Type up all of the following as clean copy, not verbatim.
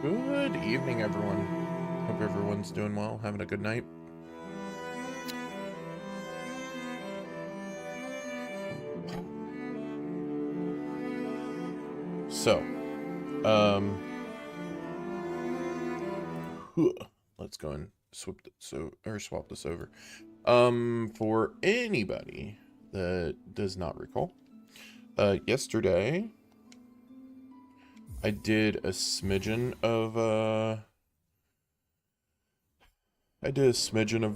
Good evening, everyone. Hope everyone's doing well, having a good night. So, let's go and swap this over. For anybody that does not recall, yesterday I did a smidgen of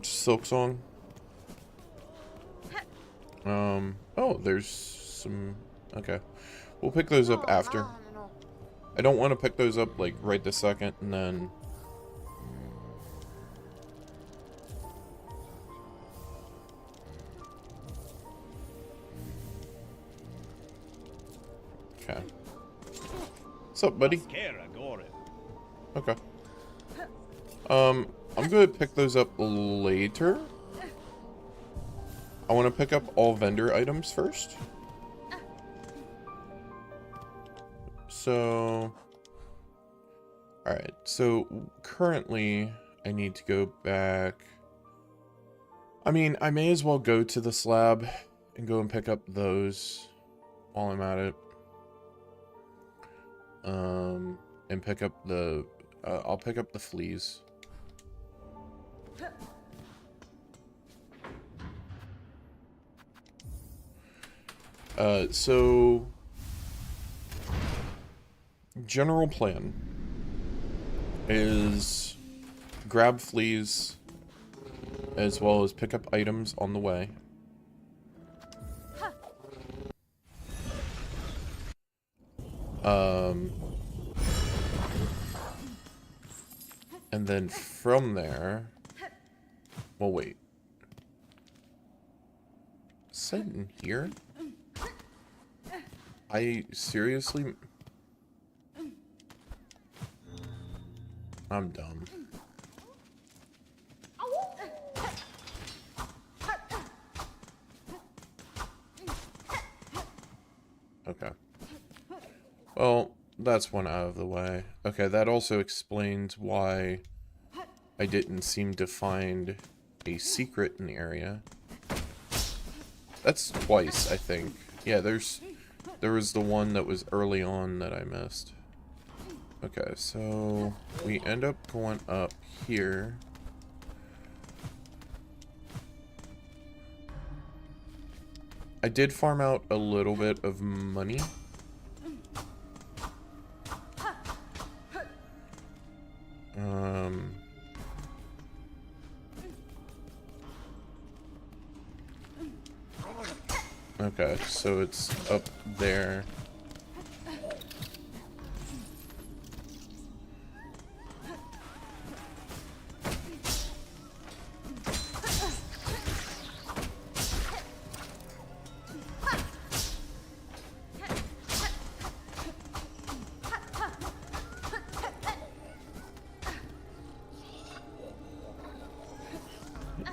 Silksong. Oh, there's some. Okay, we'll pick those up after. I don't want to pick those up like right this second, and then. Okay. What's up, buddy? Okay. I'm gonna pick those up later. I want to pick up all vendor items first. So, alright, so currently I need to go back. I mean, I may as well go to the slab and go and pick up those while I'm at it. And pick up the, I'll pick up the fleas. So general plan is grab fleas as well as pick up items on the way. And then from there, well, wait. Is that in here? I seriously... I'm dumb. Okay. Well, that's one out of the way. Okay, that also explains why I didn't seem to find a secret in the area. That's twice, I think. Yeah, there was the one that was early on that I missed. Okay, so we end up going up here. I did farm out a little bit of money. Okay, so it's up there.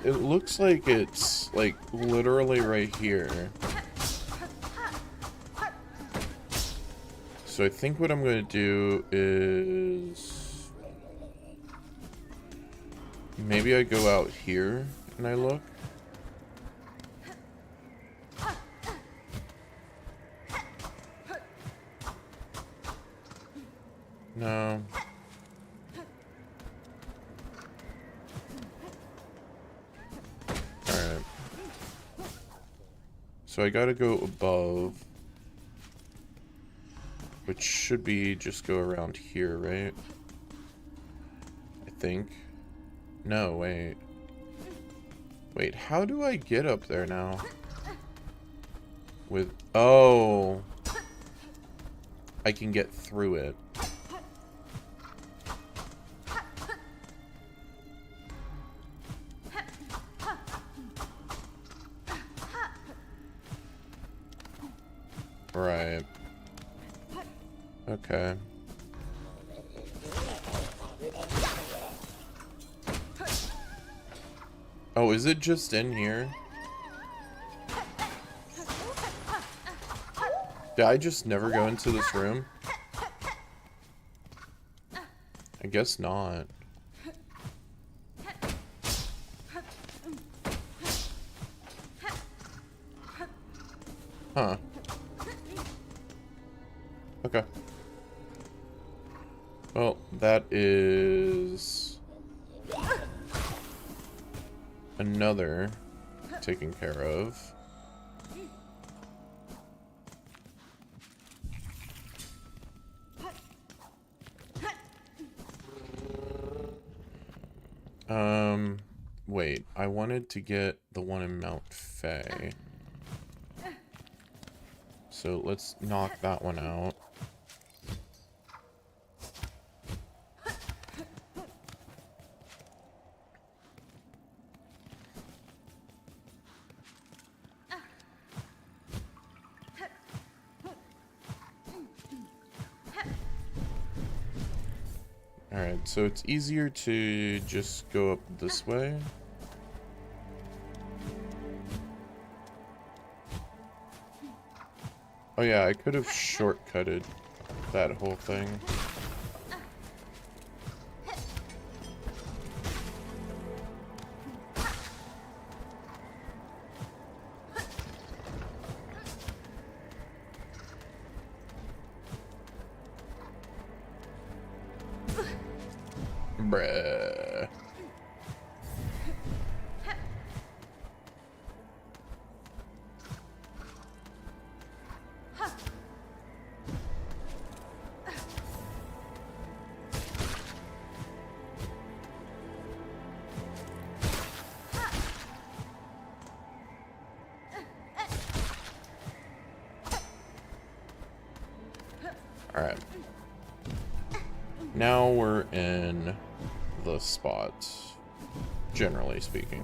It looks like it's, like, literally right here. So I think what I'm going to do is... maybe I go out here and I look. No. Alright. So I gotta go above. Which should be just go around here, right? I think. No, wait. Wait, how do I get up there now? With... oh! I can get through it. Right. Okay. Oh, is it just in here? Did I just never go into this room? I guess not. Huh. Okay. Well, that is another taken care of. Wait, I wanted to get the one in Mount Faye. So let's knock that one out. Alright, so it's easier to just go up this way. Oh yeah, I could have shortcutted that whole thing. Bruh. Alright. Now we're in the spot, generally speaking.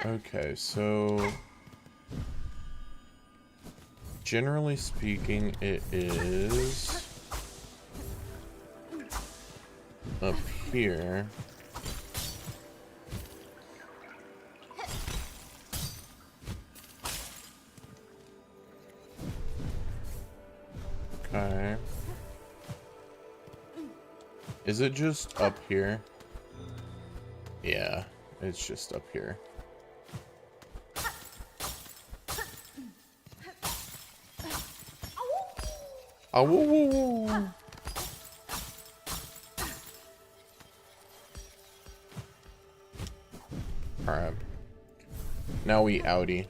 Okay, so generally speaking, it is up here. Okay. Is it just up here? Yeah, it's just up here. Oh, woo, woo, woo. Alright. Now we outie.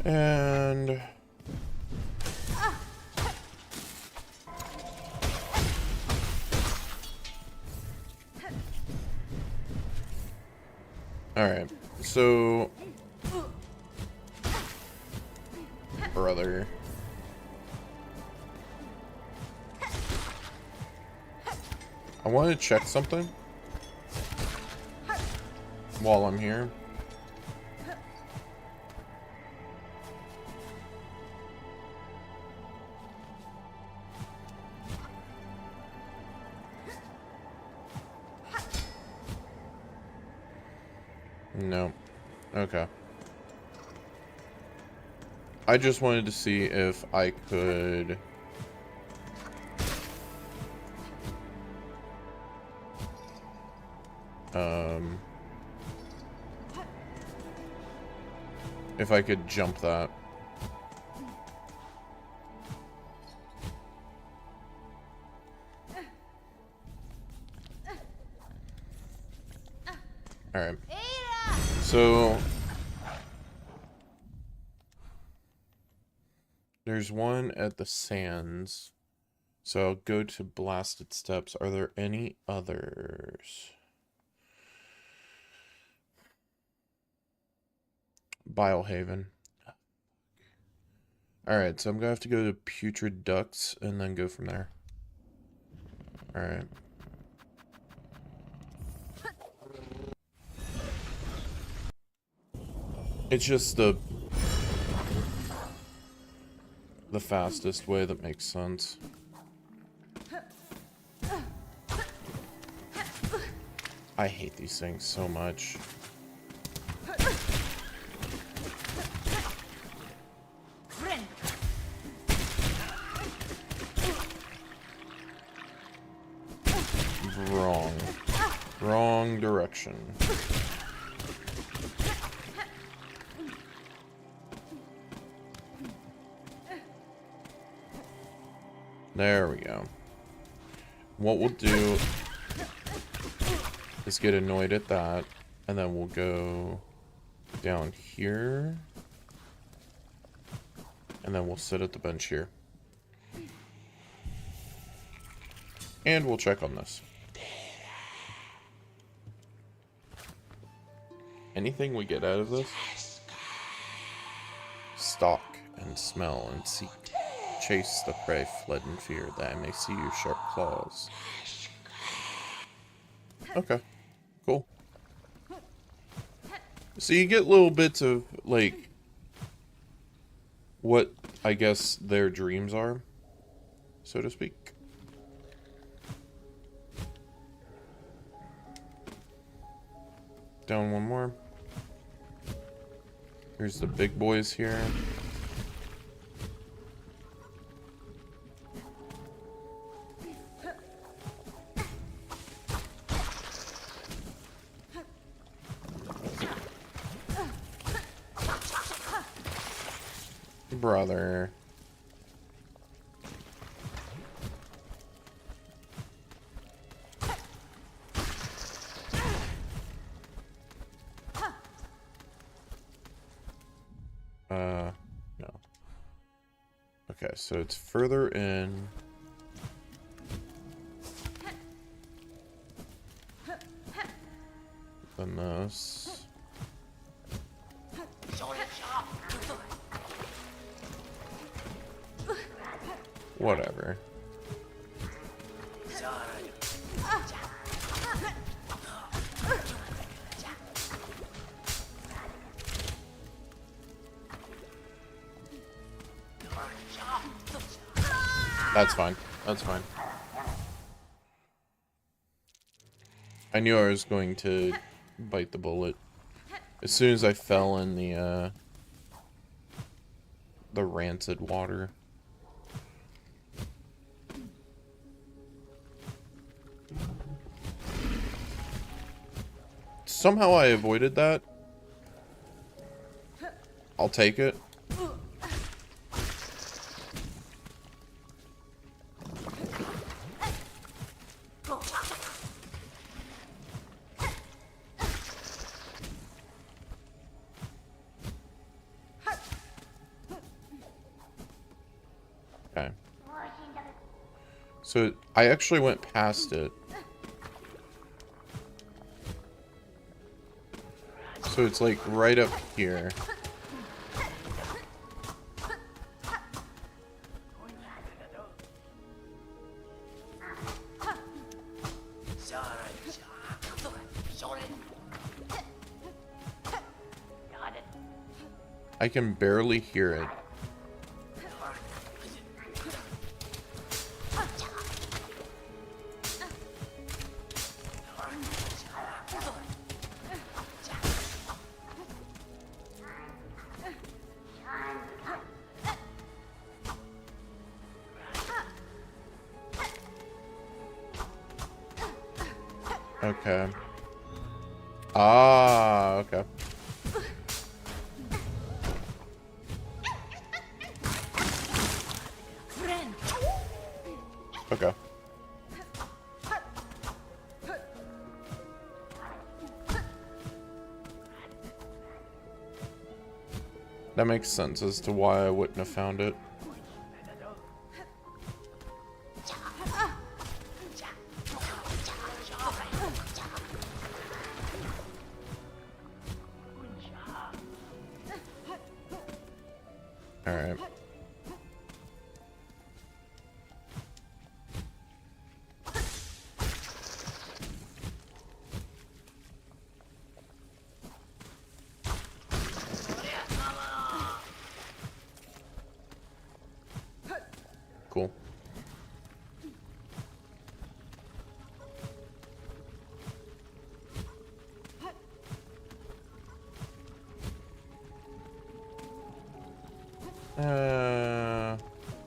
And alright, so brother. I want to check something while I'm here. No. Okay. I just wanted to see if I could if I could jump that. Alright. So there's one at the sands. So I'll go to Blasted Steps. Are there any others? Bilehaven. Alright, so I'm gonna have to go to Putrid Ducts and then go from there. Alright. It's just the fastest way that makes sense. I hate these things so much. Wrong. Wrong direction. There we go. What we'll do is get annoyed at that, and then we'll go down here, and then we'll sit at the bench here. And we'll check on this. Anything we get out of this? Stalk and smell and seek. Chase the prey fled in fear, that I may see your sharp claws. Okay, cool. So you get little bits of, like, what I guess their dreams are, so to speak. Down one more. Here's the big boys here. Brother. No. Okay, so it's further in. Than this. Whatever. That's fine. That's fine. I knew I was going to bite the bullet as soon as I fell in the rancid water. Somehow I avoided that. I'll take it. Okay. So I actually went past it. So it's like right up here. I can barely hear it. Okay. Ah, okay. Okay. That makes sense as to why I wouldn't have found it. Alright. Cool.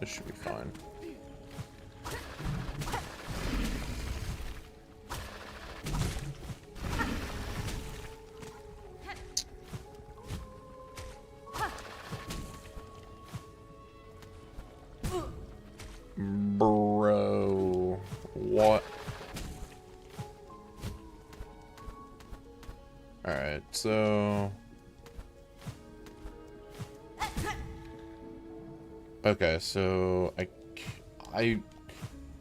This should be fine. Bro, what? Alright, so... Okay, so I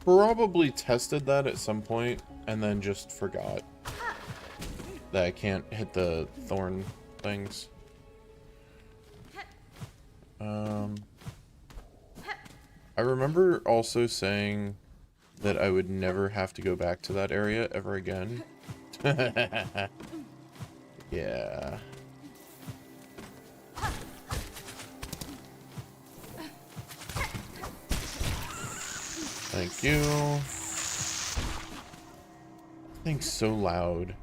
probably tested that at some point and then just forgot that I can't hit the thorn things. I remember also saying that I would never have to go back to that area ever again. Yeah. Thank you. Thing's so loud.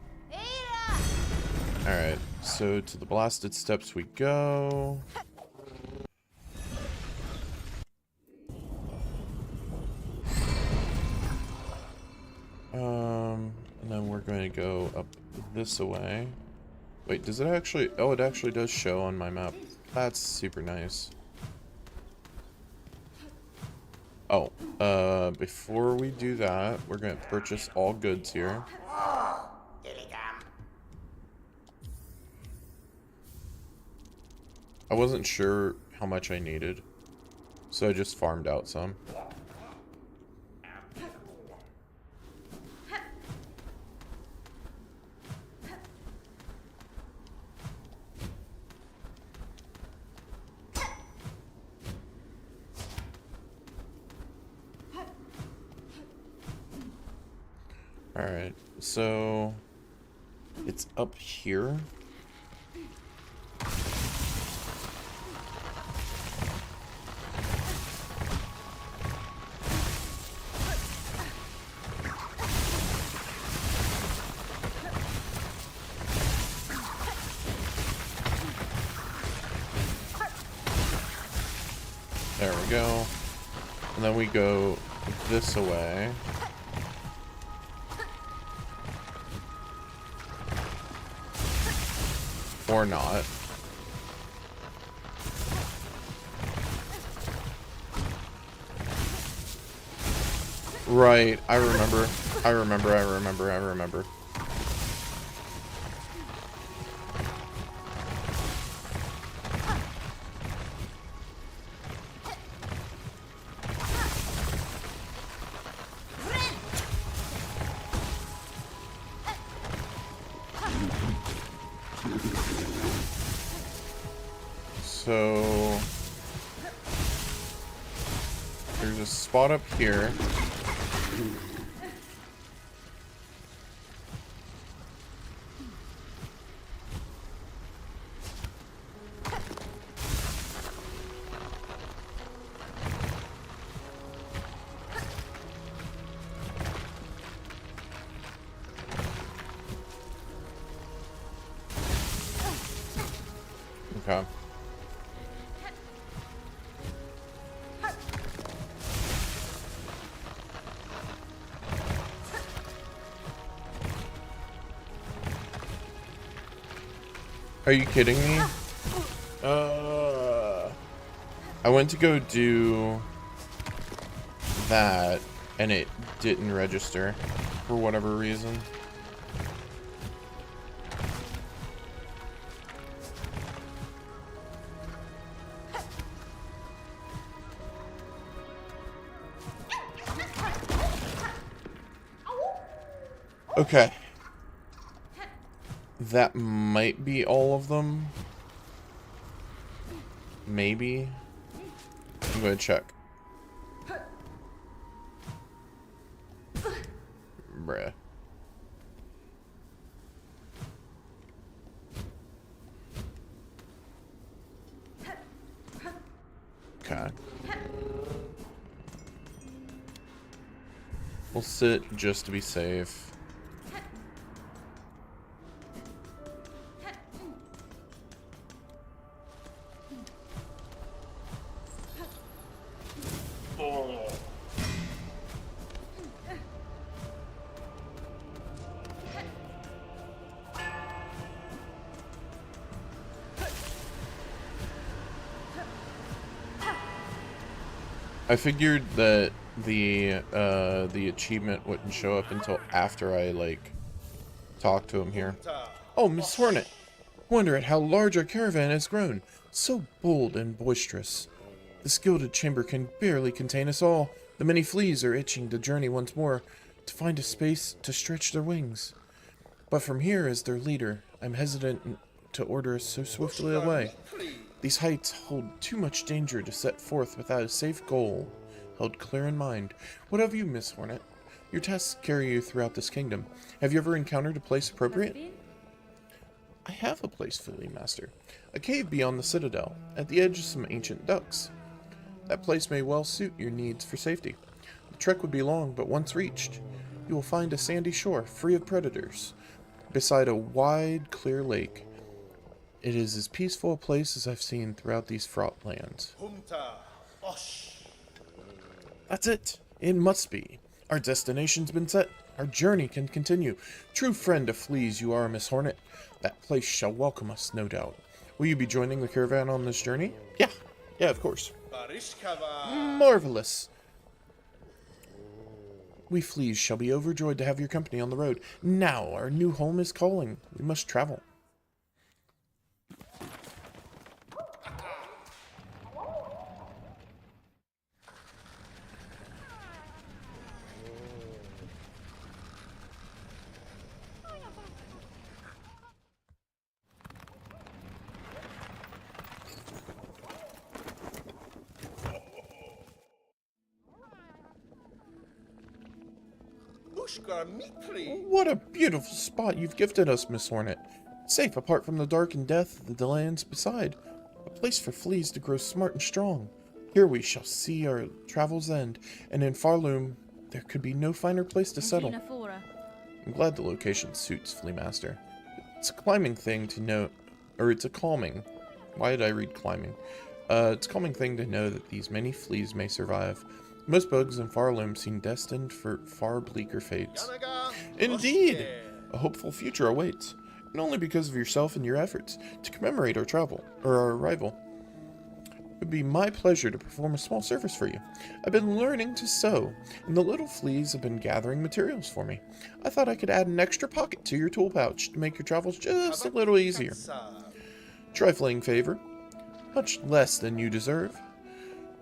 Alright, so to the blasted steps we go. And then we're going to go up this way. Wait, does it actually... Oh, it actually does show on my map. That's super nice. Oh, before we do that, we're going to purchase all goods here. I wasn't sure how much I needed, so I just farmed out some. Alright, so it's up here. There we go. And then we go this way. Or not. Right, I remember. I remember. So there's a spot up here. Okay. Are you kidding me? I went to go do that and it didn't register for whatever reason. Okay. That might be all of them. Maybe. I'm gonna check. Bruh. Okay. We'll sit just to be safe. I figured that the achievement wouldn't show up until after I, like, talk to him here. Oh, Miss Hornet. Wonder at how large our caravan has grown. So bold and boisterous. This gilded chamber can barely contain us all. The many fleas are itching to journey once more, to find a space to stretch their wings. But from here, as their leader, I'm hesitant to order us so swiftly away. These heights hold too much danger to set forth without a safe goal held clear in mind. What of you, Miss Hornet? Your tasks carry you throughout this kingdom. Have you ever encountered a place appropriate? I have a place, Flea Master. A cave beyond the citadel, at the edge of some ancient ducks. That place may well suit your needs for safety. The trek would be long, but once reached, you will find a sandy shore, free of predators, beside a wide, clear lake. It is as peaceful a place as I've seen throughout these fraught lands. That's it. It must be. Our destination's been set. Our journey can continue. True friend of fleas you are, Miss Hornet. That place shall welcome us, no doubt. Will you be joining the caravan on this journey? Yeah, of course. Marvelous. We fleas shall be overjoyed to have your company on the road. Now our new home is calling. We must travel. What a beautiful spot you've gifted us, Miss Hornet. Safe apart from the dark and death of the lands beside. A place for fleas to grow smart and strong. Here we shall see our travels end, and in Farloom there could be no finer place to settle. I'm glad the location suits, Flea Master. It's a climbing thing to know, or it's a calming. Why did I read climbing? It's a calming thing to know that these many fleas may survive. Most bugs in Farloom seem destined for far bleaker fates. Indeed! A hopeful future awaits, and only because of yourself and your efforts. To commemorate our arrival, it would be my pleasure to perform a small service for you. I've been learning to sew, and the little fleas have been gathering materials for me. I thought I could add an extra pocket to your tool pouch to make your travels just a little easier. Trifling favor, much less than you deserve.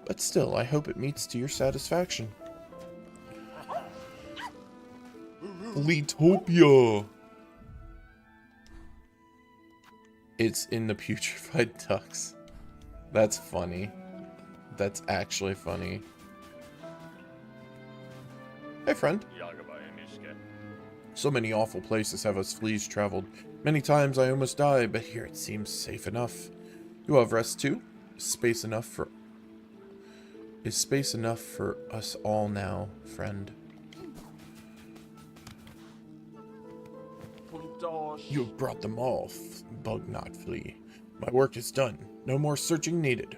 But still, I hope it meets to your satisfaction. Fleetopia! It's in the putrefied ducks. That's funny. That's actually funny. Hey, friend. So many awful places have us fleas traveled. Many times I almost die, but here it seems safe enough. You have rest too? Space enough for us all now, friend? You have brought them all, bug not flea. My work is done. No more searching needed.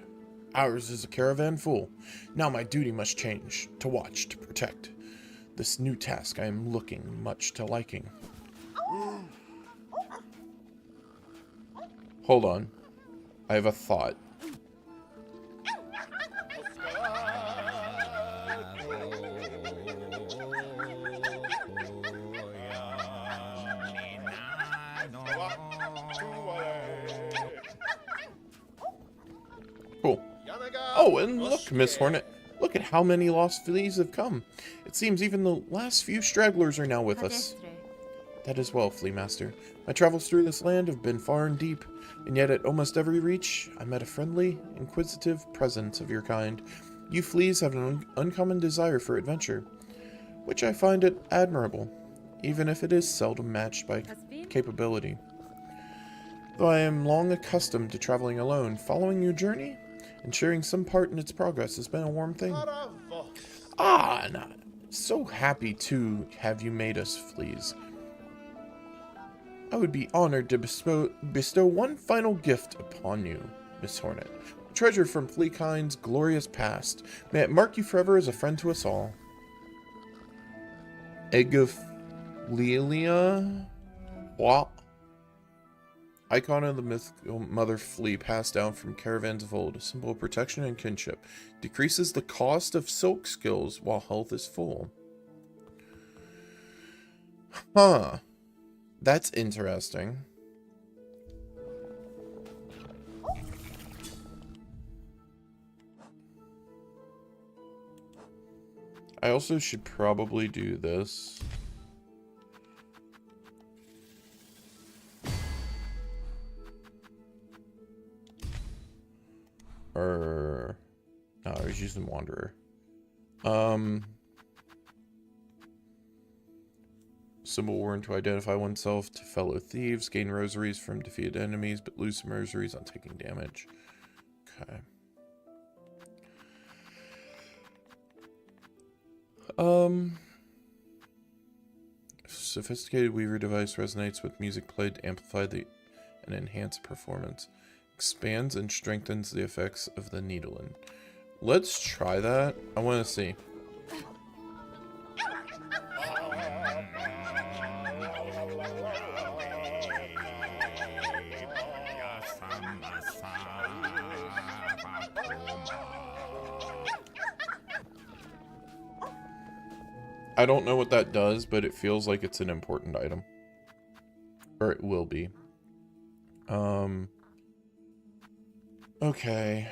Ours is a caravan full. Now my duty must change. To watch, to protect. This new task I am looking much to liking. Hold on. I have a thought. Cool. Oh, and look, Miss Hornet. Look at how many lost fleas have come. It seems even the last few stragglers are now with us. That is well, Flea Master. My travels through this land have been far and deep, and yet at almost every reach, I met a friendly, inquisitive presence of your kind. You fleas have an uncommon desire for adventure, which I find it admirable, even if it is seldom matched by capability. Though I am long accustomed to traveling alone, following your journey and sharing some part in its progress has been a warm thing. Ah, so happy to have you made us fleas. I would be honored to bestow one final gift upon you, Miss Hornet. A treasure from Fleakind's glorious past. May it mark you forever as a friend to us all. Egg of Lelia? What? Icon of the mythical mother flea passed down from caravans of old. A symbol of protection and kinship. Decreases the cost of silk skills while health is full. Huh. That's interesting. I also should probably do this. Or... no, I was using Wanderer. Symbol worn to identify oneself to fellow thieves. Gain rosaries from defeated enemies, but lose some rosaries on taking damage. Okay. Sophisticated Weaver device resonates with music played to amplify and enhance performance. Expands and strengthens the effects of the needle. Let's try that. I want to see. I don't know what that does, but it feels like it's an important item. Or it will be. Okay.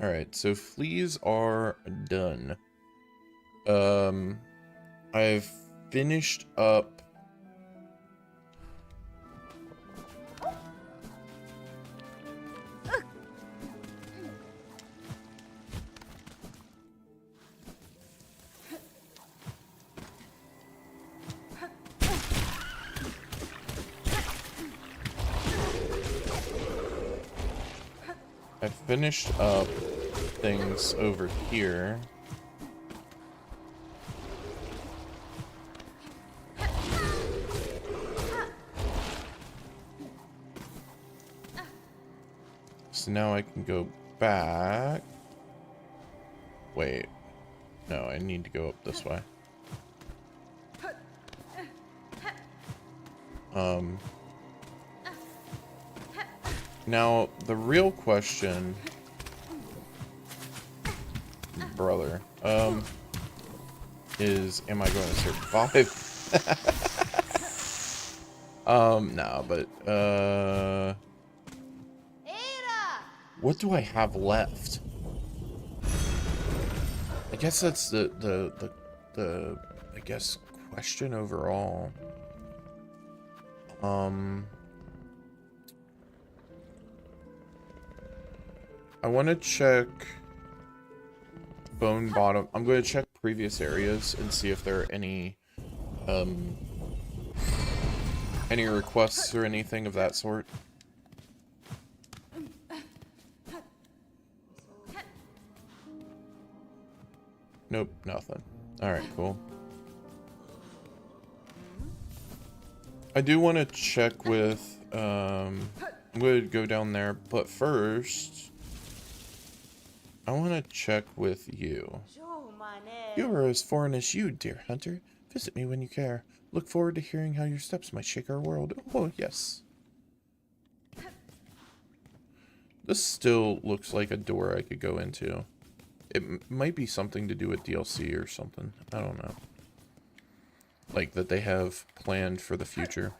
Alright, so fleas are done. I've finished up things over here. So now I can go back. Wait. No, I need to go up this way. Now, the real question, brother, is, am I going to survive? No, but, what do I have left? I guess that's the I guess, question overall. I want to check Bone Bottom. I'm going to check previous areas and see if there are any requests or anything of that sort. Nope, nothing. Alright, cool. I do want to check with, I'm going to go down there, but first, I want to check with you. You are as foreign as you, dear hunter. Visit me when you care. Look forward to hearing how your steps might shake our world. Oh, yes. This still looks like a door I could go into. It might be something to do with DLC or something. I don't know. Like that they have planned for the future.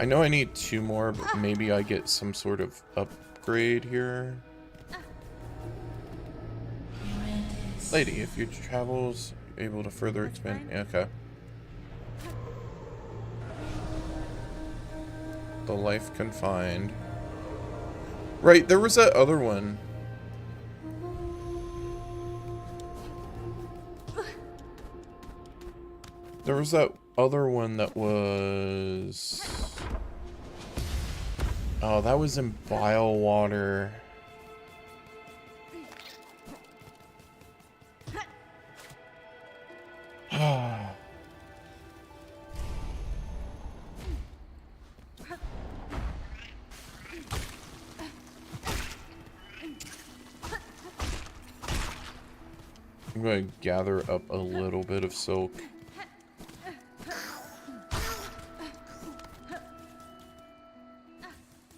I know I need 2 more, but maybe I get some sort of upgrade here. Lady, if your travels are able to further expand... Okay. The life confined. Right, there was that other one. There was that other one that was... Oh, that was in bile water. I'm going to gather up a little bit of silk.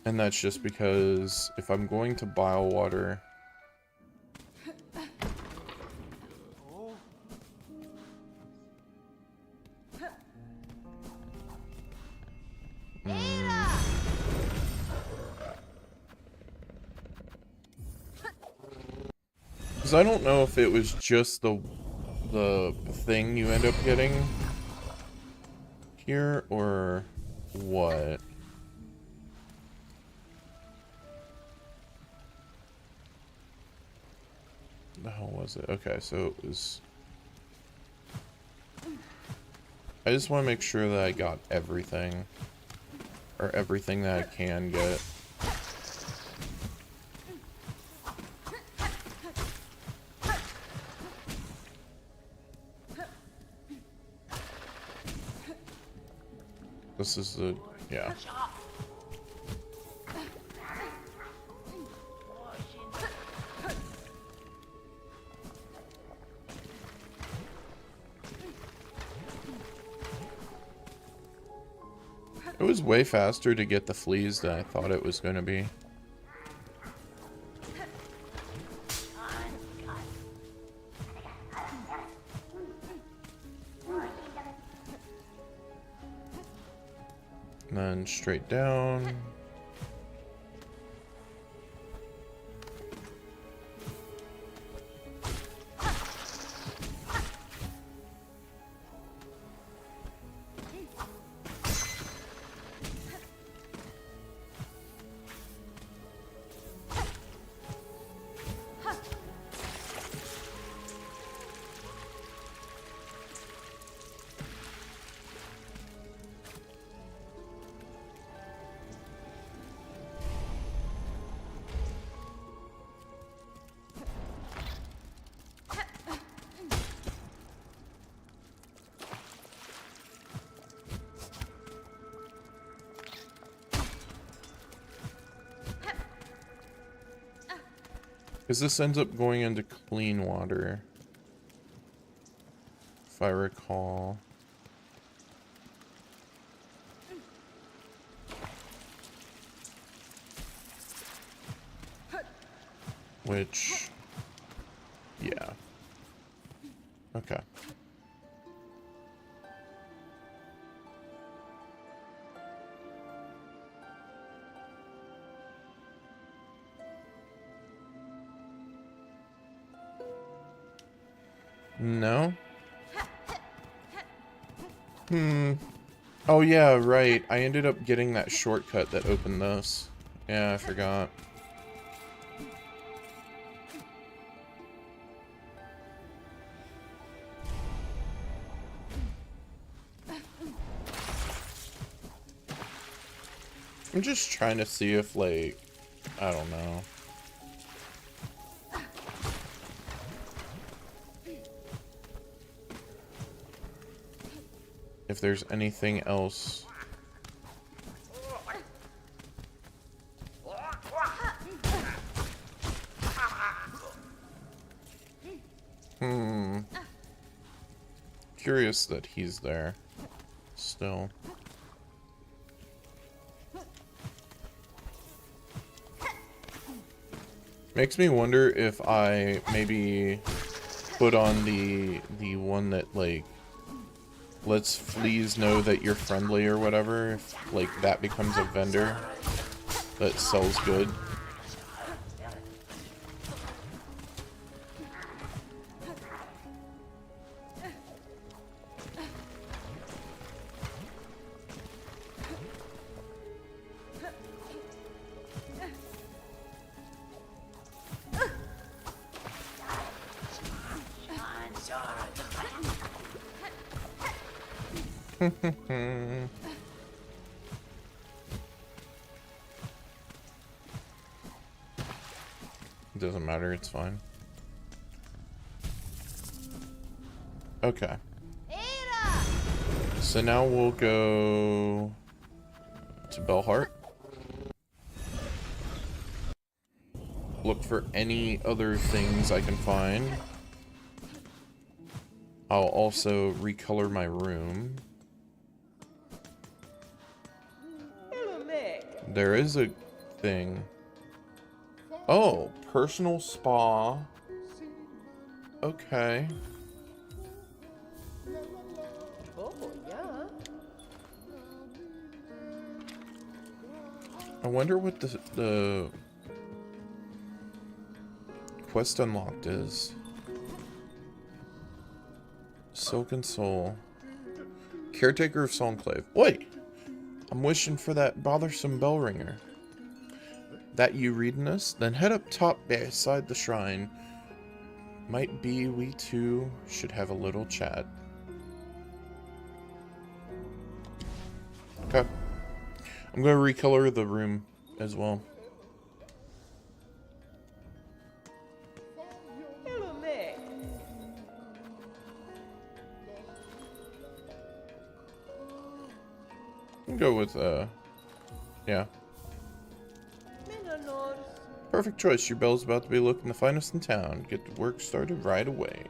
And that's just because if I'm going to bile water... Because I don't know if it was just the thing you end up getting here, or what. The hell was it? Okay, so it was... I just want to make sure that I got everything. Or everything that I can get. This is the... yeah. It was way faster to get the fleas than I thought it was going to be. And then straight down. Because this ends up going into clean water, if I recall. Which, yeah. Okay. No? Oh yeah, right. I ended up getting that shortcut that opened this. Yeah, I forgot. I'm just trying to see if, like, I don't know. If there's anything else. Curious that he's there still. Makes me wonder if I maybe put on the one that, like, lets fleas know that you're friendly or whatever, if, like, that becomes a vendor that sells good. Doesn't matter, it's fine. Okay. So now we'll go to Bellheart. Look for any other things I can find. I'll also recolor my room. There is a thing. Oh, personal spa. Okay. I wonder what the quest unlocked is. Silken Soul. Caretaker of Songclave. Wait! I'm wishing for that bothersome bell ringer. That you reading us? Then head up top beside the shrine. Might be we two should have a little chat. Okay. I'm going to recolor the room as well. I'll go with, yeah. Perfect choice. Your bell's about to be looking the finest in town. Get the work started right away.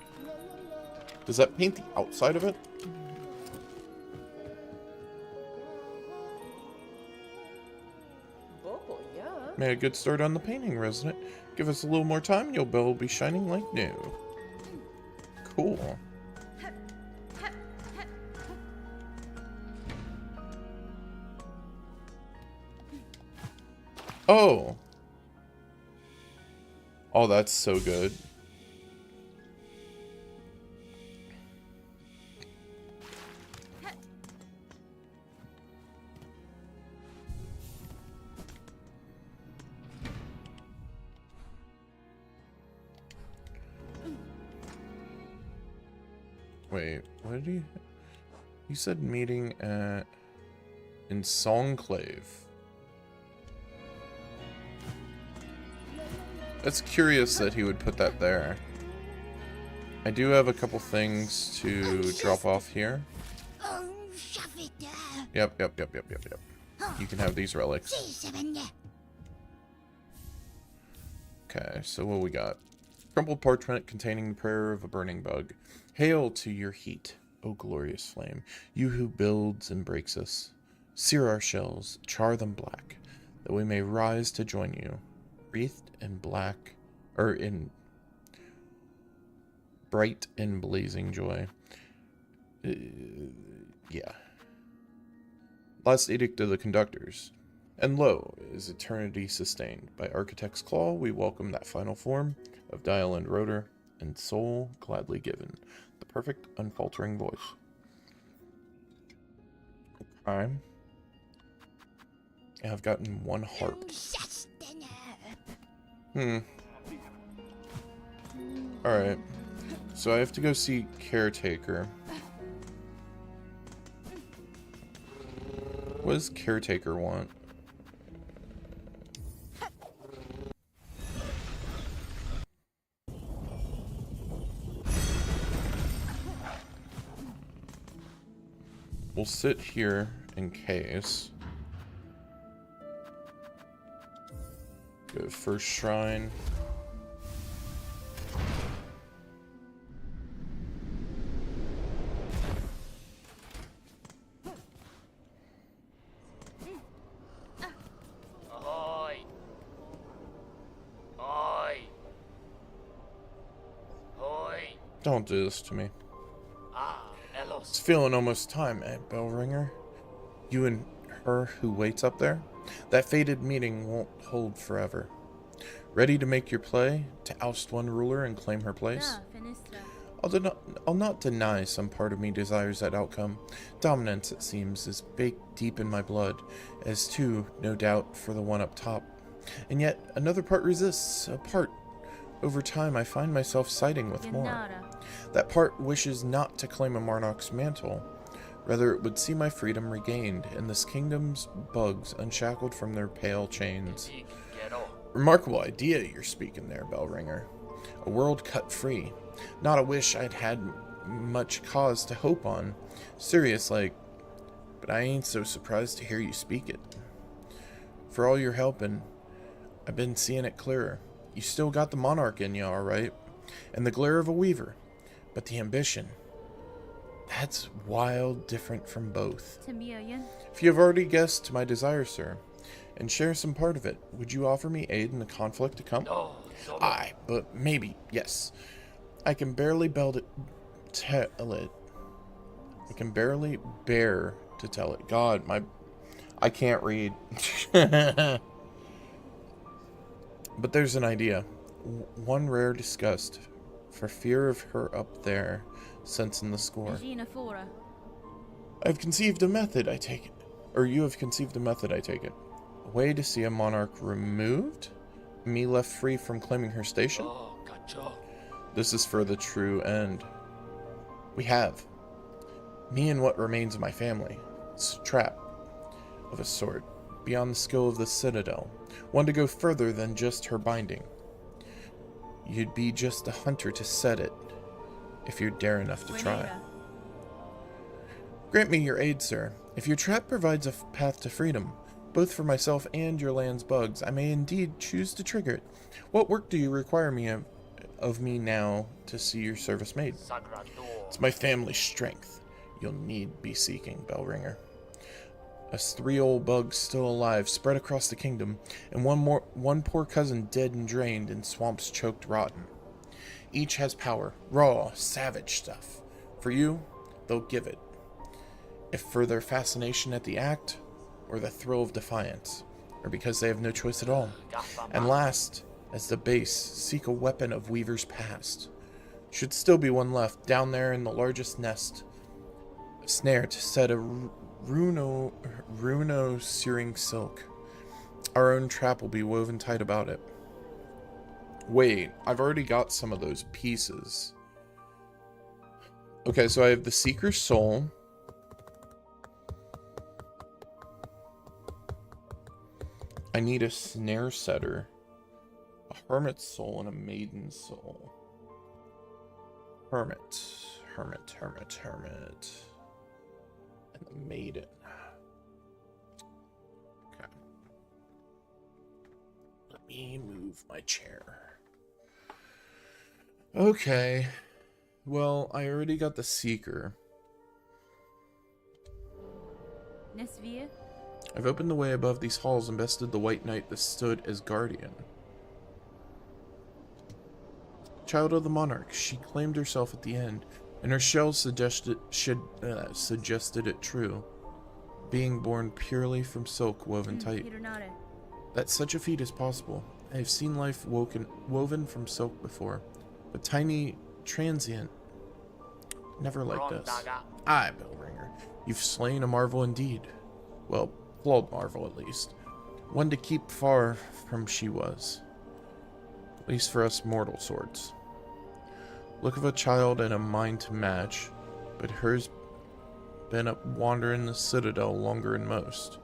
Does that paint the outside of it? Made a good start on the painting, resident. Give us a little more time and your bell will be shining like new. Cool. Oh. Oh, that's so good. Wait, what did he... He said meeting at... in Songclave. That's curious that he would put that there. I do have a couple things to drop off here. Yep. You can have these relics. Okay, so what we got? Crumpled parchment containing the prayer of a burning bug. Hail to your heat, O glorious flame, you who builds and breaks us. Sear our shells, char them black, that we may rise to join you. Wreathed in black, or in bright and blazing joy. Yeah. Last edict of the conductors. And lo, is eternity sustained. By Architect's Claw, we welcome that final form of dial and rotor, and soul gladly given. The perfect, unfaltering voice. Okay. I've gotten one harp. Alright. So I have to go see Caretaker. What does Caretaker want? We'll sit here in case. Go to first shrine. Don't do this to me. It's feeling almost time, eh, Bellringer? You and her who waits up there? That fated meeting won't hold forever. Ready to make your play? To oust one ruler and claim her place? I'll not deny some part of me desires that outcome. Dominance, it seems, is baked deep in my blood, as too, no doubt, for the one up top. And yet, another part resists, a part. Over time, I find myself siding with more. That part wishes not to claim a monarch's mantle, Rather, it would see my freedom regained, and this kingdom's bugs unshackled from their pale chains. Remarkable idea you're speaking there, Bellringer. A world cut free. Not a wish I'd had much cause to hope on. Serious like, but I ain't so surprised to hear you speak it. For all your helping, I've been seeing it clearer. You still got the monarch in you, alright, and the glare of a weaver, but the ambition, that's wild different from both. If you have already guessed my desire, sir, and share some part of it, would you offer me aid in the conflict to come? Aye, but maybe, yes. I can barely tell it. I can barely bear to tell it. God, I can't read. But there's an idea. One rare disgust, for fear of her up there, sensing the score. I've conceived a method, I take it. Or you have conceived a method, I take it. A way to see a monarch removed? Me left free from claiming her station? This is for the true end. We have. Me and what remains of my family. It's a trap of a sort, beyond the skill of the citadel. One to go further than just her binding. You'd be just a hunter to set it, if you'd dare enough to try. Grant me your aid, sir. If your trap provides a path to freedom, both for myself and your land's bugs, I may indeed choose to trigger it. What work do you require of me now to see your service made? It's my family's strength. You'll need be seeking, Bellringer. Us 3 old bugs still alive, spread across the kingdom, and one poor cousin dead and drained in swamps choked rotten. Each has power, raw, savage stuff. For you, they'll give it. If for their fascination at the act, or the thrill of defiance, or because they have no choice at all. And last, as the base, seek a weapon of Weaver's past. Should still be one left, down there in the largest nest. A snare to set a runo searing silk. Our own trap will be woven tight about it. Wait, I've already got some of those pieces. Okay, so I have the Seeker's Soul. I need a snare setter, a hermit's soul, and a maiden's soul. Hermit. And the maiden. Okay. Let me move my chair. Okay. Well, I already got the Seeker. I've opened the way above these halls and bested the white knight that stood as guardian. Child of the monarch, she claimed herself at the end, and her shell suggested it true, being born purely from silk woven tight. That such a feat is possible. I have seen life woven from silk before, but tiny, transient, never like this. Aye, Bellringer, you've slain a marvel indeed. Well, flawed marvel at least. One to keep far from she was. At least for us mortal sorts. Look of a child and a mind to match, but hers been up wandering the citadel longer than most.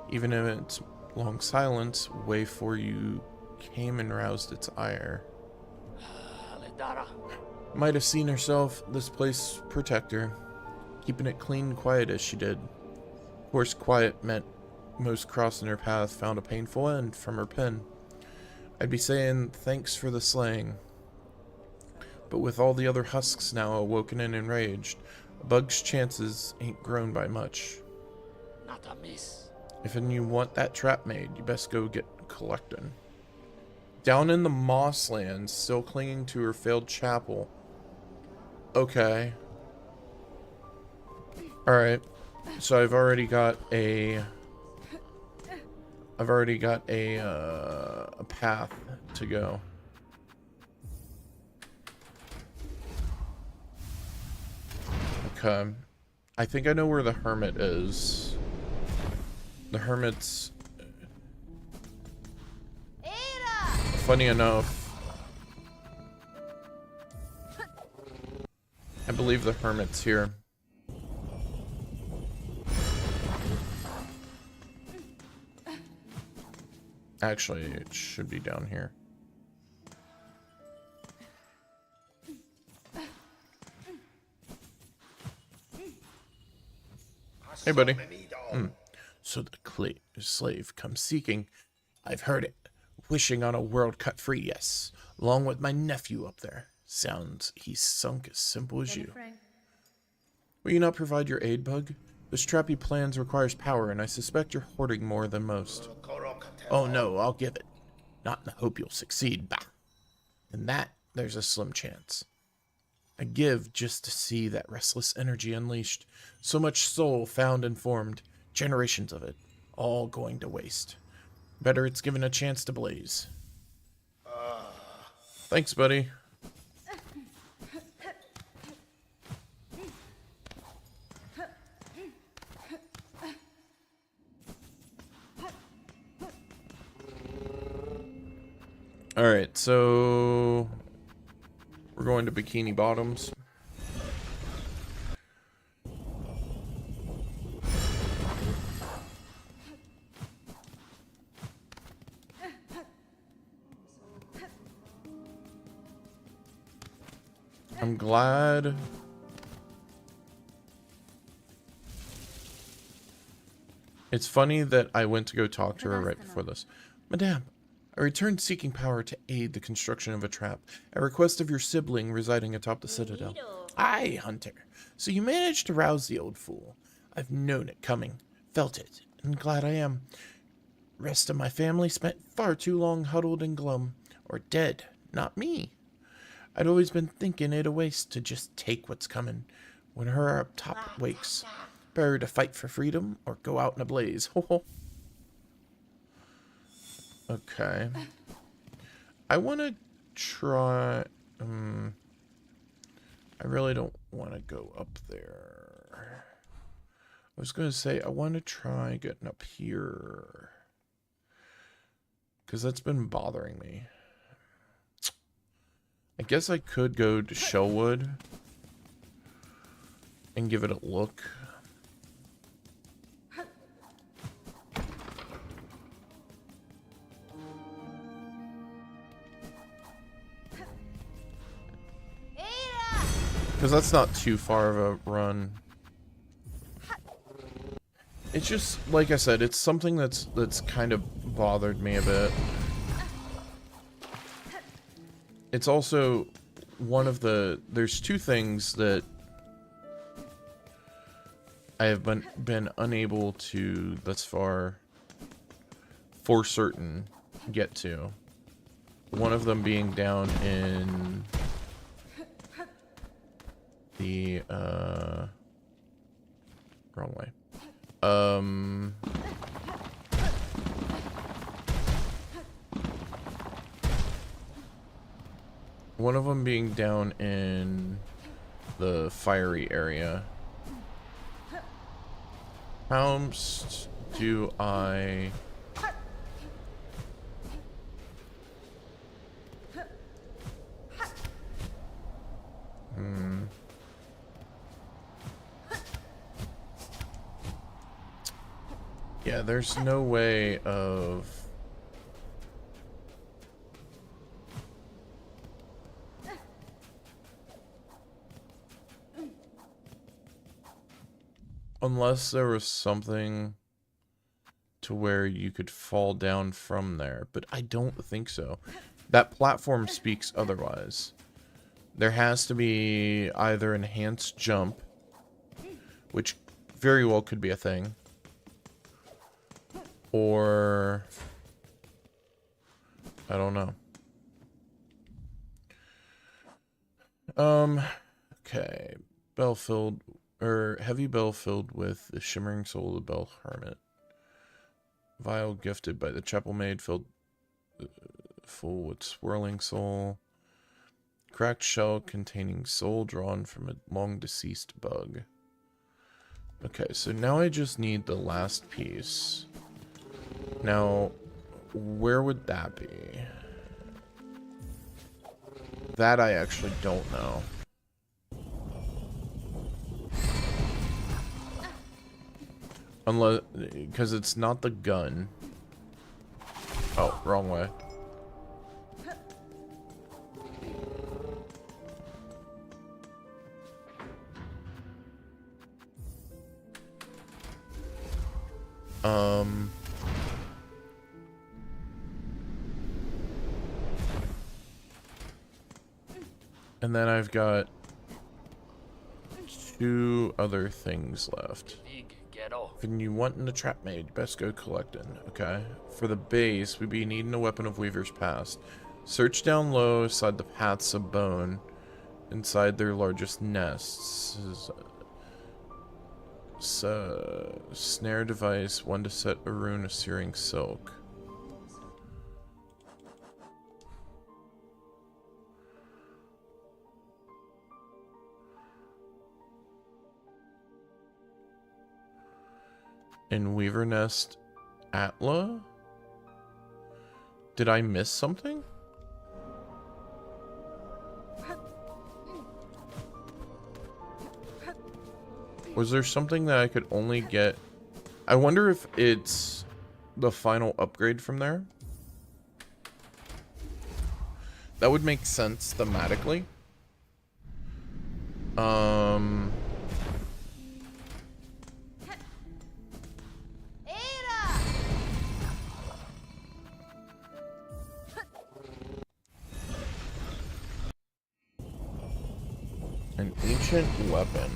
Even in its long silence, way for you came and roused its ire. Might have seen herself this place protect her, keeping it clean and quiet as she did. Of course, quiet meant most crossing her path found a painful end from her pen. I'd be saying thanks for the slaying. But with all the other husks now awoken and enraged, a bug's chances ain't grown by much. Not a miss. If you want that trap made, you best go get collecting. Down in the Mosslands, still clinging to her failed chapel. Okay. Alright. So I've already got a path to go. Okay. I think I know where the hermit is. The hermit's... Funny enough, I believe the hermit's here. Actually, it should be down here. Hey, buddy. So the slave comes seeking. I've heard it. Wishing on a world cut free, yes. Along with my nephew up there. Sounds he's sunk as simple as you. Will you not provide your aid, Bug? This trap he plans requires power, and I suspect you're hoarding more than most. Oh no, I'll give it. Not in the hope you'll succeed, bah. In that, there's a slim chance. I give just to see that restless energy unleashed. So much soul found and formed. Generations of it. All going to waste. Better it's given a chance to blaze. Thanks, buddy. Alright, so we're going to Bikini Bottoms. I'm glad. It's funny that I went to go talk to her right before this. Madame, I returned seeking power to aid the construction of a trap at request of your sibling residing atop the citadel. Aye, Hunter. So you managed to rouse the old fool. I've known it coming, felt it, and glad I am. Rest of my family spent far too long huddled and glum, or dead, not me. I'd always been thinking it a waste to just take what's coming when her up top wakes. Better to fight for freedom or go out in a blaze. Okay. I want to try... I really don't want to go up there. I was going to say, I want to try getting up here. Because that's been bothering me. I guess I could go to Shellwood and give it a look. Because that's not too far of a run. It's just, like I said, it's something that's kind of bothered me a bit. It's also one of the... There's two things that I have been unable to, thus far, for certain, get to. One of them being down in the, wrong way. One of them being down in the fiery area. How do I... Yeah, there's no way of... Unless there was something to where you could fall down from there, but I don't think so. That platform speaks otherwise. There has to be either enhanced jump, which very well could be a thing, or I don't know. Okay. Bell filled, or heavy bell filled with the shimmering soul of the bell hermit. Vial gifted by the chapel maid, filled full with swirling soul. Cracked shell containing soul drawn from a long deceased bug. Okay, so now I just need the last piece. Now, where would that be? That I actually don't know. Unless, because it's not the gun. Oh, wrong way. And then I've got 2 other things left. When you wanting a trap made, best go collecting. Okay. For the base, we be needing a weapon of Weaver's Past. Search down low beside the paths of bone, inside their largest nests. Snare device, one to set a rune of searing silk. In Weaver Nest Atla? Did I miss something? Was there something that I could only get? I wonder if it's the final upgrade from there. That would make sense thematically. An ancient weapon.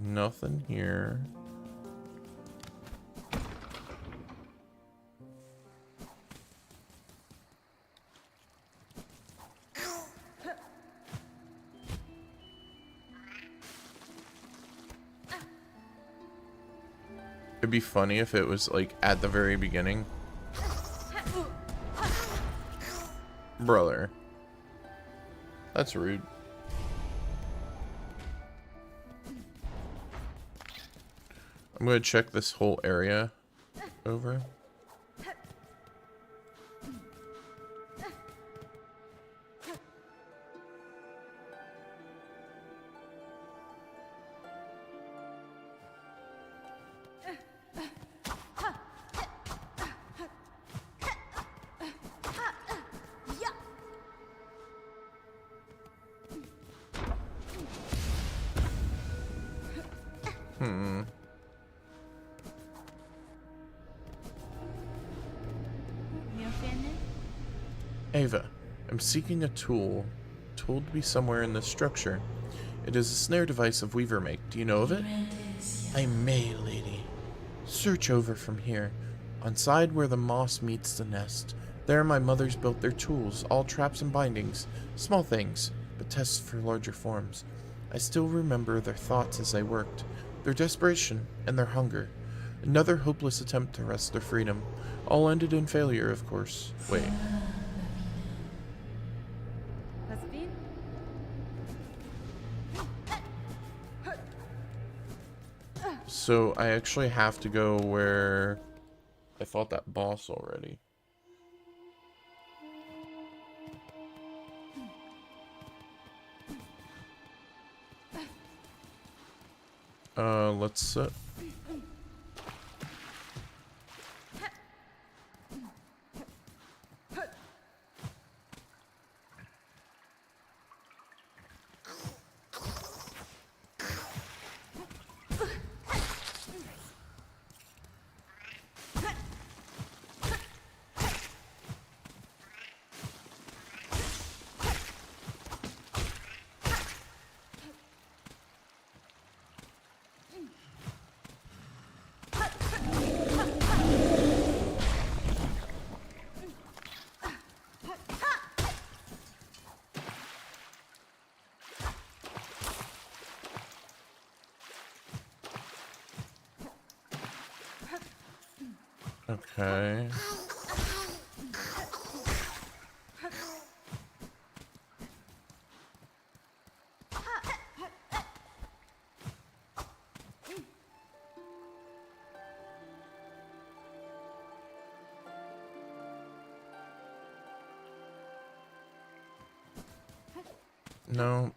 Nothing here. It'd be funny if it was like at the very beginning. Brother. That's rude. I'm gonna check this whole area over. Ava, I'm seeking a tool, told to be somewhere in this structure. It is a snare device of Weaver make. Do you know of it? I may, lady. Search over from here, on side where the moss meets the nest. There my mothers built their tools, all traps and bindings, small things, but tests for larger forms. I still remember their thoughts as they worked, their desperation and their hunger. Another hopeless attempt to wrest their freedom. All ended in failure, of course. Wait. So I actually have to go where I fought that boss already. Let's okay. No.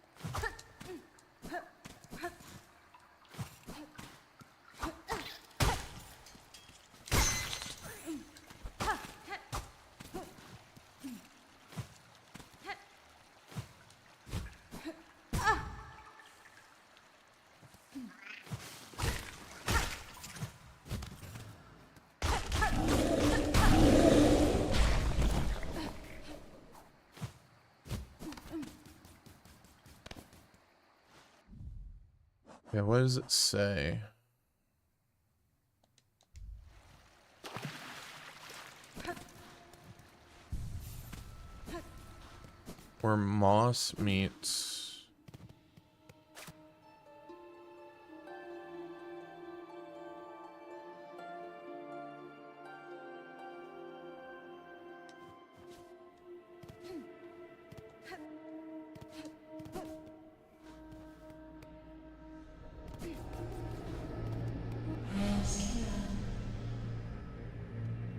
Yeah, what does it say? Where moss meets...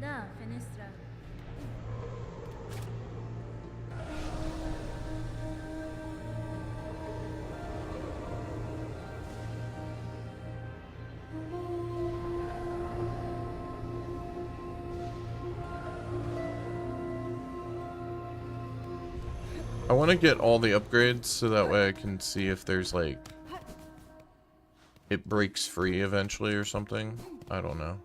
Da, fenestra. I want to get all the upgrades so that way I can see if there's like... it breaks free eventually or something. I don't know.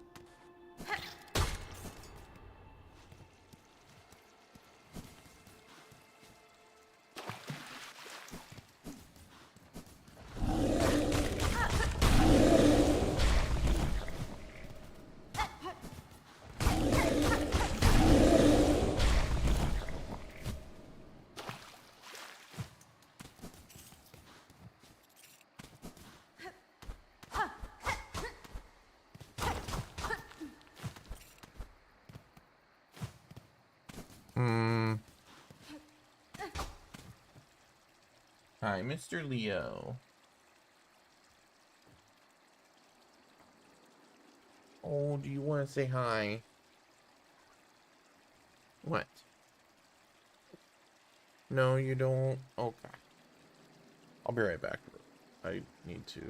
Hi, Mr. Leo. Oh, do you want to say hi? What? No, you don't? Okay. I'll be right back. I need to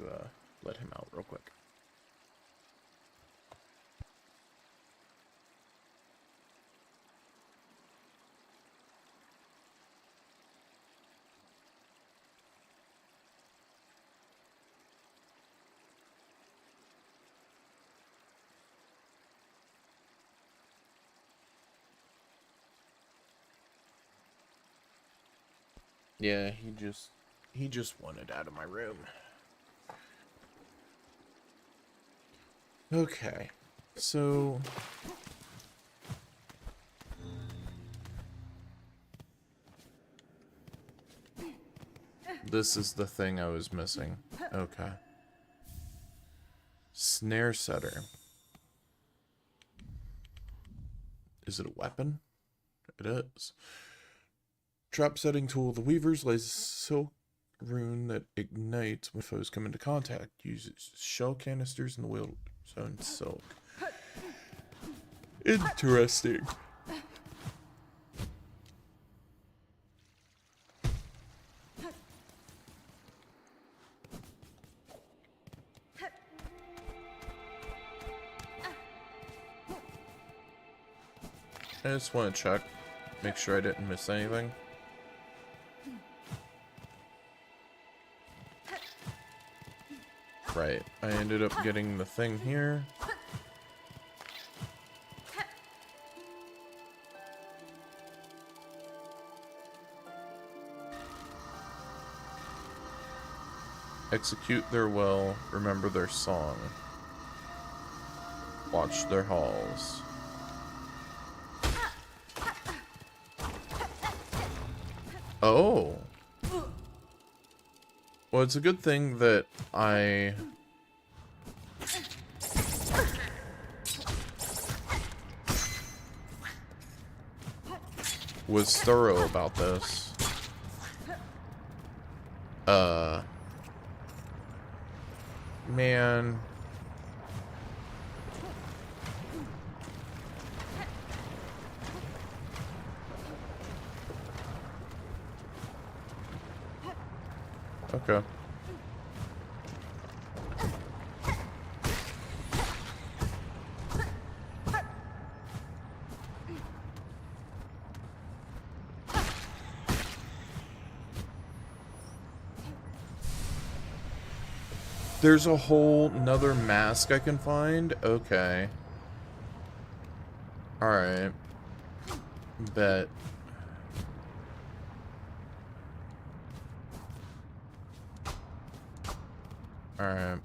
let him out real quick. Yeah, he just wanted out of my room. Okay. So this is the thing I was missing. Okay. Snare setter. Is it a weapon? It is. Trap setting tool. The weavers lays a silk rune that ignites when foes come into contact. Uses shell canisters in the wheel zone silk. Interesting. I just want to check, make sure I didn't miss anything. Right, I ended up getting the thing here. Execute their will, remember their song. Watch their halls. Oh. Well, it's a good thing that I was thorough about this. Man. Okay. There's a whole nother mask I can find? Okay. Alright. Bet. Alright.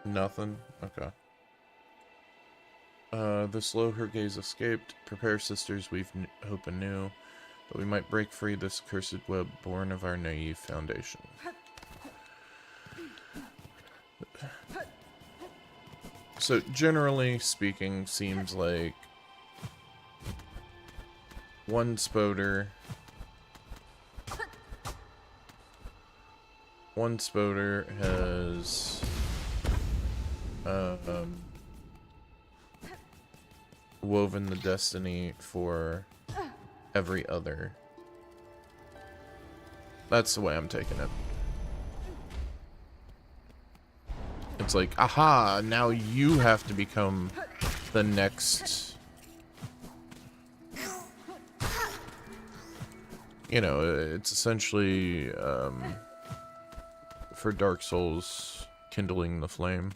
Nothing? Okay. The slow her gaze escaped. Prepare, sisters, we've hope anew, that we might break free this cursed web born of our naive foundation. So, generally speaking, seems like one spoder has woven the destiny for every other. That's the way I'm taking it. It's like, aha, now you have to become the next, you know, it's essentially, for Dark Souls, kindling the flame.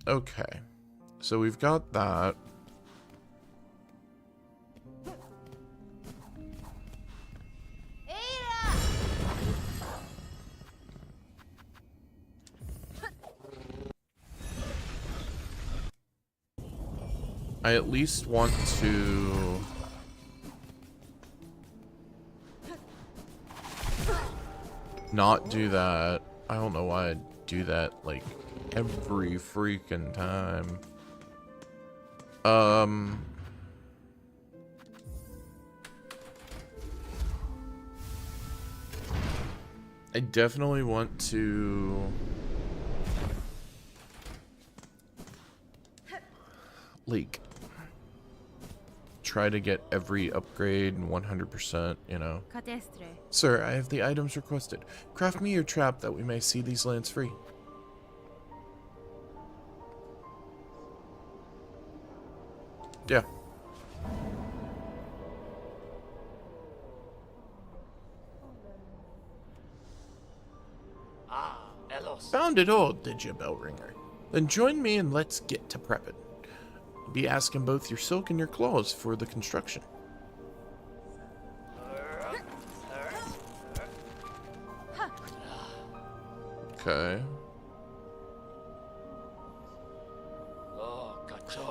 Okay. So we've got that. I at least want to not do that. I don't know why I do that like every freaking time. I definitely want to like try to get every upgrade 100%, you know. Sir, I have the items requested. Craft me your trap that we may see these lands free. Yeah. Found it all, did you, Bellringer? Then join me and let's get to prepping. Be asking both your silk and your claws for the construction. Okay.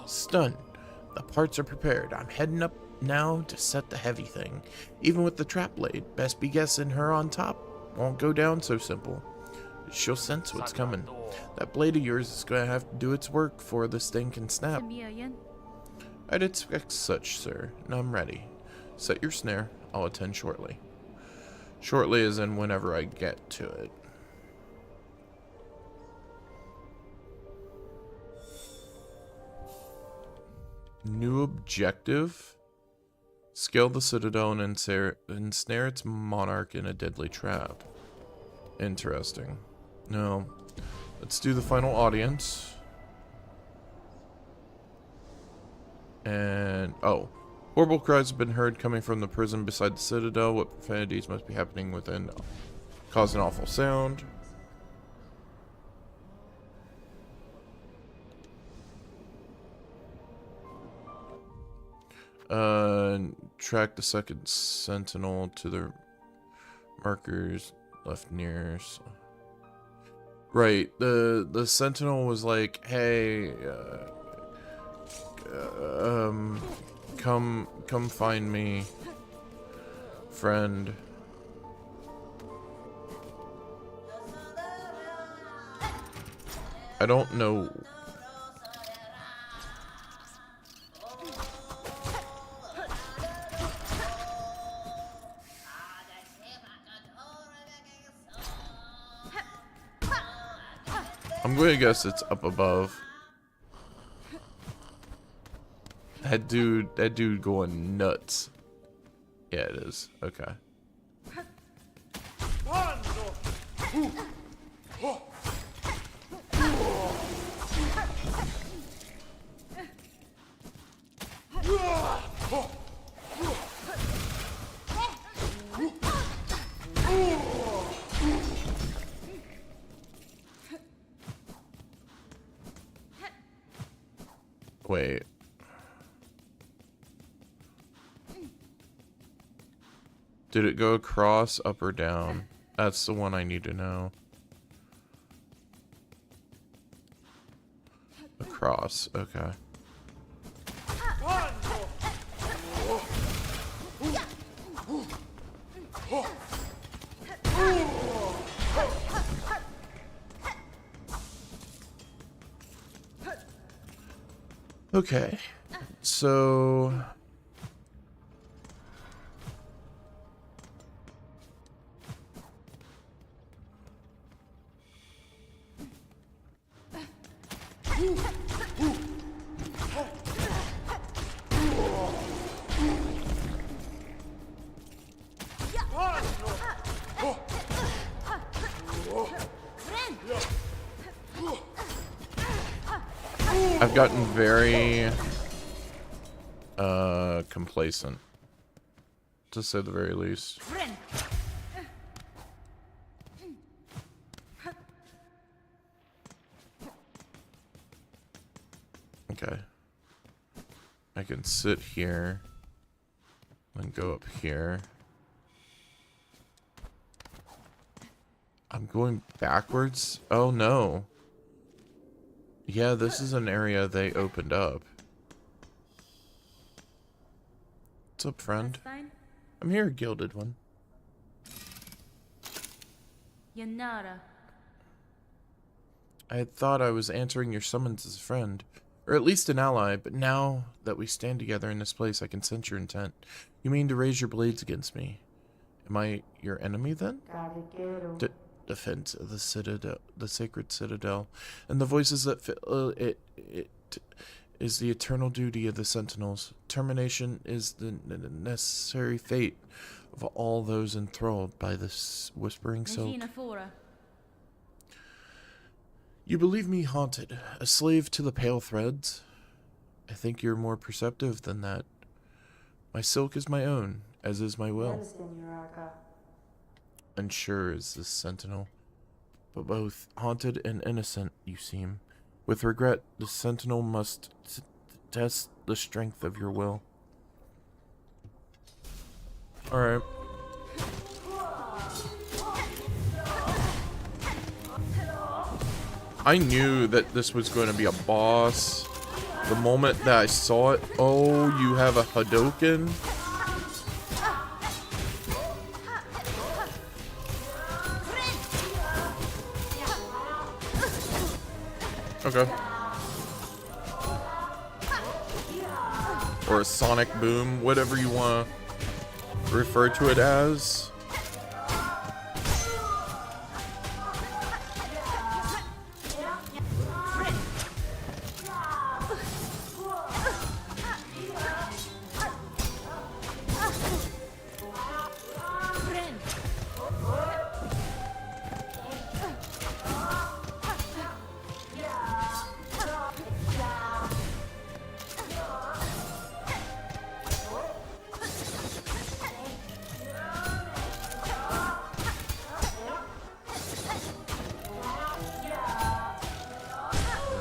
Stunned. The parts are prepared. I'm heading up now to set the heavy thing. Even with the trap blade, best be guessing her on top won't go down so simple. She'll sense what's coming. That blade of yours is going to have to do its work before this thing can snap. I'd expect such, sir, and I'm ready. Set your snare. I'll attend shortly. Shortly as in whenever I get to it. New objective? Scale the citadel and ensnare its monarch in a deadly trap. Interesting. No. Let's do the final audience. And, oh. Horrible cries have been heard coming from the prison beside the citadel. What profanities must be happening within cause an awful sound. Track the second sentinel to the markers left near. Right, the sentinel was like, hey, come find me, friend. I don't know. I'm going to guess it's up above. That dude going nuts. Yeah, it is. Okay. Wait. Did it go across, up, or down? That's the one I need to know. Across, okay. Okay, so... I've gotten very complacent, to say the very least. Okay. I can sit here and go up here. I'm going backwards? Oh no. Yeah, this is an area they opened up. What's up, friend? I'm here, Gilded One. Yanara. I had thought I was answering your summons as a friend, or at least an ally, but now that we stand together in this place, I can sense your intent. You mean to raise your blades against me? Am I your enemy then? Defense of the citadel, the sacred citadel, and the voices that it is the eternal duty of the sentinels. Termination is the necessary fate of all those enthralled by this whispering silk. You believe me haunted, a slave to the pale threads? I think you're more perceptive than that. My silk is my own, as is my will. Unsure is this sentinel, but both haunted and innocent you seem. With regret, the sentinel must test the strength of your will. Alright. I knew that this was going to be a boss. The moment that I saw it, oh, you have a Hadouken? Okay. Or a sonic boom, whatever you want to refer to it as.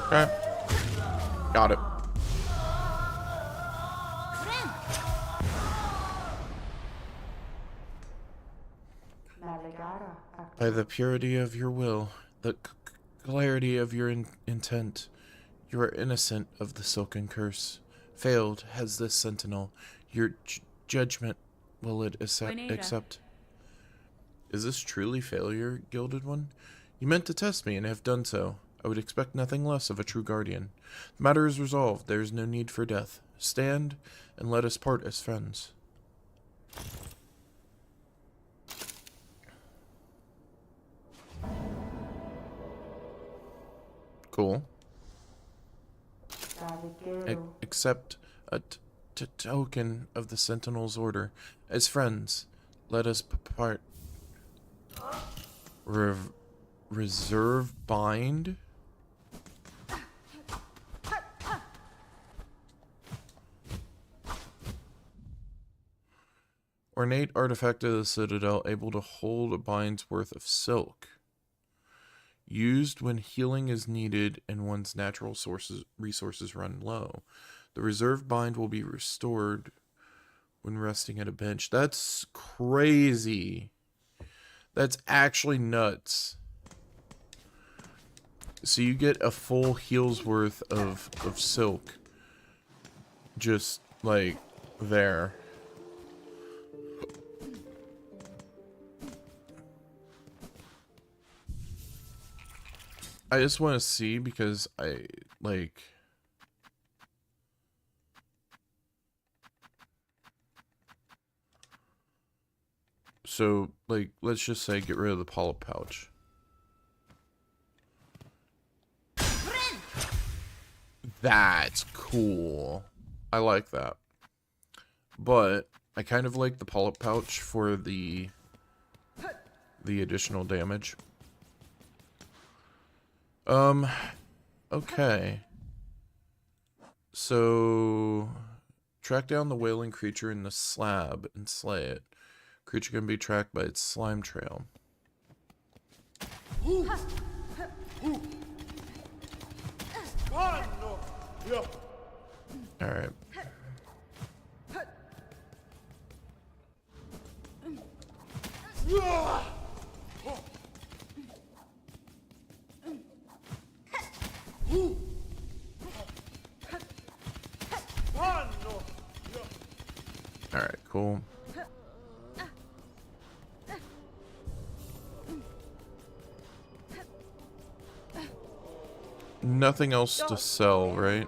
Okay. Got it. By the purity of your will, the clarity of your intent, you are innocent of the silken curse. Failed has this sentinel. Your judgment will it accept? Is this truly failure, Gilded One? You meant to test me and have done so. I would expect nothing less of a true guardian. The matter is resolved. There is no need for death. Stand, and let us part as friends. Cool. Accept a token of the Sentinel's order. As friends, let us part. Reserve bind? Ornate artifact of the Citadel, able to hold a bind's worth of silk. Used when healing is needed and one's natural resources run low. The reserve bind will be restored when resting at a bench. That's crazy. That's actually nuts. So you get a full heal's worth of silk. Just, like, there. I just want to see because I, like... So, like, let's just say get rid of the polyp pouch. That's cool. I like that. But I kind of like the polyp pouch for the additional damage. Okay. So track down the wailing creature in the slab and slay it. Creature can be tracked by its slime trail. Alright. Alright, cool. Nothing else to sell, right?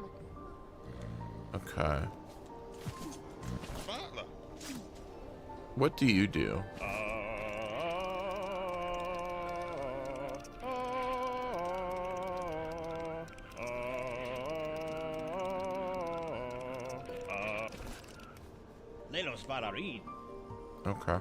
Okay. What do you do? Okay.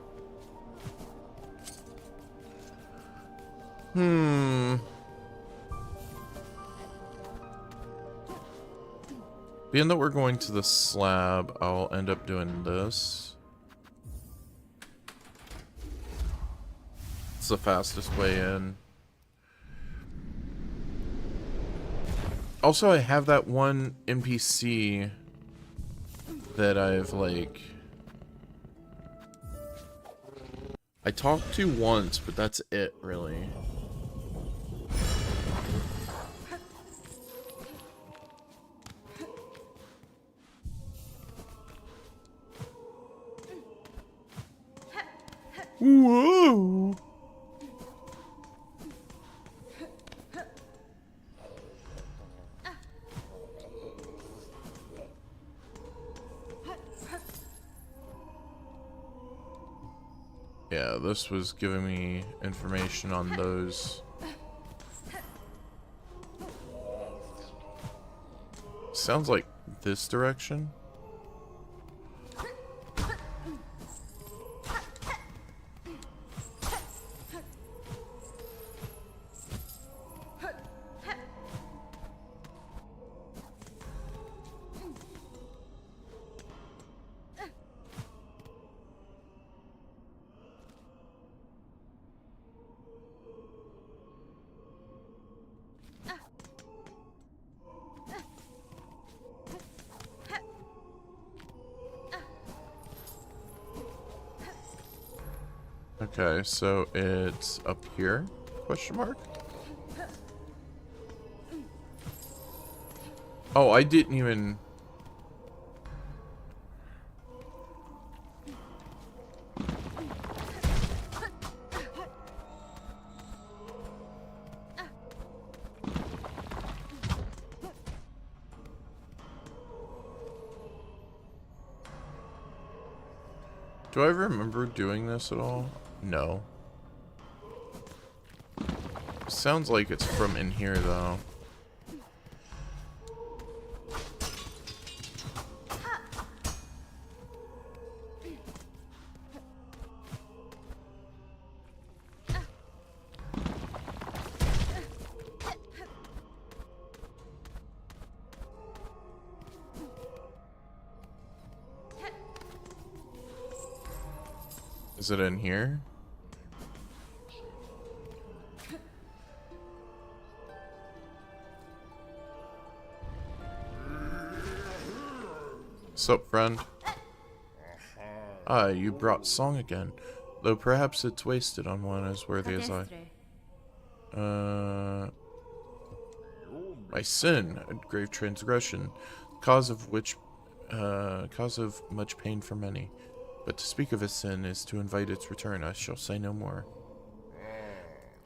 Being that we're going to the slab, I'll end up doing this. It's the fastest way in. Also, I have that one NPC that I've, like... I talked to once, but that's it, really. Whoa! Yeah, this was giving me information on those. Sounds like this direction. Okay, so it's up here? Question mark? Oh, I didn't even... Do I remember doing this at all? No. Sounds like it's from in here, though. Is it in here? Sup, friend? Ah, you brought song again. Though perhaps it's wasted on one as worthy as I. My sin, a grave transgression, cause of much pain for many. But to speak of a sin is to invite its return. I shall say no more.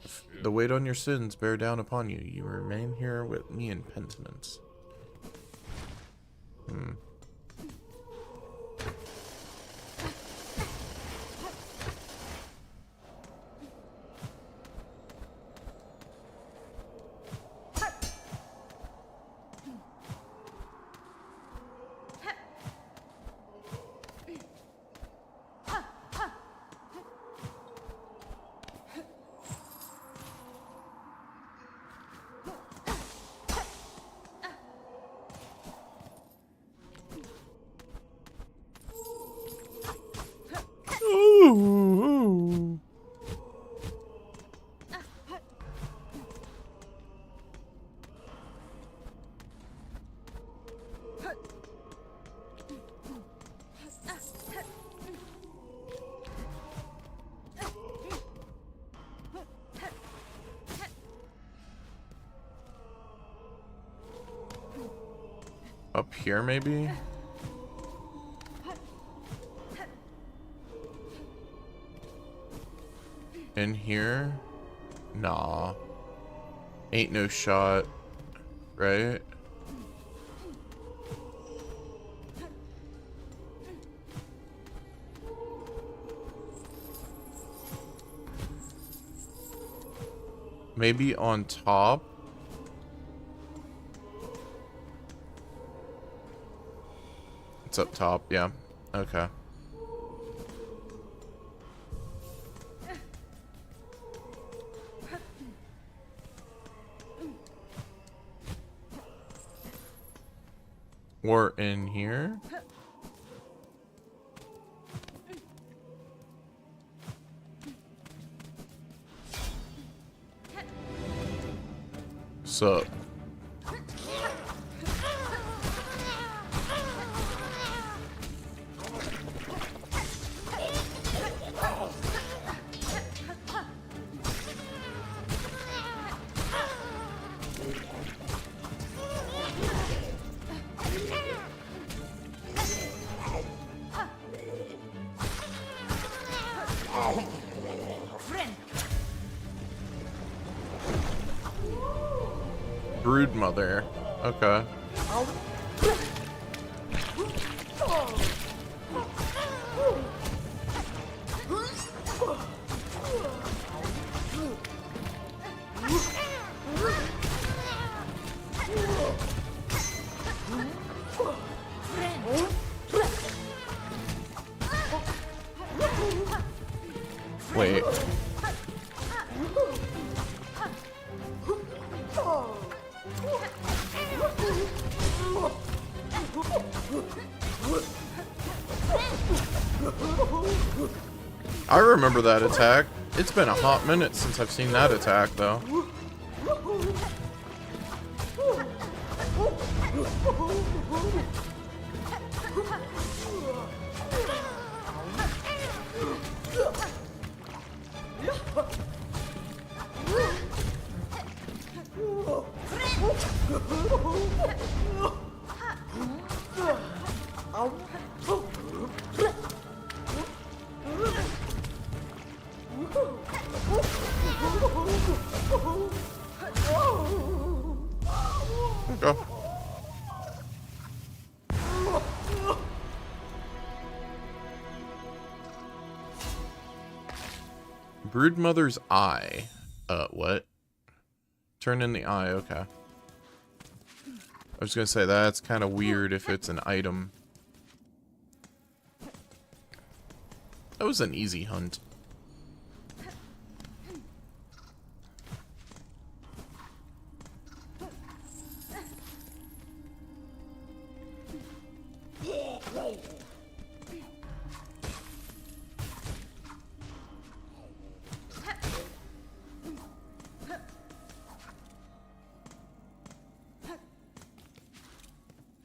If the weight on your sins bear down upon you. You remain here with me in penitence. Ooh. Up here, maybe? In here? Nah. Ain't no shot. Right? Maybe on top? It's up top, yeah. Okay. Or in here? Sup? Broodmother. Okay. Wait. I remember that attack. It's been a hot minute since I've seen that attack, though. Go. Broodmother's eye. What? Turn in the eye, okay. I was gonna say, that's kind of weird if it's an item. That was an easy hunt.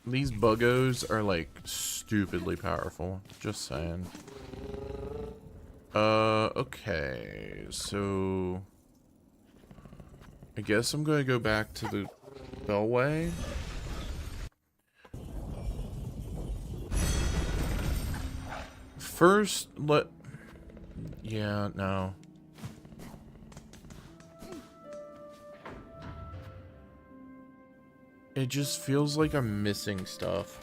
These buggos are like stupidly powerful. Just saying. Okay. So I guess I'm going to go back to the Bellway. First, yeah, no. It just feels like I'm missing stuff.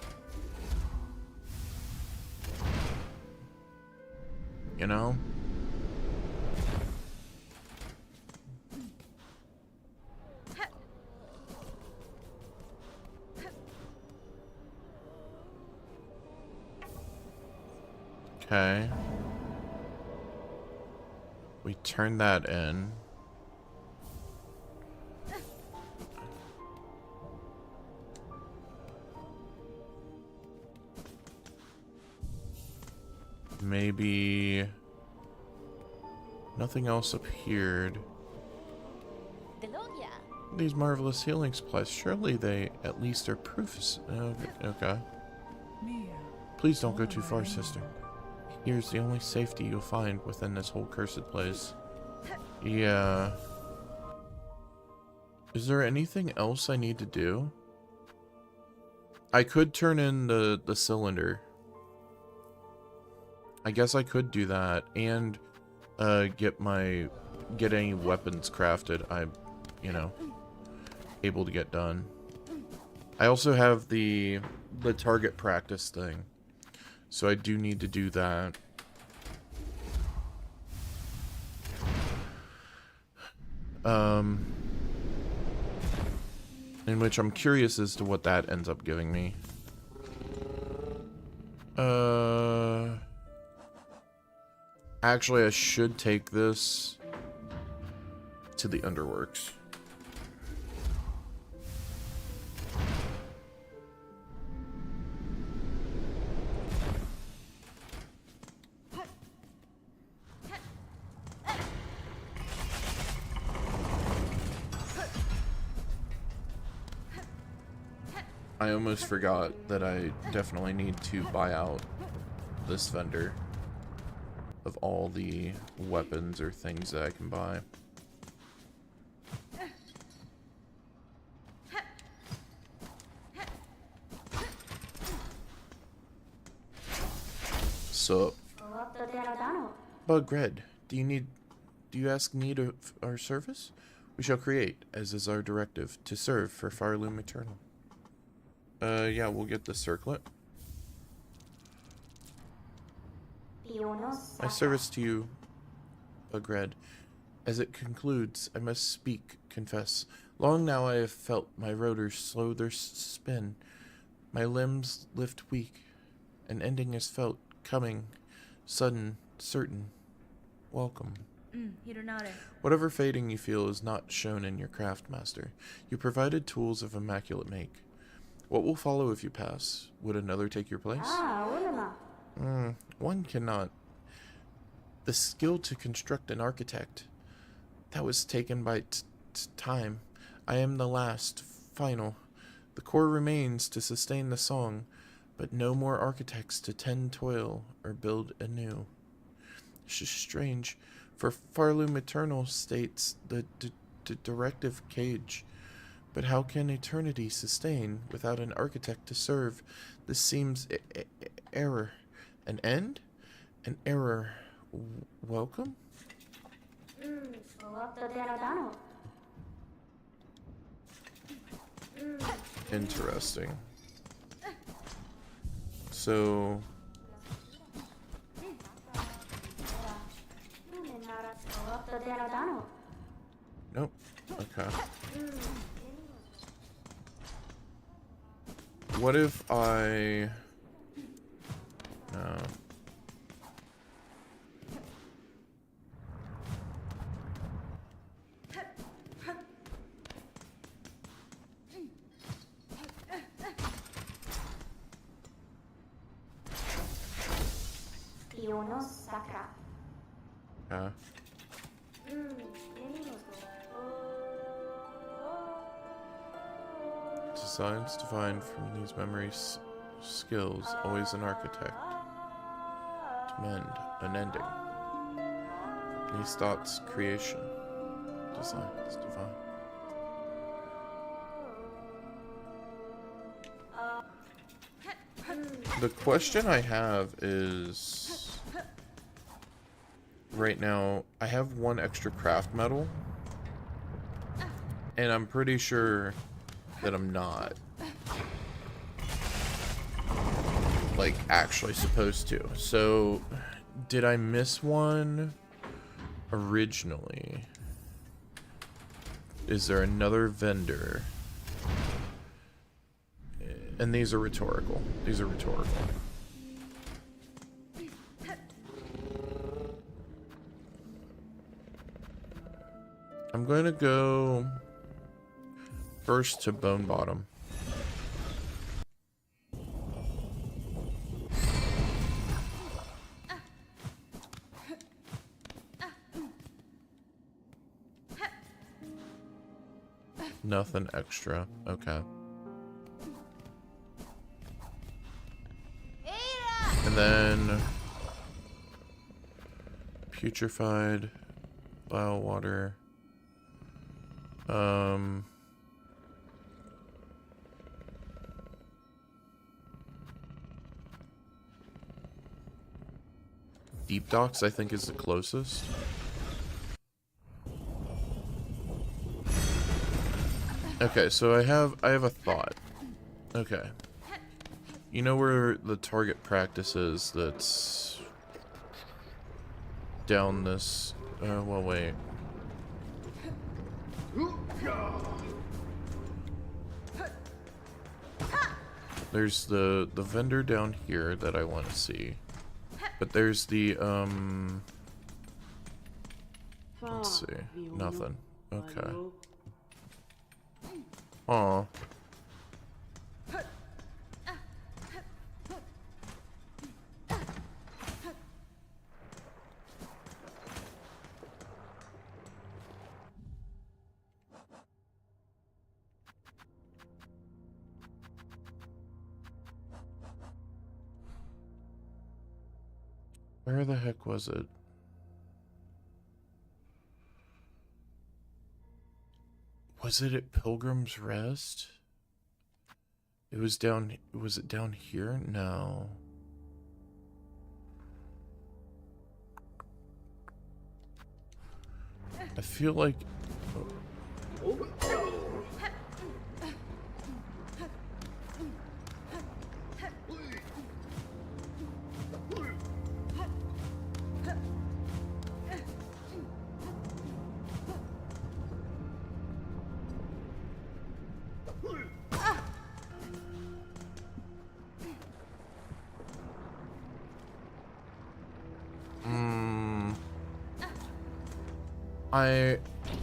You know? Okay. We turn that in. Maybe nothing else appeared. These marvelous healing supplies, surely they at least are proofs. Okay. Please don't go too far, sister. Here's the only safety you'll find within this whole cursed place. Yeah. Is there anything else I need to do? I could turn in the cylinder. I guess I could do that and get any weapons crafted I'm, you know, able to get done. I also have the target practice thing. So I do need to do that. In which I'm curious as to what that ends up giving me. Actually, I should take this to the Underworks. I almost forgot that I definitely need to buy out this vendor of all the weapons or things that I can buy. So, Bugred, do you ask need of our service? We shall create, as is our directive, to serve for Farloom Eternal. Yeah, we'll get the circlet. My service to you, Bugred. As it concludes, I must speak, confess. Long now I have felt my rotors slow their spin. My limbs lift weak. An ending is felt, coming, sudden, certain. Welcome. Whatever fading you feel is not shown in your craft, master. You provided tools of immaculate make. What will follow if you pass? Would another take your place? One cannot. The skill to construct an architect. That was taken by time. I am the last, final. The core remains to sustain the song, but no more architects to tend toil or build anew. It's just strange, for Farloom Eternal states the directive cage. But how can eternity sustain without an architect to serve? This seems error. An end? An error. Welcome? Interesting. So... Nope. Okay. What if I... No. Yeah. Designs defined from these memories Skills, always an architect. To mend, unending. These thoughts, creation. Design is divine. The question I have is... Right now, I have one extra craft metal. And I'm pretty sure that I'm not, like, actually supposed to. So, did I miss one originally? Is there another vendor? And these are rhetorical. These are rhetorical. I'm going to go first to Bone Bottom. Nothing extra. Okay. And then putrefied bile water. Deep Docks, I think, is the closest. Okay, so I have a thought. Okay. You know where the target practice is that's down this... well, wait. There's the vendor down here that I want to see. But there's the, let's see. Nothing. Okay. Aw. Where the heck was it? Was it at Pilgrim's Rest? It was down... Was it down here? No. I feel like...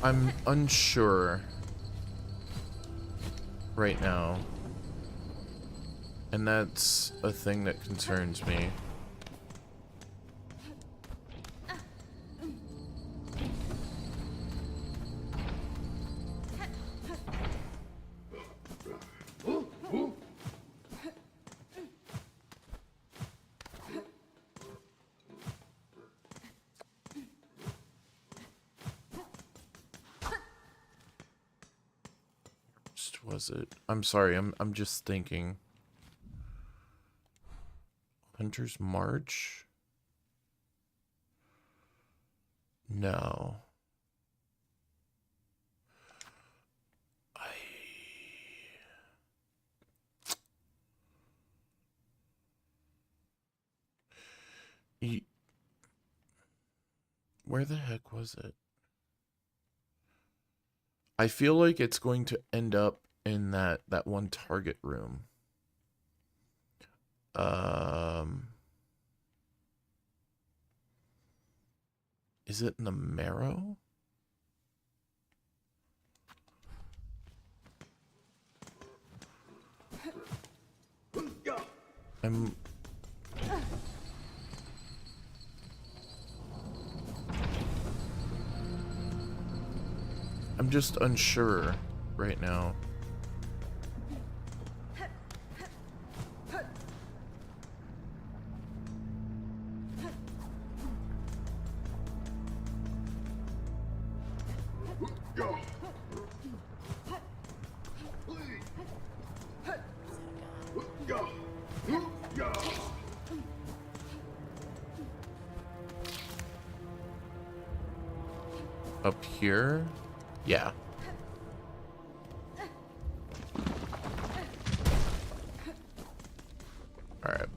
I'm unsure right now, and that's a thing that concerns me. Was it? I'm sorry, I'm just thinking. Hunter's March? No. Where the heck was it? I feel like it's going to end up in that one target room. Is it in the Marrow? I'm just unsure right now. Up here? Yeah. Alright.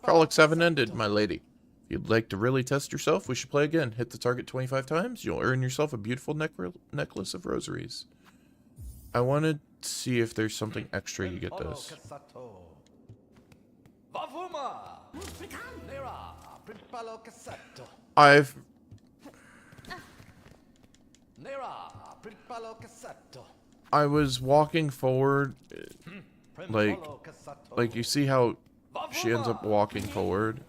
Frolics haven't ended, my lady. If you'd like to really test yourself, we should play again. Hit the target 25 times. You'll earn yourself a beautiful necklace of rosaries. I want to see if there's something extra you get this. I've... I was walking forward, like you see how she ends up walking forward?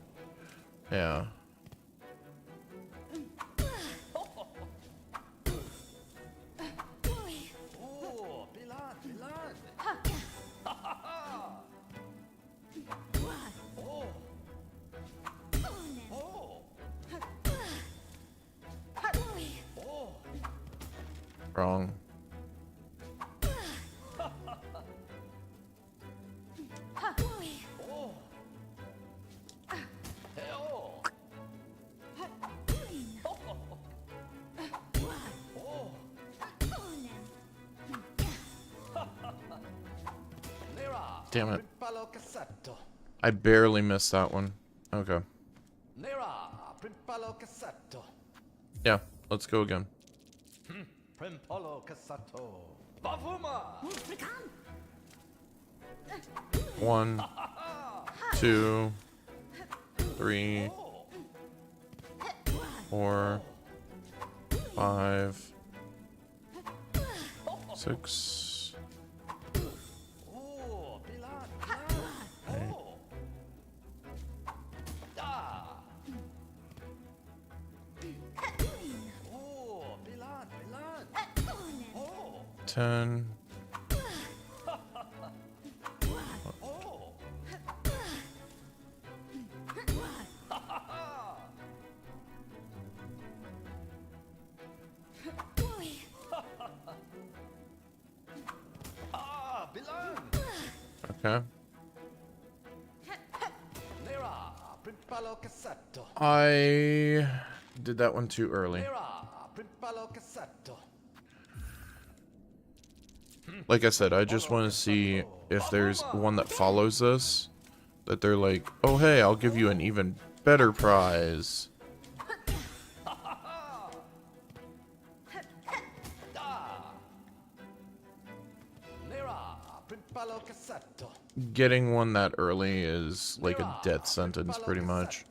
Yeah. Wrong. Damn it. I barely missed that one. Okay. Yeah, let's go again. 1, 2, 3, 4, 5, 6, 8. 10. Okay. I did that one too early. Like I said, I just want to see if there's one that follows this, that they're like, oh hey, I'll give you an even better prize. Getting one that early is like a death sentence, pretty much.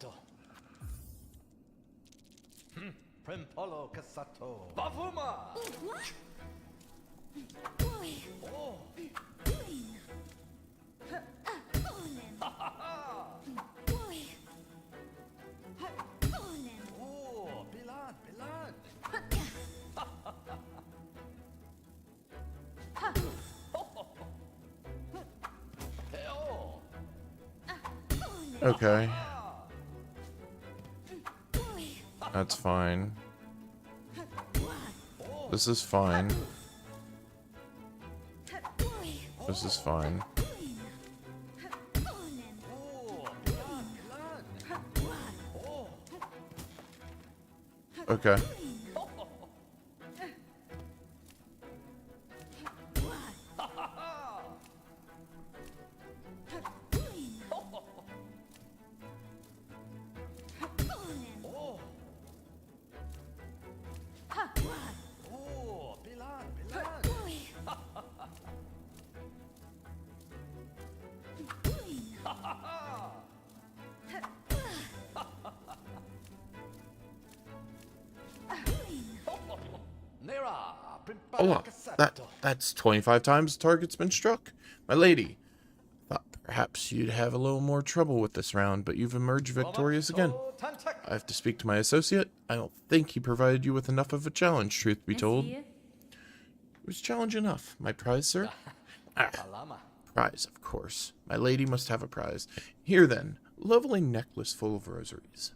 Okay. That's fine. This is fine. This is fine. Okay. Oh, that's 25 times the target's been struck. My lady, thought perhaps you'd have a little more trouble with this round, but you've emerged victorious again. I have to speak to my associate. I don't think he provided you with enough of a challenge, truth be told. It was challenge enough. My prize, sir? Prize, of course. My lady must have a prize. Here then, lovely necklace full of rosaries.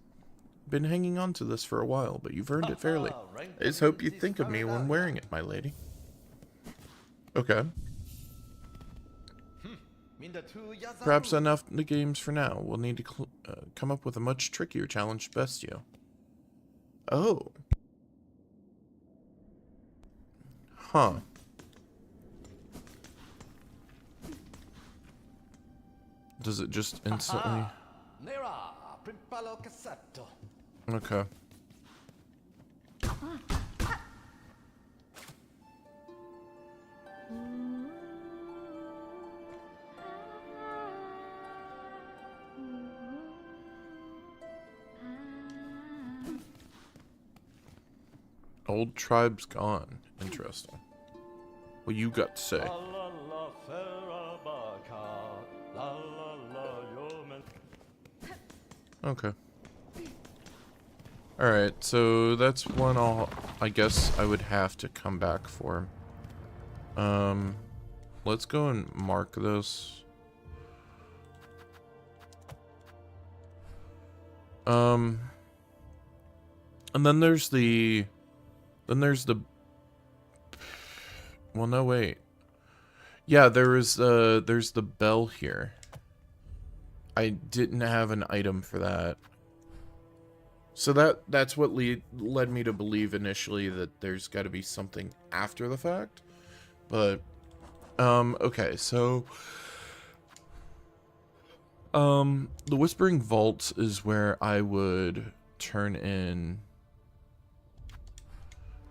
been hanging on to this for a while, but you've earned it fairly. I just hope you think of me when wearing it, my lady. Okay. Perhaps enough the games for now. We'll need to come up with a much trickier challenge to best you. Oh. Huh. Does it just instantly... Okay. Old tribe's gone. Interesting. What you got to say? Okay. Alright, so that's one I guess I would have to come back for. Let's go and mark this. And then there's the... Well, no, wait. Yeah, there's the bell here. I didn't have an item for that. So that's what led me to believe initially that there's got to be something after the fact. But okay, so the Whispering Vault is where I would turn in.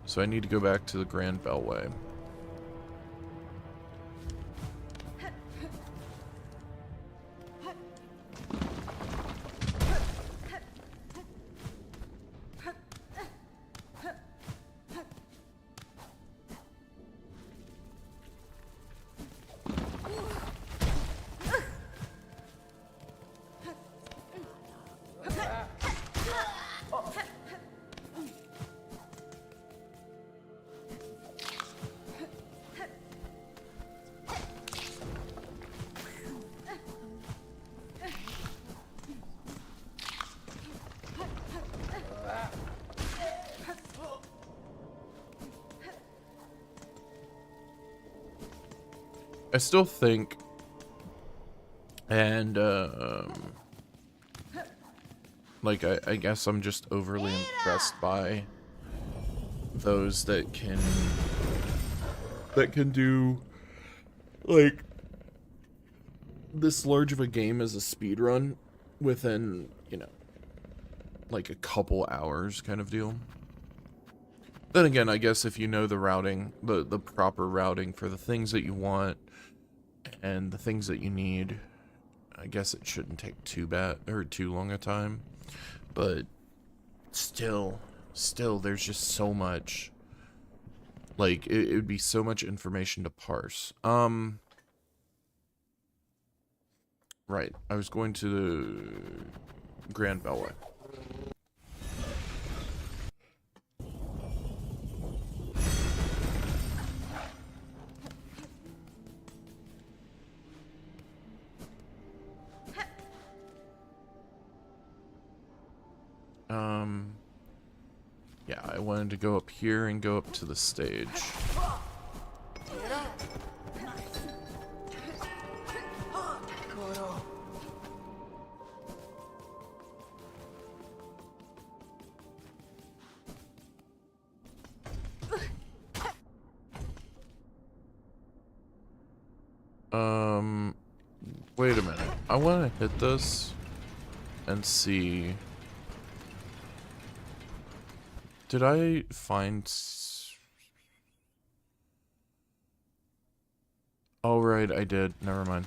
So I need to go back to the Grand Bellway. I still think, and like I guess I'm just overly impressed by those that can do like this large of a game as a speed run within, you know, like a couple hours kind of deal. Then again, I guess if you know the routing, the proper routing for the things that you want and the things that you need, I guess it shouldn't take too long a time. But still there's just so much, like it would be so much information to parse. Right, I was going to the Grand Bellway. Yeah, I wanted to go up here and go up to the stage. Wait a minute. I want to hit this and see. Did I find... Oh, right, I did. Never mind.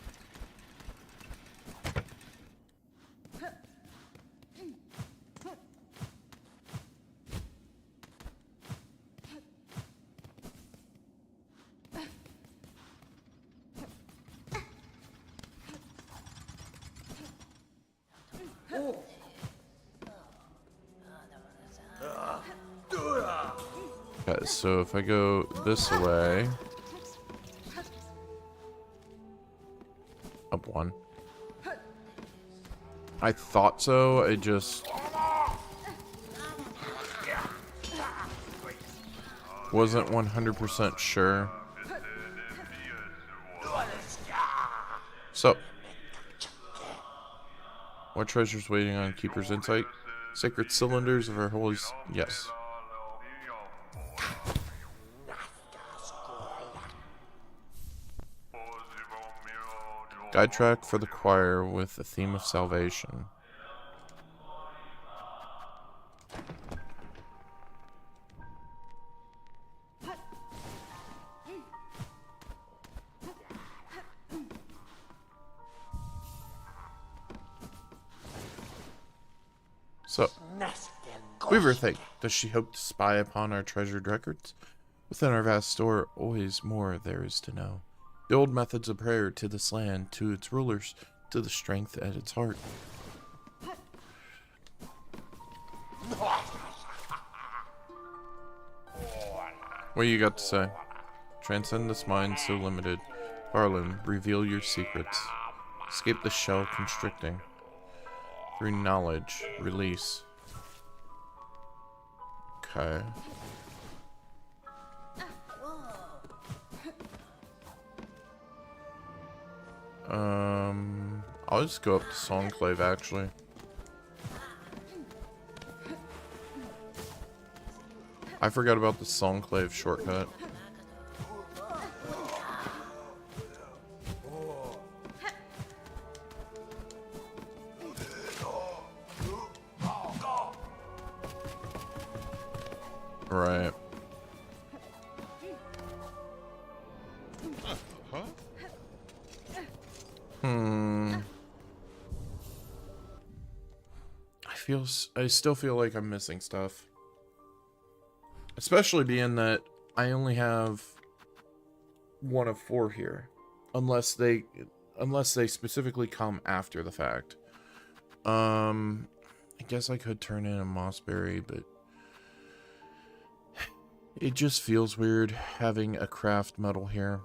Okay, so if I go this way... Up one. I thought so, I just... Wasn't 100% sure. So, what treasure's waiting on Keeper's insight? Sacred cylinders of our holy... Yes. Guide track for the choir with the theme of salvation. So, Weaver think, does she hope to spy upon our treasured records? Within our vast store, always more there is to know. The old methods of prayer to this land, to its rulers, to the strength at its heart. What you got to say? Transcend this mind so limited. Harlan, reveal your secrets. Escape the shell constricting. Through knowledge, release. Okay. I'll just go up to Songclave actually. I forgot about the Songclave shortcut. Right. I still feel like I'm missing stuff. Especially being that I only have one of 4 here. Unless they specifically come after the fact. I guess I could turn in a Mossberry, but it just feels weird having a craft medal here.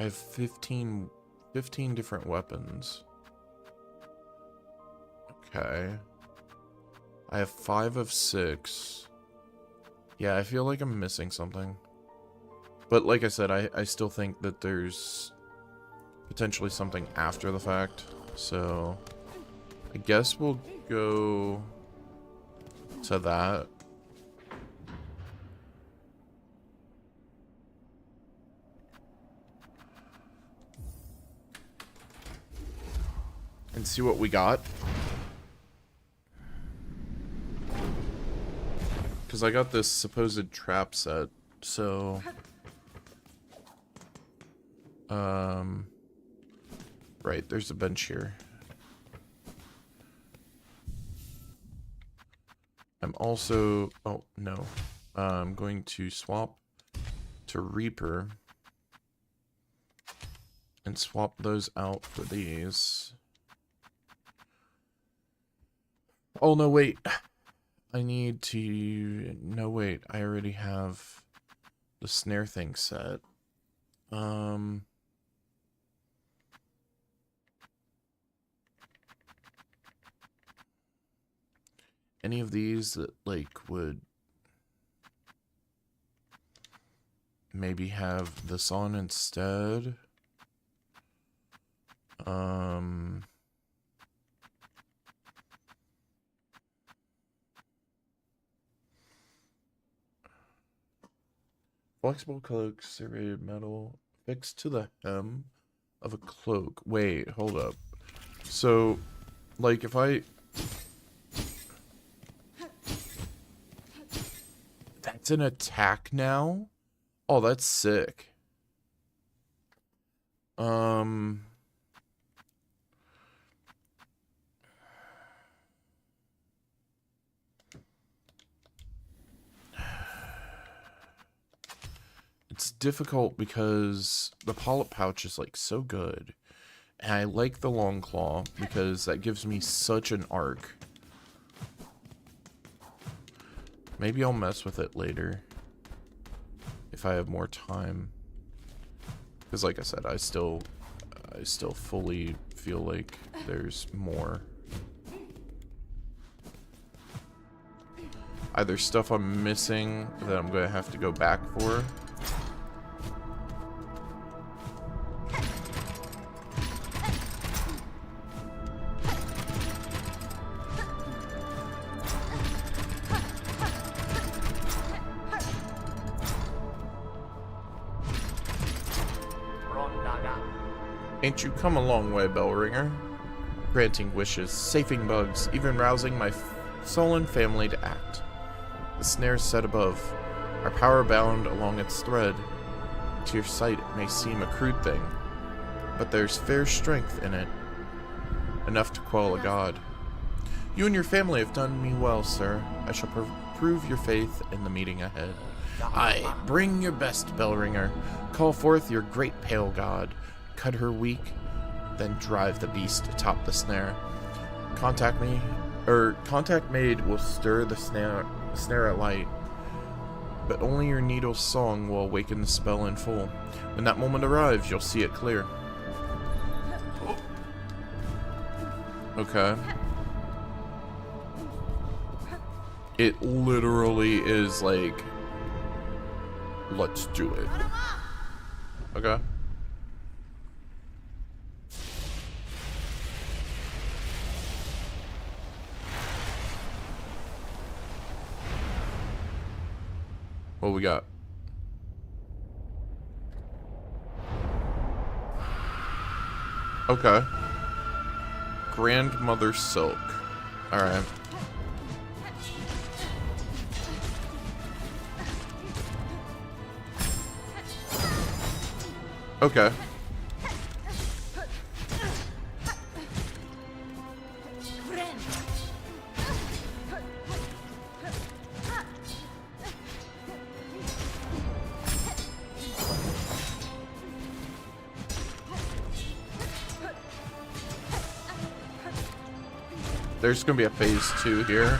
I have 15 different weapons. Okay. I have 5 of 6. Yeah, I feel like I'm missing something. But like I said, I still think that there's potentially something after the fact. So, I guess we'll go to that. And see what we got. Because I got this supposed trap set, so... Right, there's a bench here. I'm also... Oh, no. I'm going to swap to Reaper. And swap those out for these. Oh, no, wait. I need to... No, wait. I already have the snare thing set. Any of these that, like, would maybe have this on instead? Flexible cloak, serrated metal, fixed to the hem of a cloak. Wait, hold up. So, like, if I... That's an attack now? Oh, that's sick. It's difficult because the polyp pouch is, like, so good. And I like the long claw because that gives me such an arc. Maybe I'll mess with it later. If I have more time. Because like I said, I still fully feel like there's more. Either stuff I'm missing that I'm going to have to go back for. Ain't you come a long way, Bellringer? Granting wishes, saving bugs, even rousing my sullen family to act. The snares set above, our power bound along its thread. To your sight it may seem a crude thing, but there's fair strength in it, enough to quell a god. You and your family have done me well, sir. I shall prove your faith in the meeting ahead. Aye, bring your best, Bellringer. Call forth your great pale god. Cut her weak, then drive the beast atop the snare. Contact made will stir the snare at light, but only your needle's song will awaken the spell in full. When that moment arrives, you'll see it clear. Okay. It literally is like, let's do it. Okay. What we got? Okay. Grandmother Silk. Alright. Okay. There's gonna be a phase 2 here.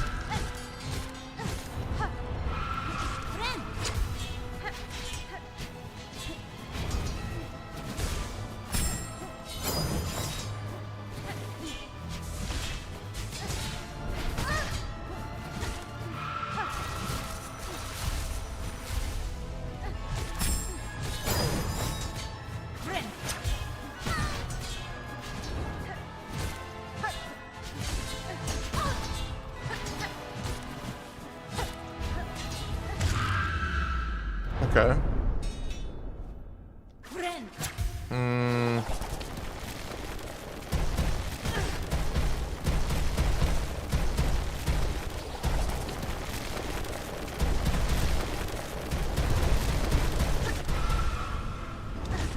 Okay.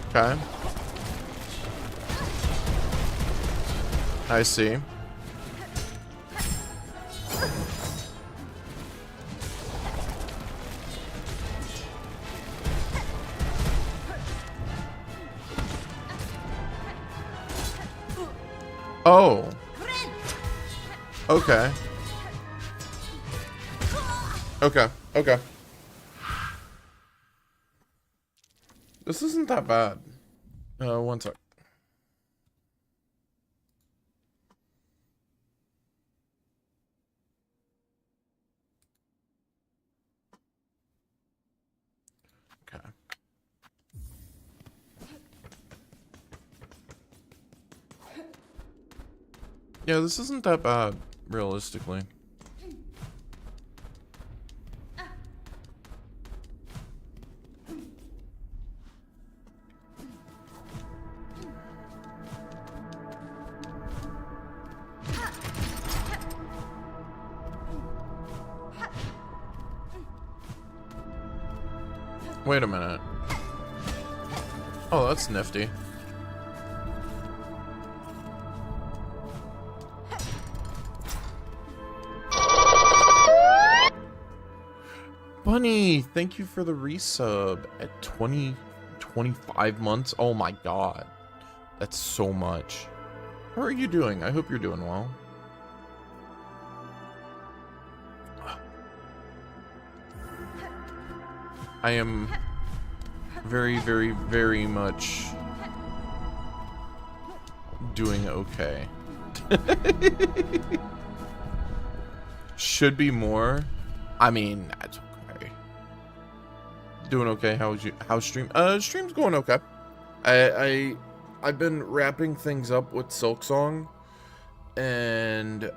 Okay. I see. Oh. Okay. Okay. Okay. This isn't that bad. One sec. Okay. Yeah, this isn't that bad, realistically. Wait a minute. Oh, that's nifty. Bunny, thank you for the resub at 25 months. Oh my god. That's so much. How are you doing? I hope you're doing well. I am very, very, very much doing okay. Should be more. I mean, that's okay. Doing okay. How's stream? Stream's going okay. I've been wrapping things up with Silksong, and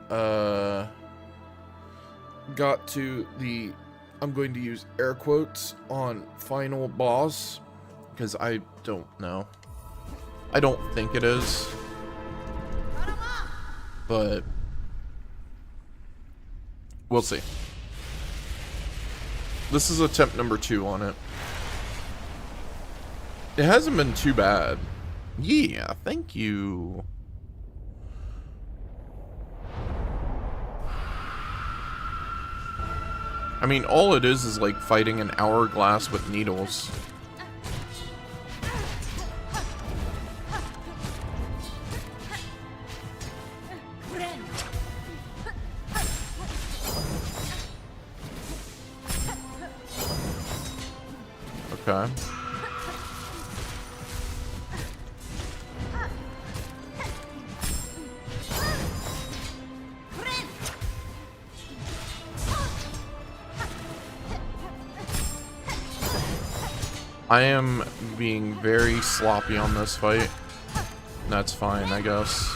got to the, I'm going to use air quotes on final boss, because I don't know. I don't think it is, but we'll see. This is attempt number 2 on it. It hasn't been too bad. Yeah, thank you. I mean, all it is like fighting an hourglass with needles. Okay. I am being very sloppy on this fight. That's fine, I guess.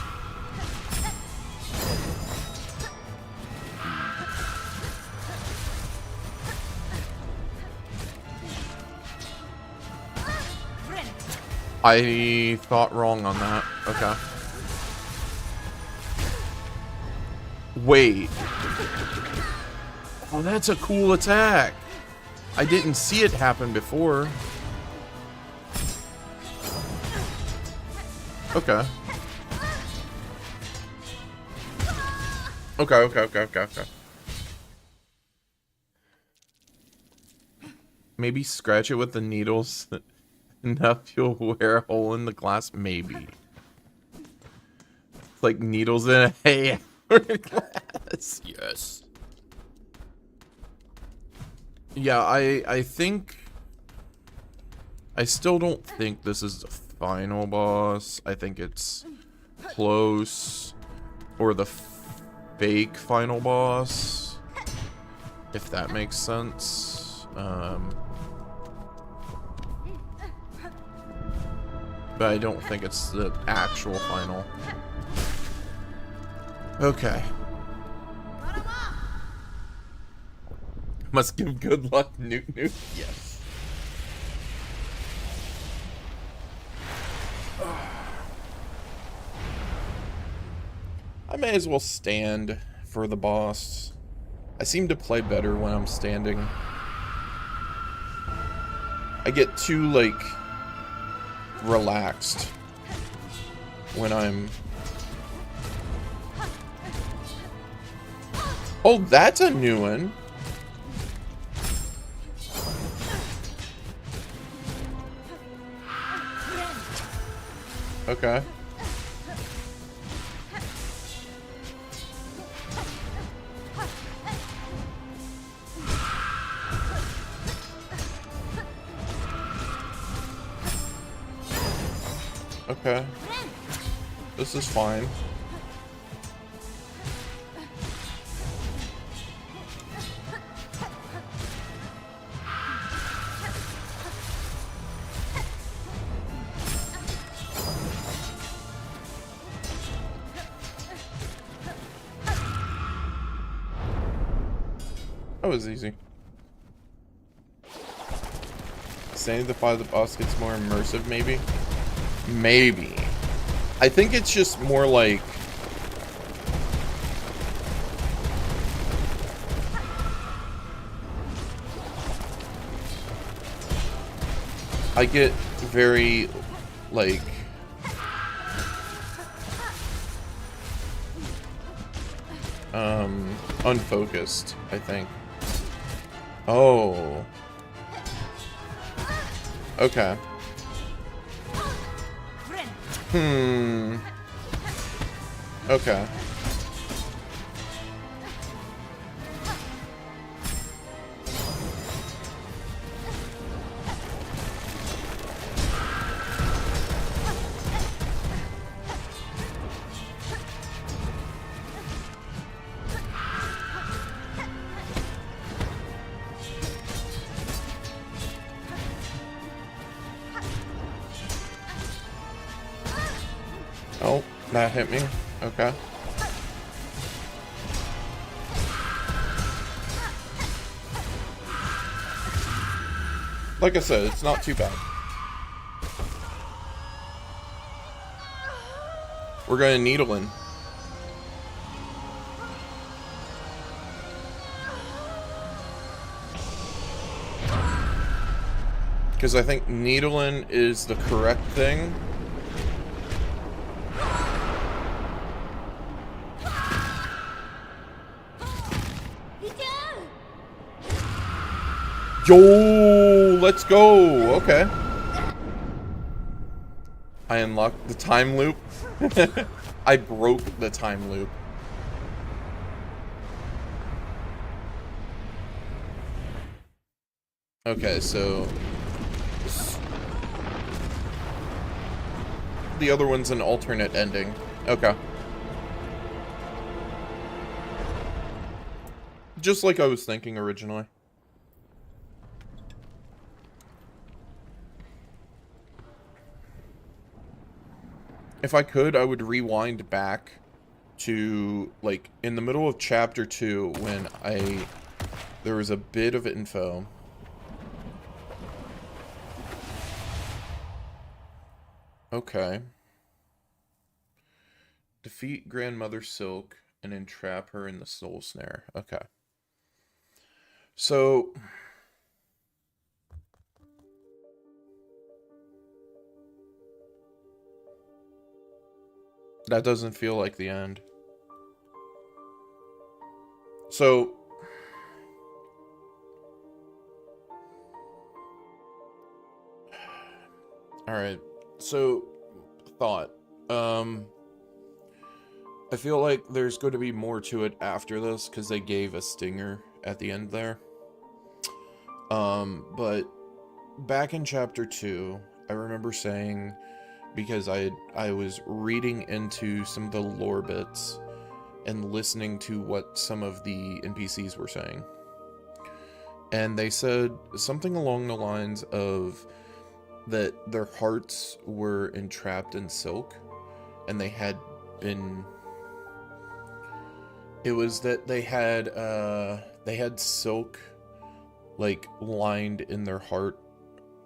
I thought wrong on that. Okay. Wait. Oh, that's a cool attack. I didn't see it happen before. Okay. Okay. Maybe scratch it with the needles. Enough you'll wear a hole in the glass, maybe. Like needles in a glass. Yes. Yeah, I think I still don't think this is the final boss. I think it's close, or the fake final boss, if that makes sense. But I don't think it's the actual final. Okay. Must give good luck, Nuke. Yes. I may as well stand for the boss. I seem to play better when I'm standing. I get too, like, relaxed when I'm... Oh, that's a new one. Okay. Okay. This is fine. That was easy. Saying the fight of the boss gets more immersive, maybe? Maybe. I think it's just more like... I get very, like... unfocused, I think. Oh. Okay. Okay. That hit me? Okay. Like I said, it's not too bad. We're going to needle in. Because I think needling is the correct thing. Yo, let's go. Okay. I unlocked the time loop. I broke the time loop. Okay, so the other one's an alternate ending. Okay. Just like I was thinking originally. If I could, I would rewind back to, like, in the middle of chapter 2 when there was a bit of info. Okay. Defeat Grandmother Silk and entrap her in the soul snare. Okay. So that doesn't feel like the end. So alright. So thought. I feel like there's going to be more to it after this because they gave a stinger at the end there. But back in chapter 2, I remember saying, because I was reading into some of the lore bits and listening to what some of the NPCs were saying. And they said something along the lines of that their hearts were entrapped in silk and they had been... It was that they had silk, like, lined in their heart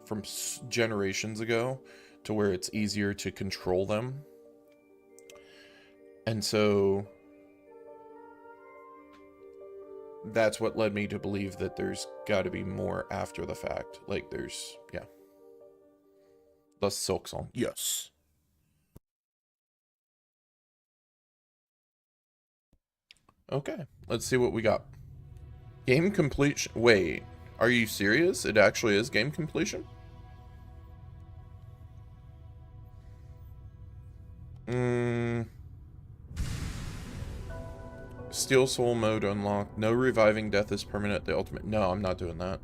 from generations ago to where it's easier to control them. And so that's what led me to believe that there's got to be more after the fact. Like, there's, yeah. The Silksong. Yes. Okay, let's see what we got. Game completion. Wait, are you serious? It actually is game completion? Steel Soul mode unlocked. No reviving death is permanent. The ultimate. No, I'm not doing that.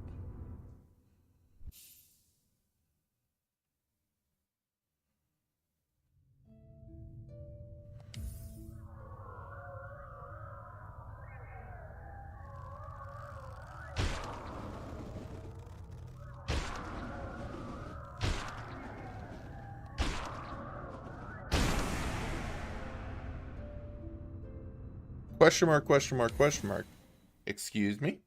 Question mark, question mark, question mark. Excuse me?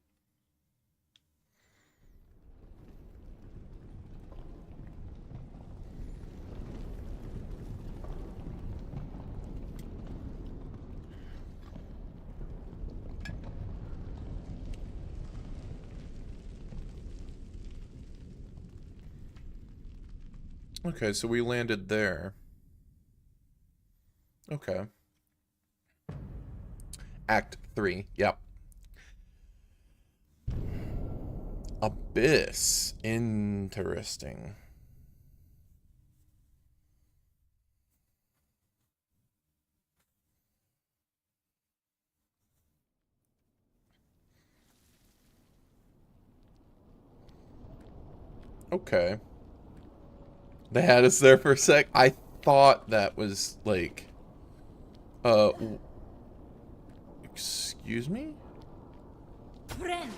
Okay, so we landed there. Okay. Act 3, yep. Abyss. Interesting. Okay. They had us there for a sec. I thought that was like... Excuse me? Friend.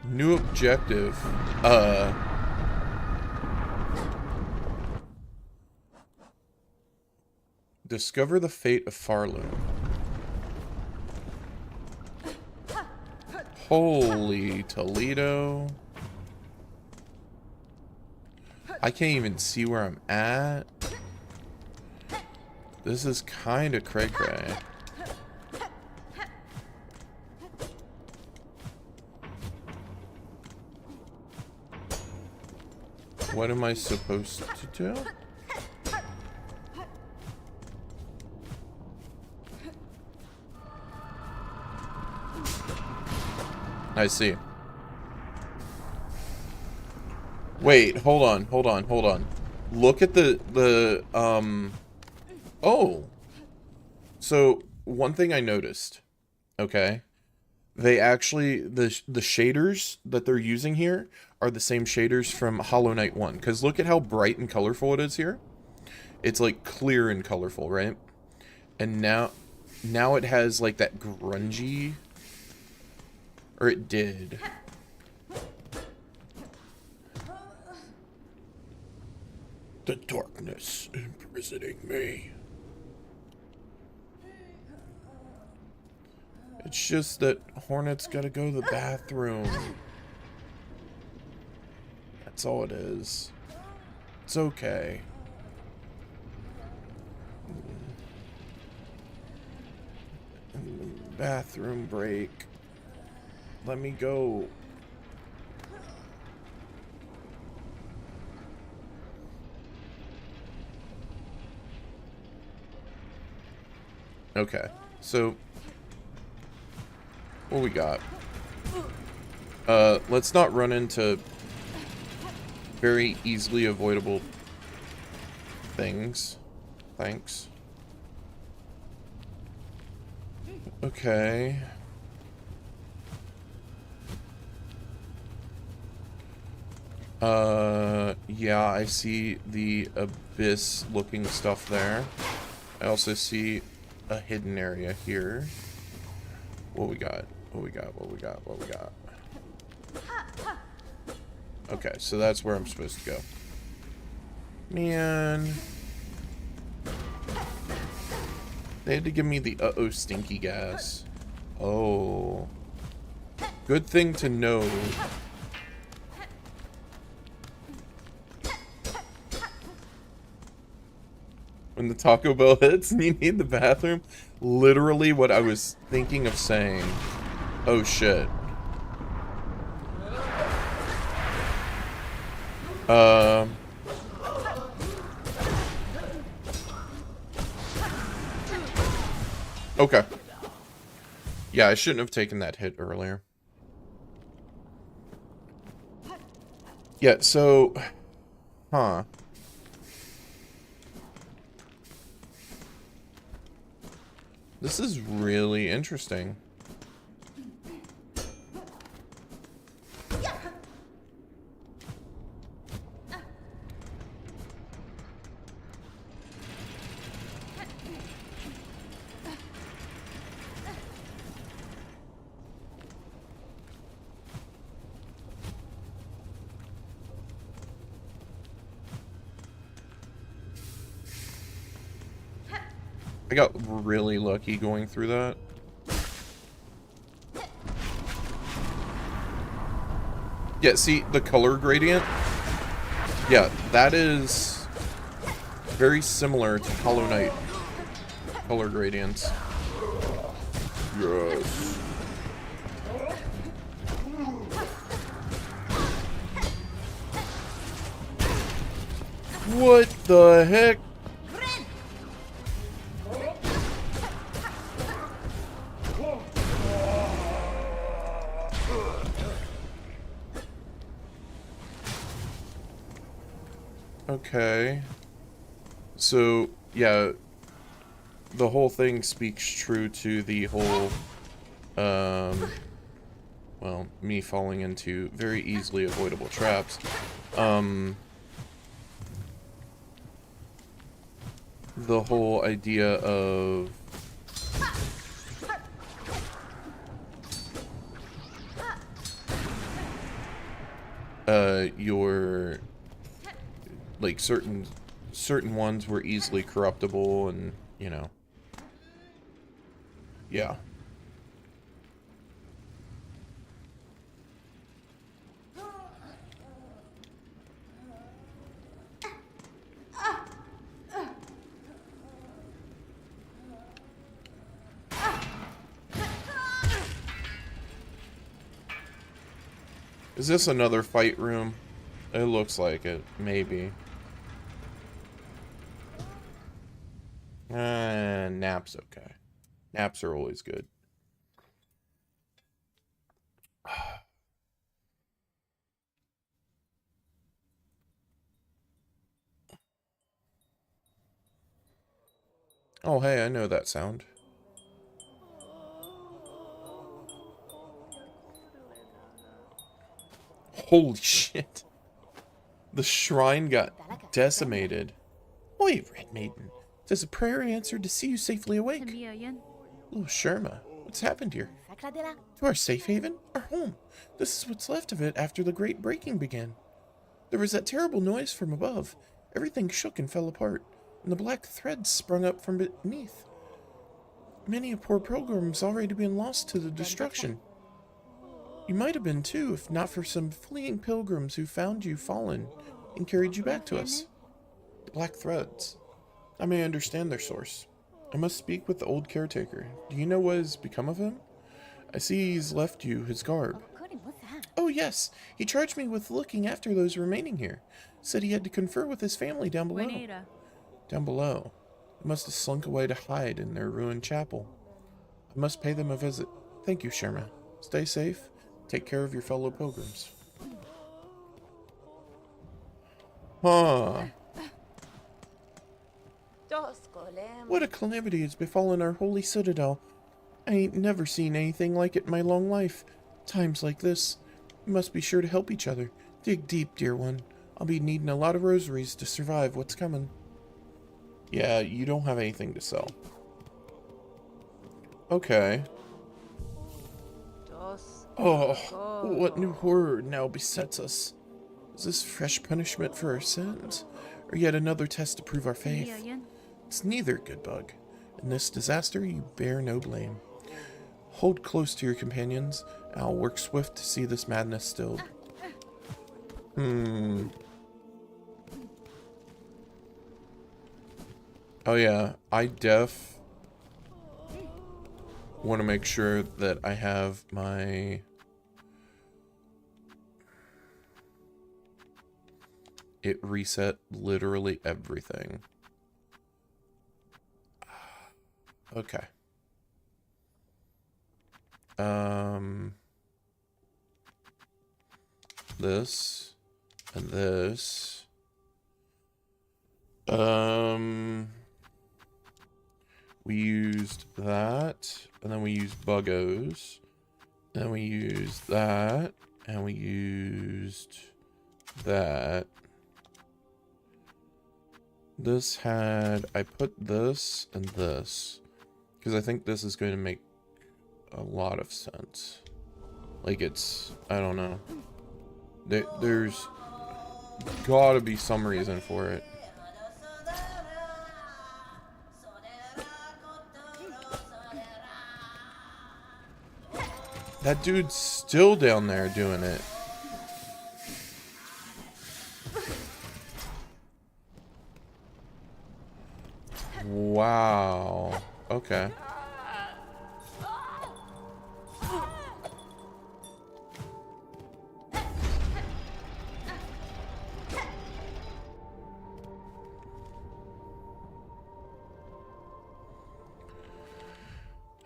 New objective. Discover the fate of Farloom. Holy Toledo. I can't even see where I'm at. This is kind of cray-cray. What am I supposed to do? I see. Wait, hold on. Look at oh. So, one thing I noticed, okay? They actually, the shaders that they're using here are the same shaders from Hollow Knight 1. Because look at how bright and colorful it is here. It's like clear and colorful, right? And now it has like that grungy, or it did. The darkness imprisoning me. It's just that Hornet's gotta go to the bathroom. That's all it is. It's okay. Bathroom break. Let me go. Okay, so what we got? Let's not run into very easily avoidable things. Thanks. Okay. Yeah, I see the abyss-looking stuff there. I also see a hidden area here. What we got? What we got? Okay, so that's where I'm supposed to go. Man. They had to give me the uh-oh stinky gas. Oh. Good thing to know. When the Taco Bell hits and you need the bathroom, literally what I was thinking of saying. Oh shit. Okay. Yeah, I shouldn't have taken that hit earlier. Yeah, so... Huh. This is really interesting. I got really lucky going through that. Yeah, see, the color gradient? Yeah, that is very similar to Hollow Knight color gradients. Yes. What the heck? Okay. So, yeah, the whole thing speaks true to the whole, well, me falling into very easily avoidable traps. The whole idea of your, like, certain ones were easily corruptible, and you know. Yeah. Is this another fight room? It looks like it. Maybe. Naps okay. Naps are always good. Oh, hey, I know that sound. Holy shit. The shrine got decimated. Oi, Red Maiden. Does a prayer answered to see you safely awake? Oh, Sherma, what's happened here? To our safe haven? Our home. This is what's left of it after the great breaking began. There was that terrible noise from above. Everything shook and fell apart, and the black threads sprung up from beneath. Many a poor pilgrim's already been lost to the destruction. You might have been too, if not for some fleeing pilgrims who found you fallen and carried you back to us. The black threads. I may understand their source. I must speak with the old caretaker. Do you know what has become of him? I see he's left you his garb. Oh yes, he charged me with looking after those remaining here. Said he had to confer with his family down below. Down below. They must have slunk away to hide in their ruined chapel. I must pay them a visit. Thank you, Sherma. Stay safe. Take care of your fellow pilgrims. Huh. What a calamity has befallen our holy citadel. I ain't never seen anything like it in my long life. Times like this, we must be sure to help each other. Dig deep, dear one. I'll be needing a lot of rosaries to survive what's coming. Yeah, you don't have anything to sell. Okay. Oh, what new horror now besets us? Is this fresh punishment for our sins? Or yet another test to prove our faith? It's neither, good bug. In this disaster, you bear no blame. Hold close to your companions, and I'll work swift to see this madness stilled. Oh yeah, I want to make sure that I have my... It reset literally everything. Okay. This and this. We used that, and then we used buggos. Then we used that, and we used that. This had, I put this and this, because I think this is going to make a lot of sense. Like it's, I don't know. There's gotta be some reason for it. That dude's still down there doing it. Wow. Okay.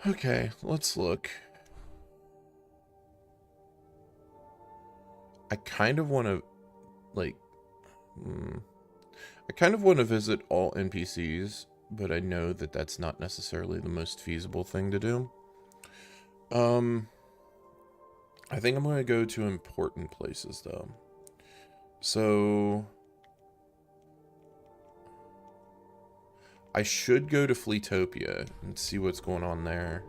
Okay, let's look. I kind of want to, like, I kind of want to visit all NPCs, but I know that that's not necessarily the most feasible thing to do. I think I'm going to go to important places, though. So, I should go to Fleetopia and see what's going on there.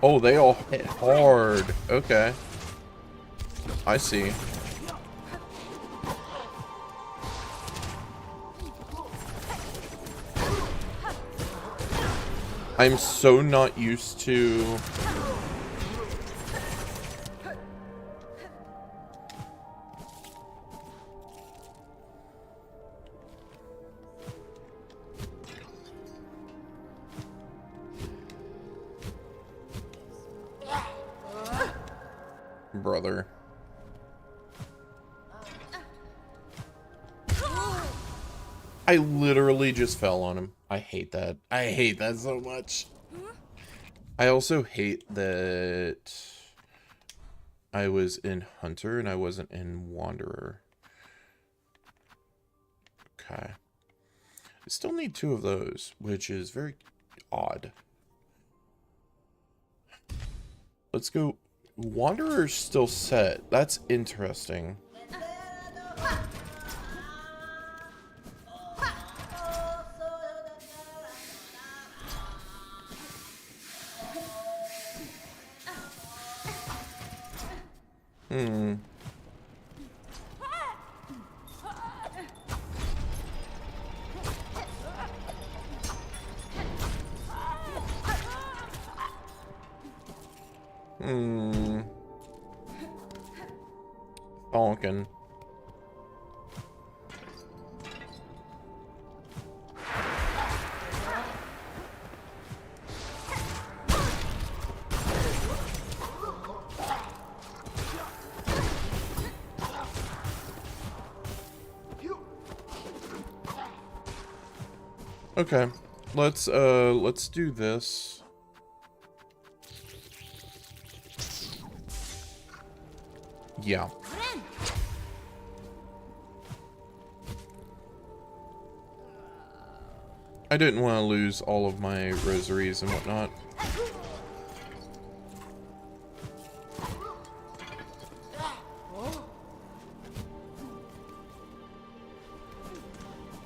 Oh, they all hit hard. Okay. I see. I'm so not used to... Brother. I literally just fell on him. I hate that. I hate that so much. I also hate that I was in Hunter and I wasn't in Wanderer. Okay. I still need 2 of those, which is very odd. Let's go. Wanderer's still set. That's interesting. Hmm. Hmm. Falcon. Okay. Let's do this. Yeah. I didn't want to lose all of my rosaries and whatnot.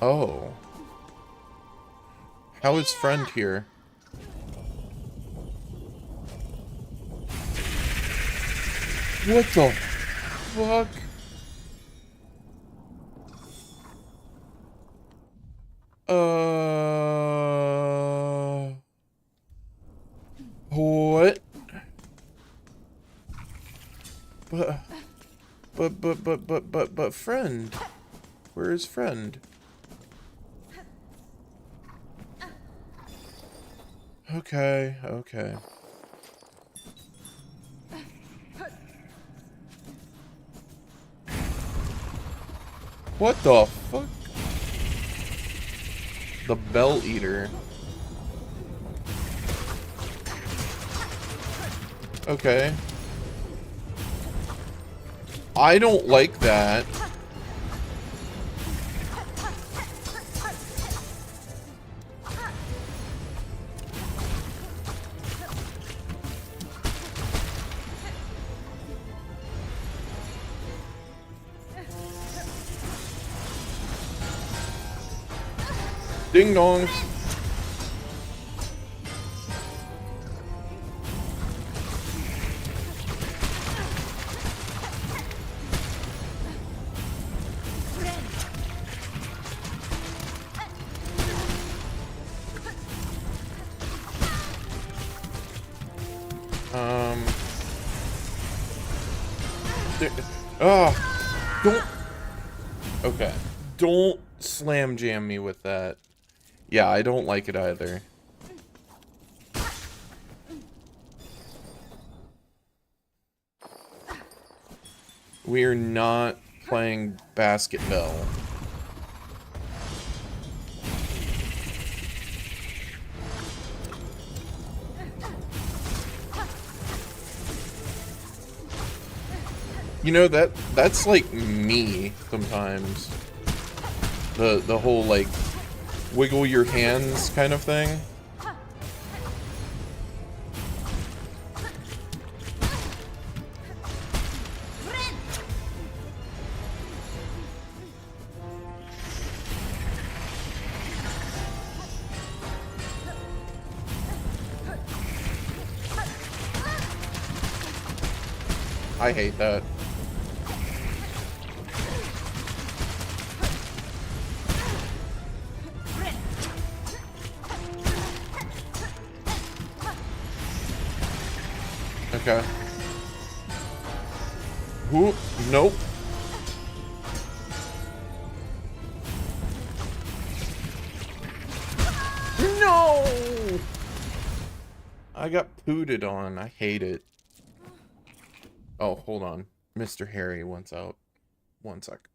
Oh. How is friend here? What the fuck? What? But friend. Where is friend? Okay, okay. What the fuck? The Bell Eater. Okay. I don't like that. Ding dong. Don't. Okay. Don't slam jam me with that. Yeah, I don't like it either. We're not playing basketball. You know, that's like me sometimes. The whole like wiggle your hands kind of thing. I hate that. Okay. Who? Nope. No! I got pooted on. I hate it. Oh, hold on. Mr. Harry wants out. 1 sec.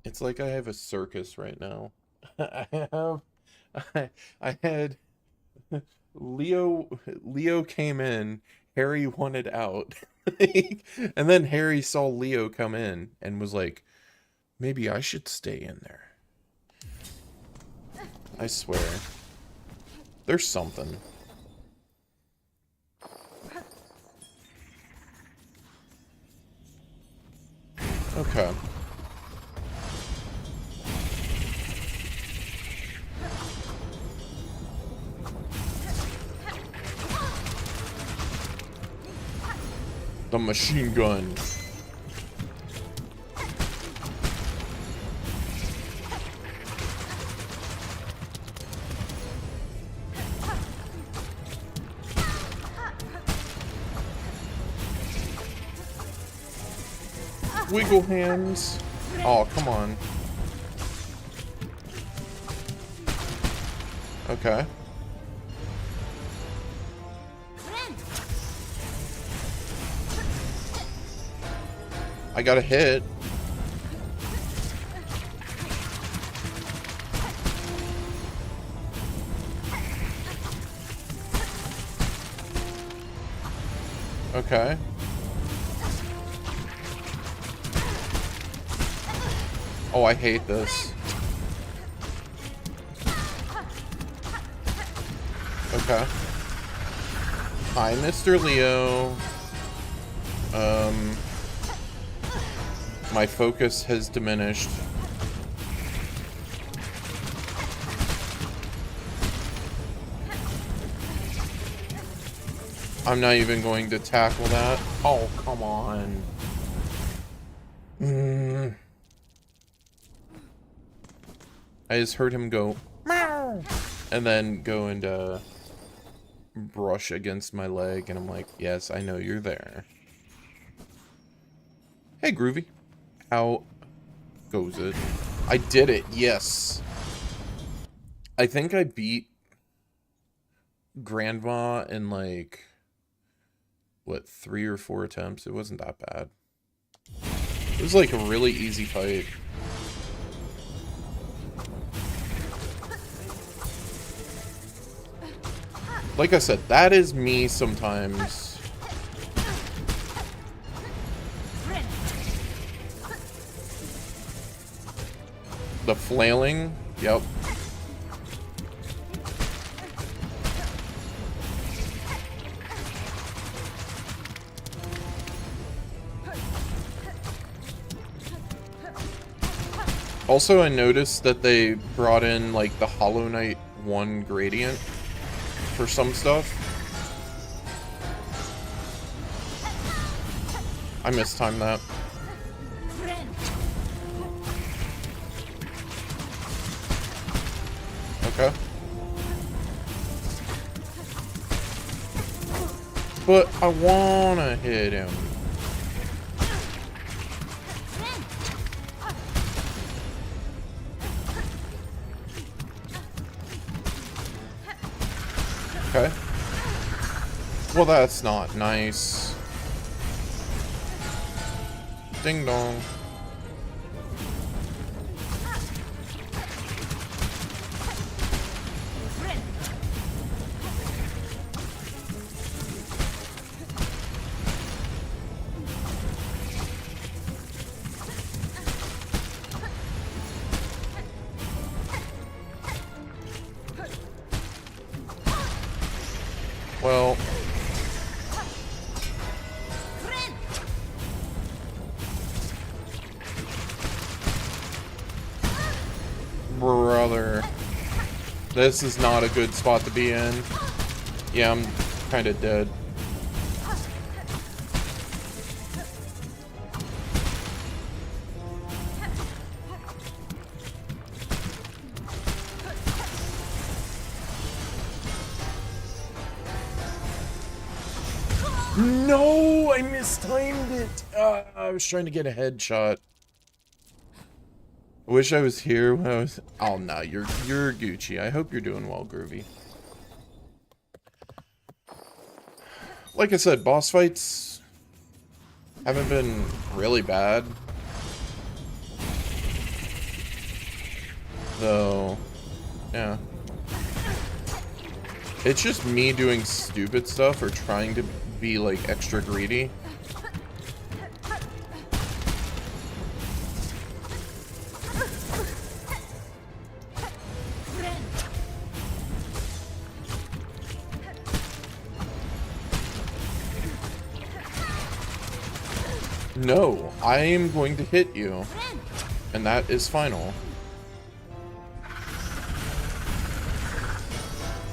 It's like I have a circus right now. I have I had Leo came in, Harry wanted out. And then Harry saw Leo come in and was like, maybe I should stay in there. I swear. There's something. Okay. The machine gun. Wiggle hands. Oh, come on. Okay. I got a hit. Okay. Oh, I hate this. Okay. Hi, Mr. Leo. My focus has diminished. I'm not even going to tackle that. Oh, come on. I just heard him go, meow, and then go and brush against my leg, and I'm like, yes, I know you're there. Hey, Groovy. How goes it? I did it, yes. I think I beat Grandma in like, what, 3 or 4 attempts? It wasn't that bad. It was like a really easy fight. Like I said, that is me sometimes. The flailing, yep. Also, I noticed that they brought in, like, the Hollow Knight 1 gradient for some stuff. I mistimed that. Okay. But I wanna hit him. Okay. Well, that's not nice. Ding dong. Well, brother, this is not a good spot to be in. Yeah, I'm kind of dead. No, I mistimed it. I was trying to get a headshot. I wish I was here when I was. Oh no, you're Gucci. I hope you're doing well, Groovy. Like I said, boss fights haven't been really bad. Though, yeah. It's just me doing stupid stuff or trying to be, like, extra greedy. No, I am going to hit you. And that is final.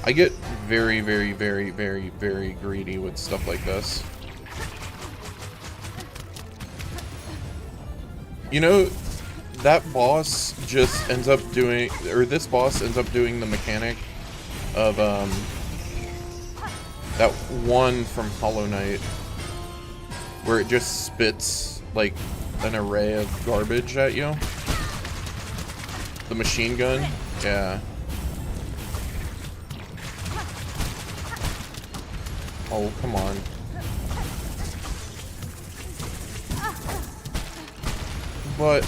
I get very, very, very, very, very greedy with stuff like this. You know, that boss just ends up doing, or this boss ends up doing the mechanic of, that one from Hollow Knight, where it just spits, like, an array of garbage at you. The machine gun, yeah. Oh, come on. But...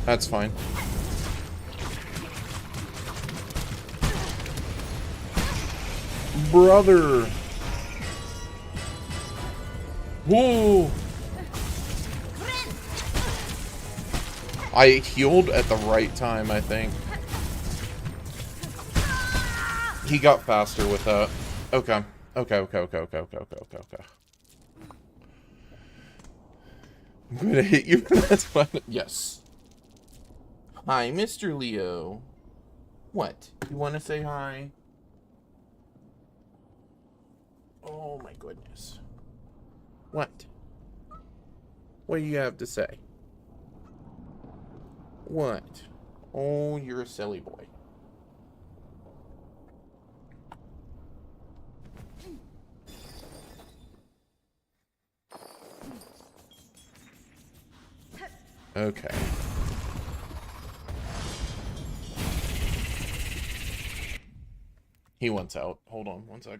That's fine. Brother! Whoa! I healed at the right time, I think. He got faster with that. Okay. Okay. I'm gonna hit you. That's fine. Yes. Hi, Mr. Leo. What? You want to say hi? Oh my goodness. What? What do you have to say? What? Oh, you're a silly boy. Okay. He wants out. Hold on one sec.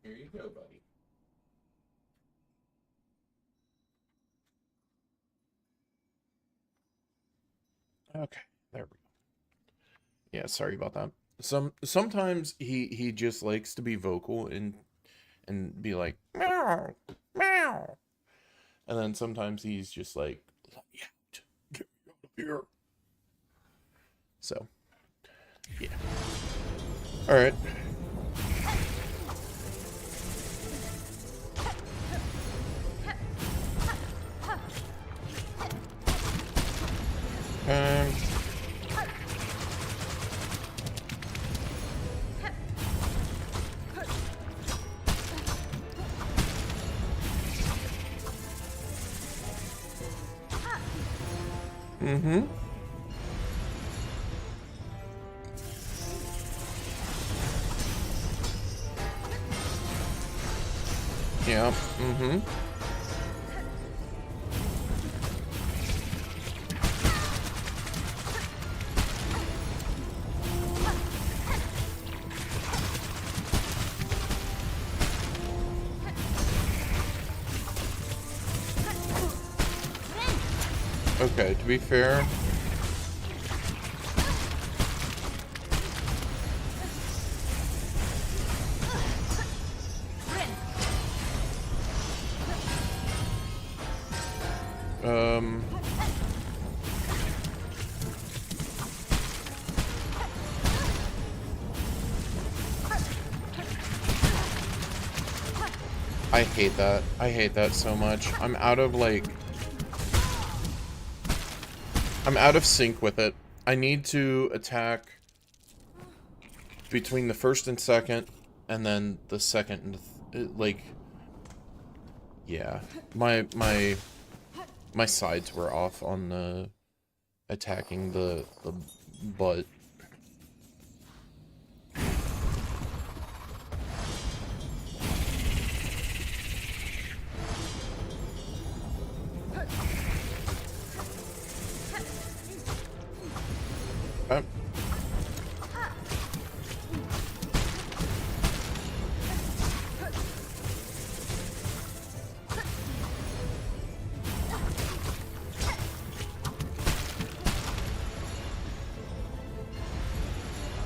Here you go, buddy. Okay, there we go. Yeah, sorry about that. Sometimes he just likes to be vocal and be like meow meow, and then sometimes he's just like, let me out, get me out of here. So, yeah. Alright. Mm-hmm. Yeah, mm-hmm. Okay, to be fair, I hate that. I hate that so much. I'm out of, like... I'm out of sync with it. I need to attack between the first and second, and then the second and like... Yeah. My sides were off on the... attacking the butt.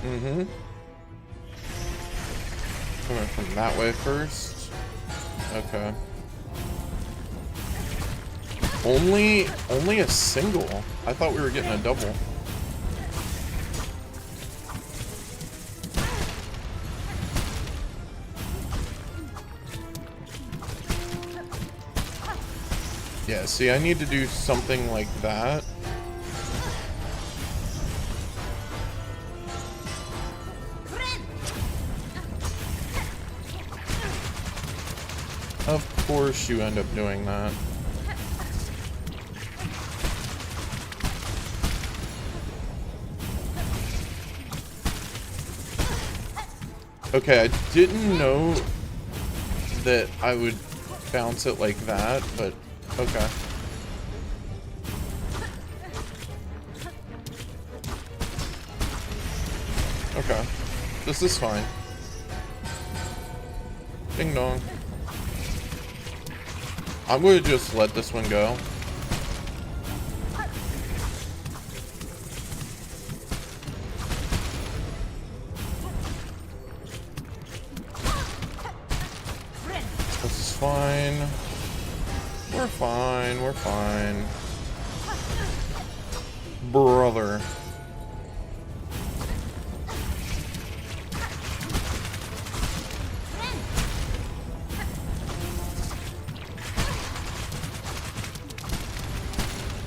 Mm-hmm. Coming from that way first. Okay. Only a single. I thought we were getting a double. Yeah, see, I need to do something like that. Of course you end up doing that. Okay, I didn't know that I would bounce it like that, but okay. Okay. This is fine. Ding dong. I'm gonna just let this one go. This is fine. We're fine, we're fine. Brother.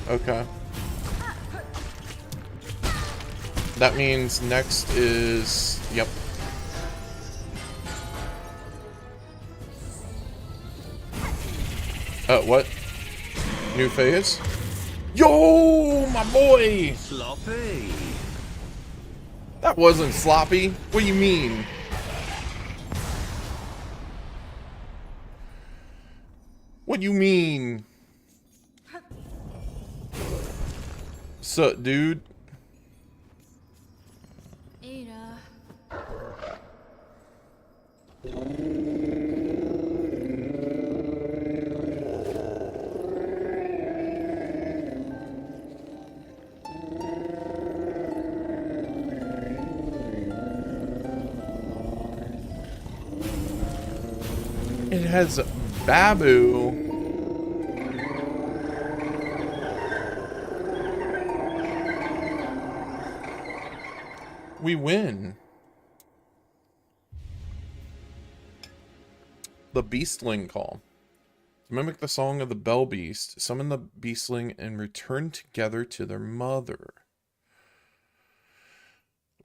Okay. That means next is... Yep. What? New phase? Yo, my boy! Sloppy. That wasn't sloppy. What do you mean? What do you mean? Sup, dude? Ada. It has Babu. We win. The Beastling Call. To mimic the song of the Bell Beast, summon the Beastling and return together to their mother.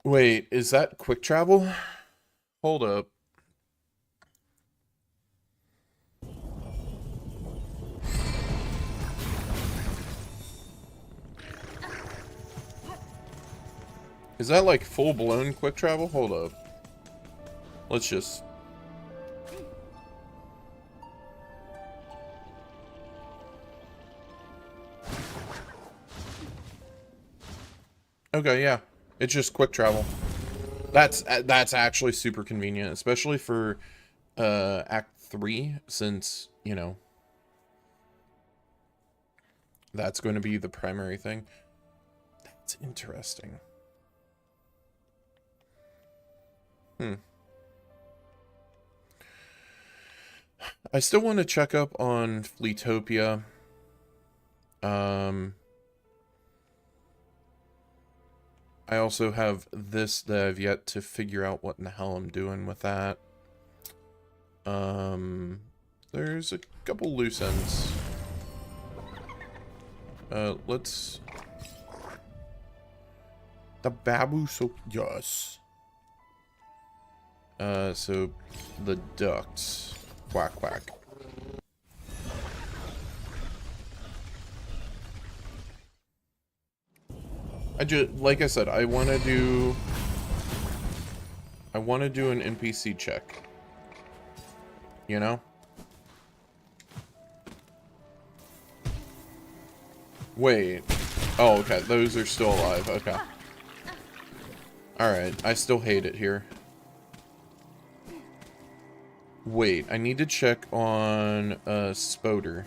Wait, is that quick travel? Hold up. Is that like full-blown quick travel? Hold up. Let's just... Okay, yeah. It's just quick travel. That's actually super convenient, especially for Act 3, since, you know, that's going to be the primary thing. That's interesting. I still want to check up on Fleetopia. I also have this that I've yet to figure out what in the hell I'm doing with that. There's a couple loose ends. Let's... The Babu so... Yes. So the ducts. Quack, quack. Like I said, I want to do an NPC check. You know? Wait. Oh, okay. Those are still alive. Okay. Alright. I still hate it here. Wait. I need to check on Spoder.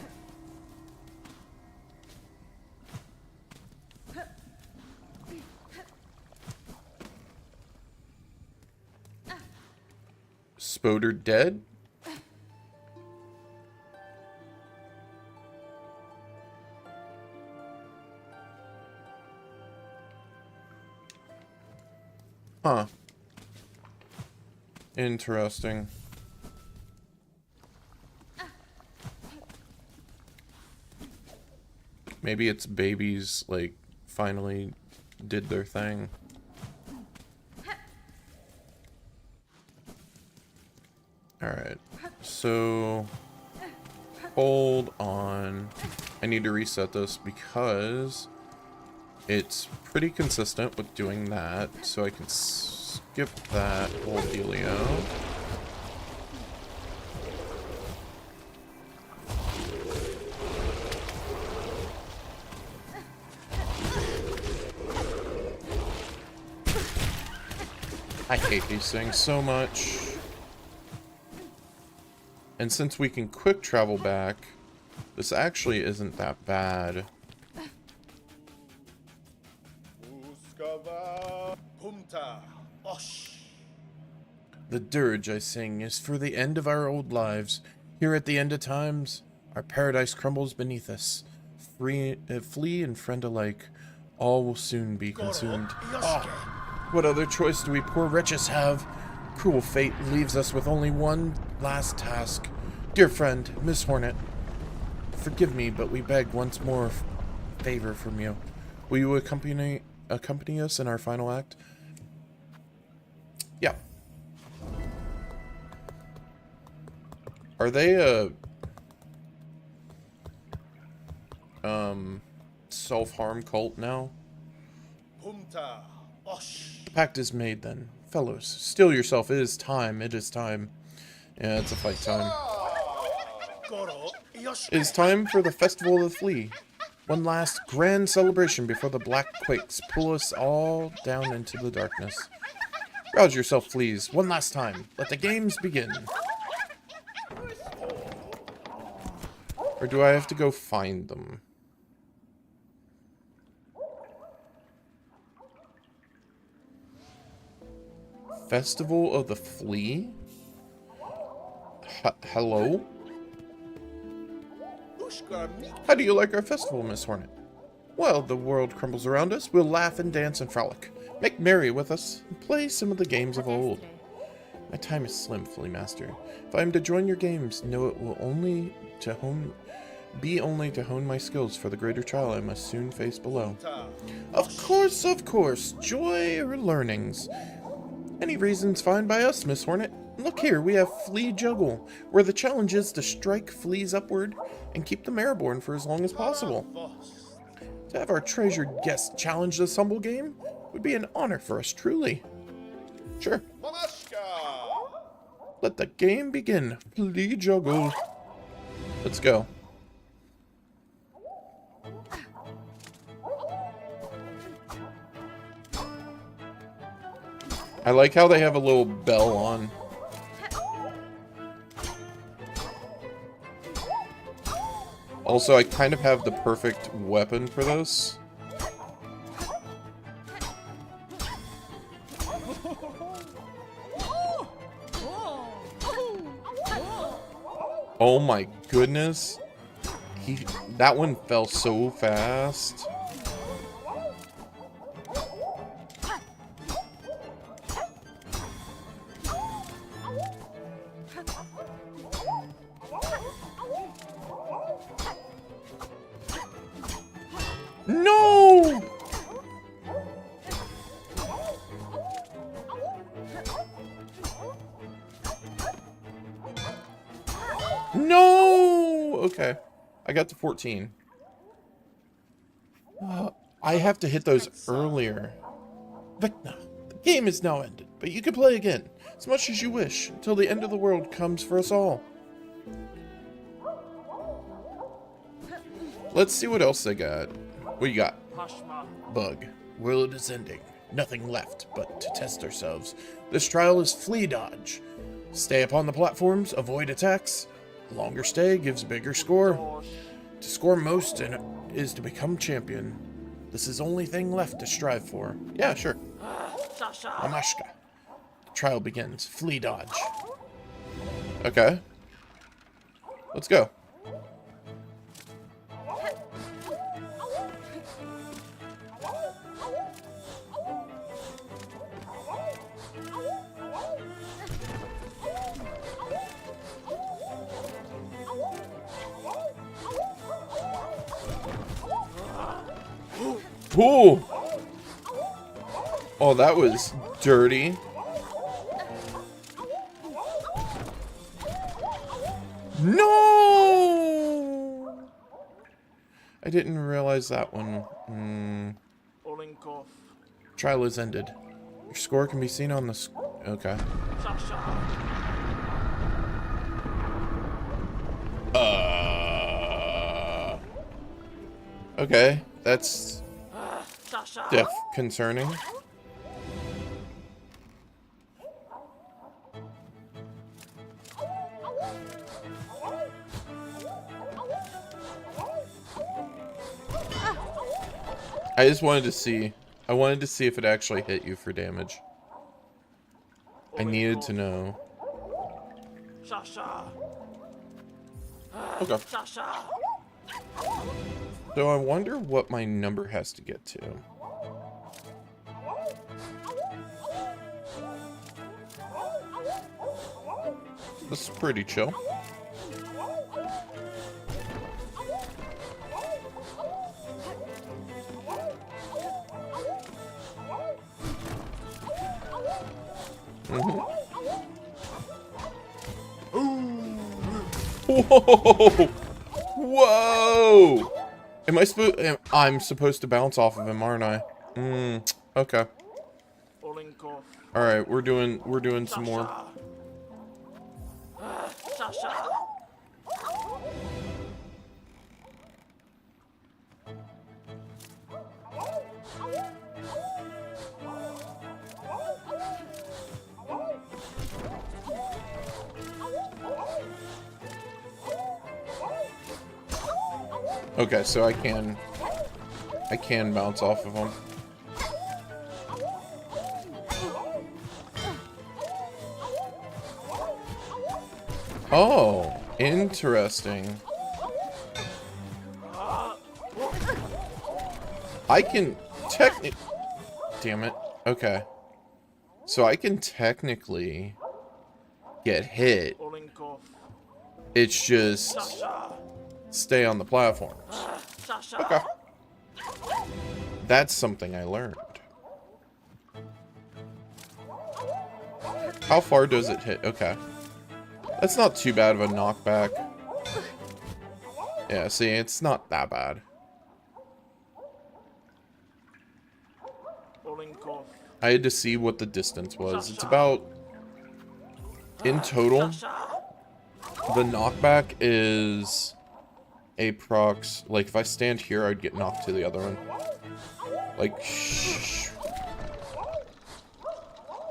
Spoder dead? Huh. Interesting. Maybe its babies, like, finally did their thing. Alright. So... Hold on. I need to reset this because it's pretty consistent with doing that, so I can skip that whole dealio. I hate these things so much. And since we can quick travel back, this actually isn't that bad. The dirge I sing is for the end of our old lives. Here at the end of times, our paradise crumbles beneath us. Flea and friend alike, all will soon be consumed. Oh, what other choice do we poor wretches have? Cruel fate leaves us with only one last task. Dear friend, Miss Hornet, forgive me, but we beg once more favor from you. Will you accompany us in our final act? Yeah. Are they self-harm cult now? The pact is made then. Fellows, steel yourself. It is time. It is time. Yeah, it's a fight time. It is time for the Festival of the Flea. One last grand celebration before the black quakes pull us all down into the darkness. Rouse yourself, fleas. One last time. Let the games begin. Or do I have to go find them? Festival of the Flea? Hello? How do you like our festival, Miss Hornet? While the world crumbles around us, we'll laugh and dance and frolic. Make merry with us and play some of the games of old. My time is slim, Fully Master. If I am to join your games, know it will only to hone my skills for the greater trial I must soon face below. Of course. Joy or learnings. Any reasons fine by us, Miss Hornet. Look here, we have Flea Juggle, where the challenge is to strike fleas upward and keep them airborne for as long as possible. To have our treasured guest challenge this humble game would be an honor for us, truly. Sure. Let the game begin. Flea Juggle. Let's go. I like how they have a little bell on. Also, I kind of have the perfect weapon for this. Oh my goodness. That one fell so fast. No! No! Okay. I got to 14. I have to hit those earlier. Vecna, the game is now ended, but you can play again, as much as you wish, until the end of the world comes for us all. Let's see what else they got. What you got? Bug. World is ending. Nothing left but to test ourselves. This trial is flea dodge. Stay upon the platforms, avoid attacks. Longer stay gives bigger score. To score most is to become champion. This is the only thing left to strive for. Yeah, sure. Mamashka. The trial begins. Flea dodge. Okay. Let's go. Ooh. Oh, that was dirty. No! I didn't realize that one. Trial is ended. Your score can be seen on the okay. Okay, that's concerning. I just wanted to see. I wanted to see if it actually hit you for damage. I needed to know. Okay. So I wonder what my number has to get to. This is pretty chill. Whoa! Whoa! I'm supposed to bounce off of him, aren't I? Okay. Alright, we're doing some more. Okay, so I can bounce off of him. Oh, interesting. I can technically... Damn it. Okay. So I can technically get hit. It's just stay on the platforms. Okay. That's something I learned. How far does it hit? Okay. That's not too bad of a knockback. Yeah, see, it's not that bad. I had to see what the distance was. It's about... In total, the knockback is... Aprox... Like, if I stand here, I'd get knocked to the other one. Like, shh.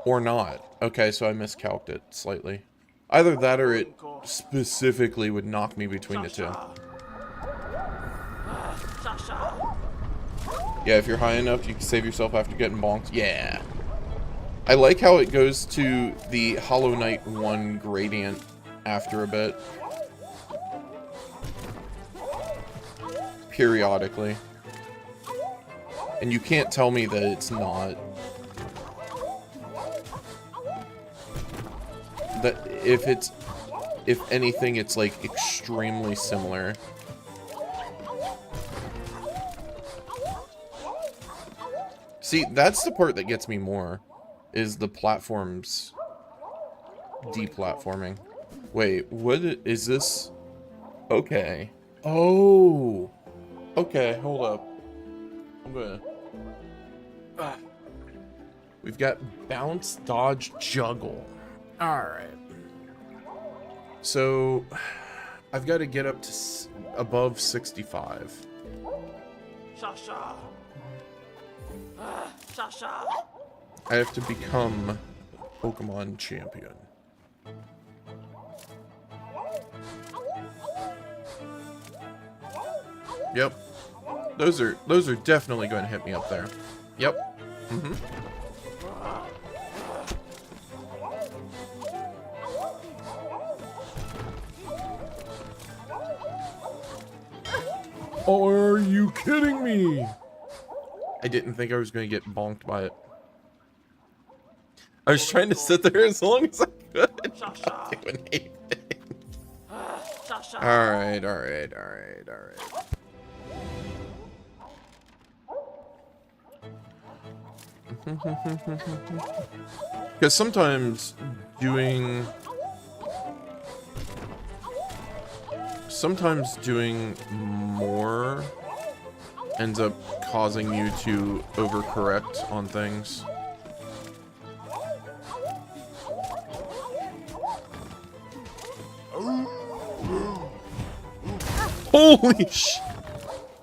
Or not. Okay, so I miscalculated it slightly. Either that or it specifically would knock me between the two. Yeah, if you're high enough, you can save yourself after getting bonked. Yeah. I like how it goes to the Hollow Knight 1 gradient after a bit. Periodically. And you can't tell me that it's not. That if anything, it's like extremely similar. See, that's the part that gets me more, is the platforms deplatforming. Wait, what is this? Okay. Oh. Okay, hold up. I'm gonna... We've got bounce, dodge, juggle. Alright. So, I've got to get up to above 65. I have to become Pokemon champion. Yep. Those are definitely going to hit me up there. Yep. Mm-hmm. Are you kidding me? I didn't think I was going to get bonked by it. I was trying to sit there as long as I could. Not doing anything. Alright. Because sometimes doing more ends up causing you to overcorrect on things. Holy sh!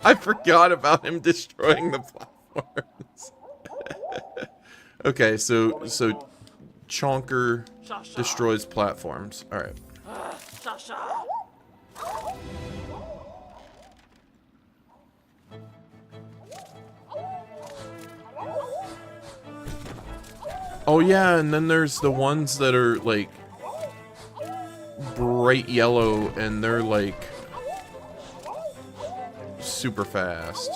I forgot about him destroying the platforms. Okay, so Chonker destroys platforms. All right. Oh yeah, and then there's the ones that are like bright yellow and they're like super fast.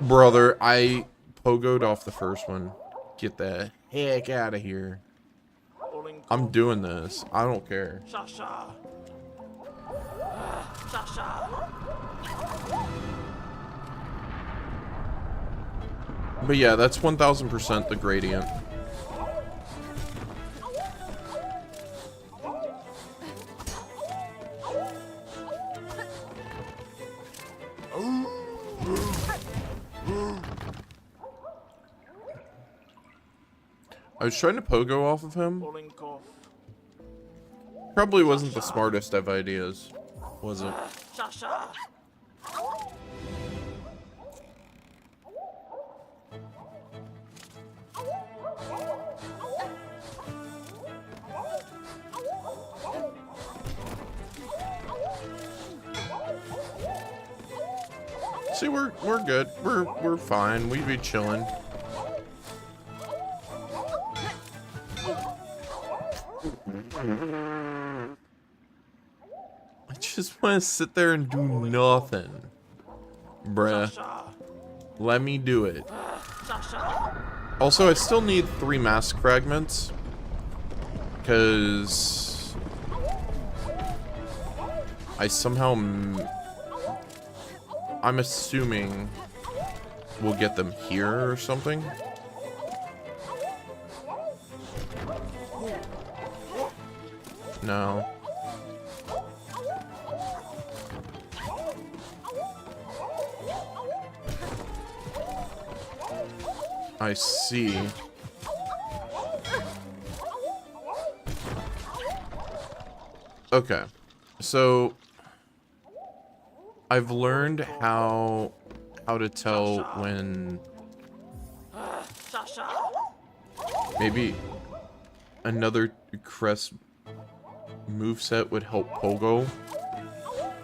Brother, I pogoed off the first one. Get the heck out of here. I'm doing this. I don't care. But yeah, that's 1000% the gradient. I was trying to pogo off of him. Probably wasn't the smartest of ideas, was it? See, we're good. We're fine. We be chilling. I just want to sit there and do nothing. Bruh. Let me do it. Also, I still need 3 mask fragments. Because I somehow... I'm assuming we'll get them here or something. No. I see. Okay. So I've learned how to tell when maybe another crest moveset would help Pogo.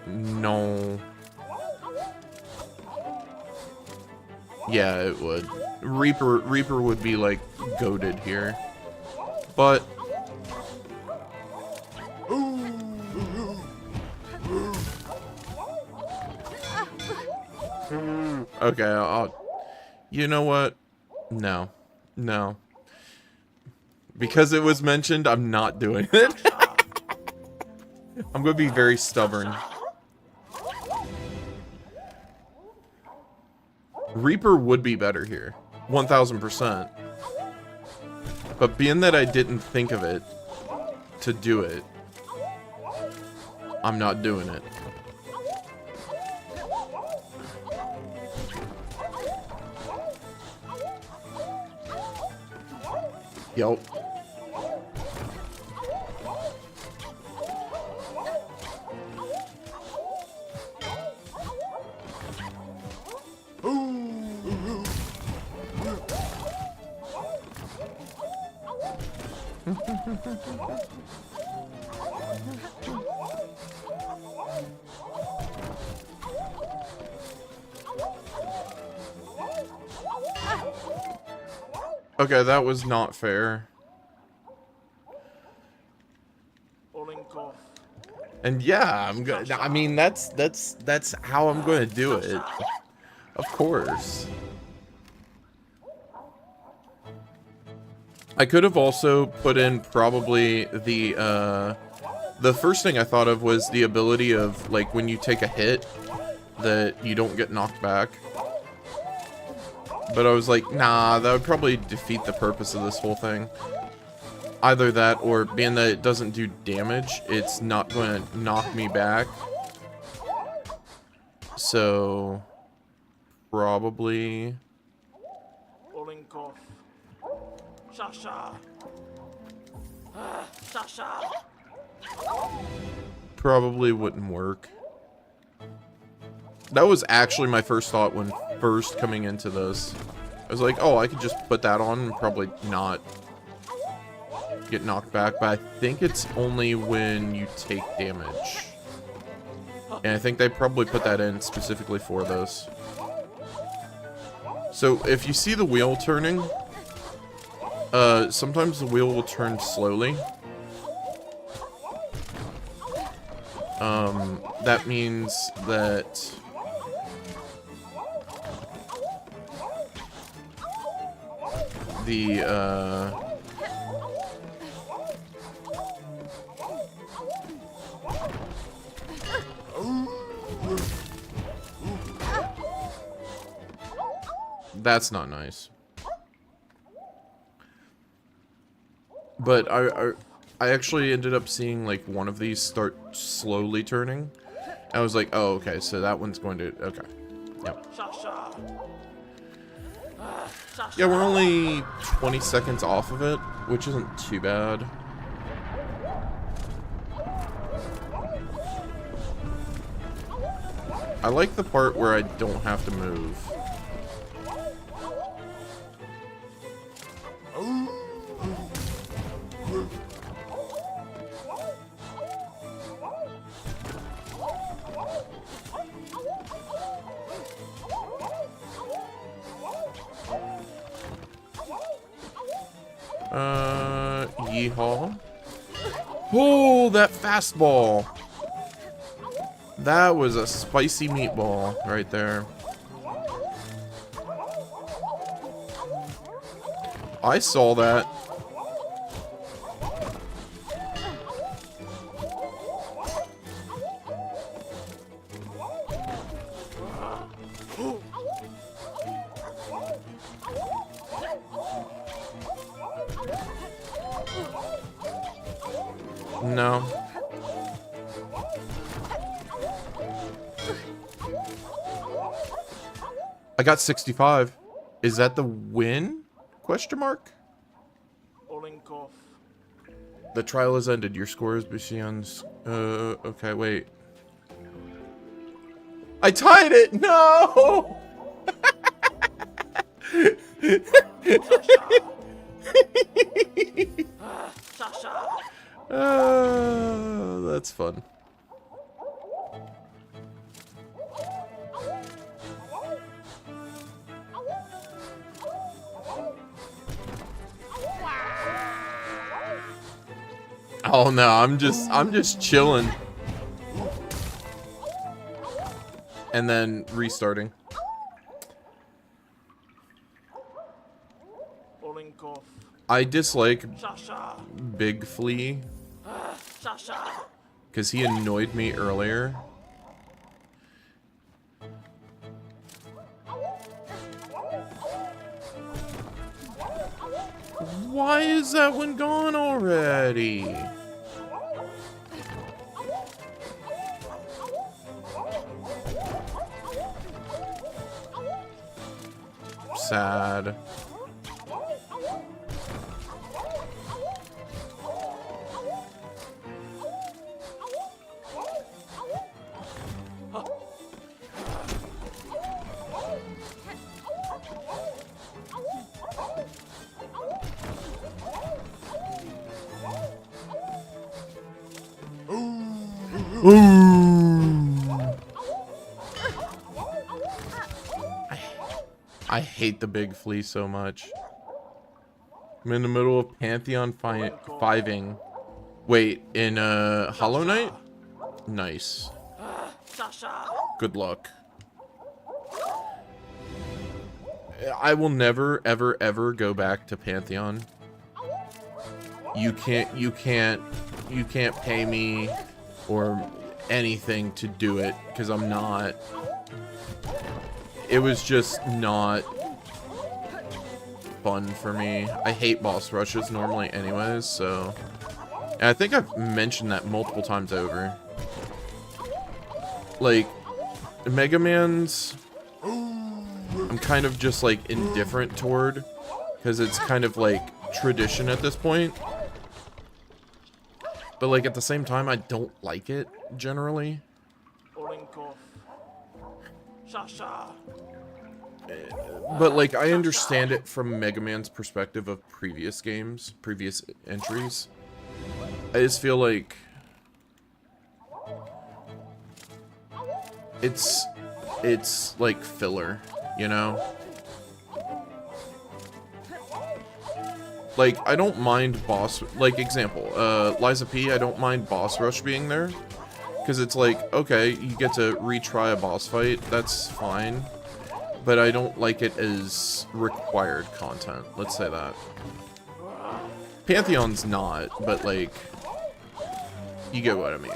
No. Yeah, it would. Reaper would be like goated here. But okay, you know what? No. No. Because it was mentioned, I'm not doing it. I'm gonna be very stubborn. Reaper would be better here. 1000%. But being that I didn't think of it to do it, I'm not doing it. Yup. Okay, that was not fair. And yeah, I'm gonna. I mean, that's how I'm gonna do it. Of course. I could have also put in probably the first thing I thought of was the ability of, like, when you take a hit, that you don't get knocked back. But I was like, nah, that would probably defeat the purpose of this whole thing. Either that, or being that it doesn't do damage, it's not going to knock me back. So, probably... Probably wouldn't work. That was actually my first thought when first coming into this. I was like, oh, I could just put that on and probably not get knocked back, but I think it's only when you take damage. And I think they probably put that in specifically for those. So if you see the wheel turning, sometimes the wheel will turn slowly. That means that the, that's not nice. But I actually ended up seeing, like, one of these start slowly turning. I was like, oh, okay, so that one's going to... Okay. Yep. Yeah, we're only 20 seconds off of it, which isn't too bad. I like the part where I don't have to move. Yeehaw. Oh, that fastball. That was a spicy meatball right there. I saw that. No. I got 65. Is that the win? Question mark? The trial has ended. Your score is Bishian's. Okay, wait. I tied it! No! That's fun. Oh no, I'm just chilling. And then restarting. I dislike Big Flea because he annoyed me earlier. Why is that one gone already? Sad. I hate the Big Flea so much. I'm in the middle of Pantheon fiving. Wait, in Hollow Knight? Nice. Good luck. I will never, ever, ever go back to Pantheon. You can't pay me or anything to do it because I'm not. It was just not fun for me. I hate boss rushes normally anyways, so. And I think I've mentioned that multiple times over. Like, Mega Man's, I'm kind of just like indifferent toward, because it's kind of like tradition at this point. But like at the same time, I don't like it generally. But like I understand it from Mega Man's perspective of previous games, previous entries. I just feel like it's like filler, you know? Like, I don't mind boss, like, example, Liza P, I don't mind boss rush being there. Because it's like, okay, you get to retry a boss fight, that's fine. But I don't like it as required content, let's say that. Pantheon's not, but like, you get what I mean.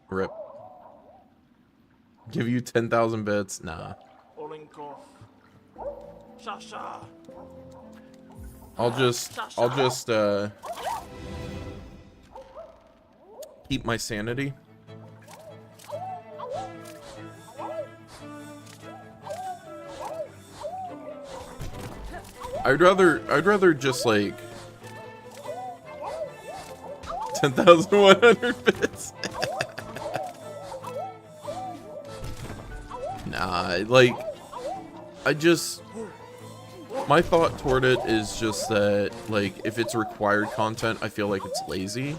Rip. Give you 10,000 bits? Nah. I'll just keep my sanity. I'd rather just like 10,100 bits. Nah, like, my thought toward it is just that, like, if it's required content, I feel like it's lazy.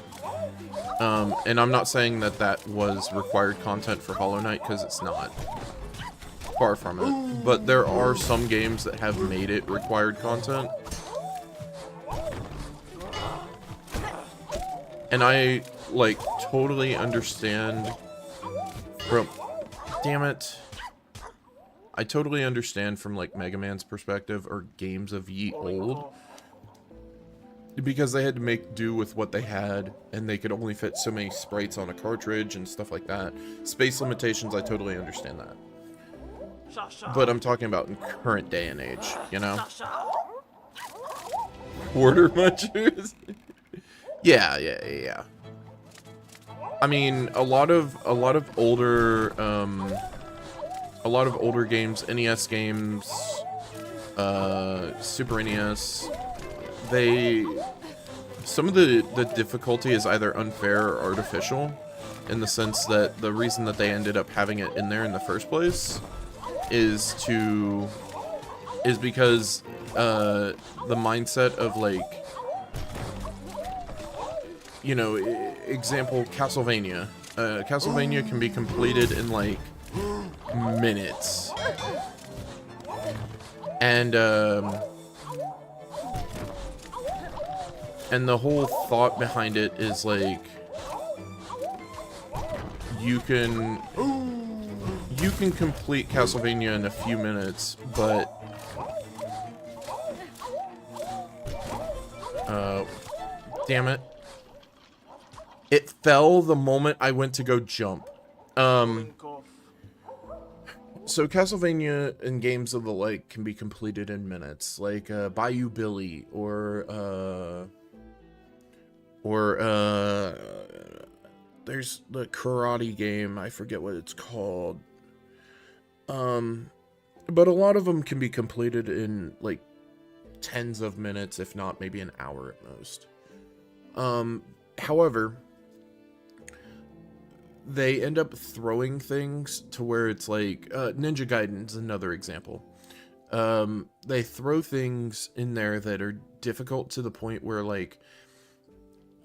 And I'm not saying that that was required content for Hollow Knight, because it's not. Far from it. But there are some games that have made it required content. And I, like, totally understand from... Damn it. I totally understand from, like, Mega Man's perspective, or games of ye old. Because they had to make do with what they had, and they could only fit so many sprites on a cartridge and stuff like that. Space limitations, I totally understand that. But I'm talking about in current day and age, you know? Quarter munchers? Yeah. I mean, a lot of older games, NES games, Super NES, some of the difficulty is either unfair or artificial, in the sense that the reason that they ended up having it in there in the first place is because the mindset of, like, you know, example, Castlevania. Castlevania can be completed in, like, minutes. And the whole thought behind it is, like, you can complete Castlevania in a few minutes, but damn it. It fell the moment I went to go jump. So Castlevania and games of the like can be completed in minutes, like Bayou Billy or there's the karate game, I forget what it's called. But a lot of them can be completed in like tens of minutes, if not maybe an hour at most. However, they end up throwing things to where it's like, Ninja Gaiden's another example. They throw things in there that are difficult to the point where, like,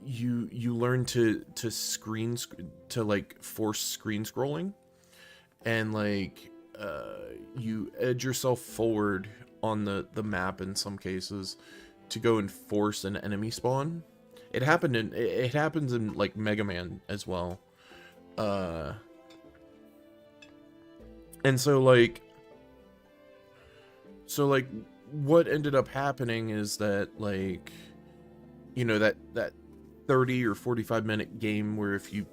you learn to like force screen scrolling, and like you edge yourself forward on the map in some cases to go and force an enemy spawn. It happens in like Mega Man as well. And so like what ended up happening is that, like, you know, that 30 or 45 minute game where if you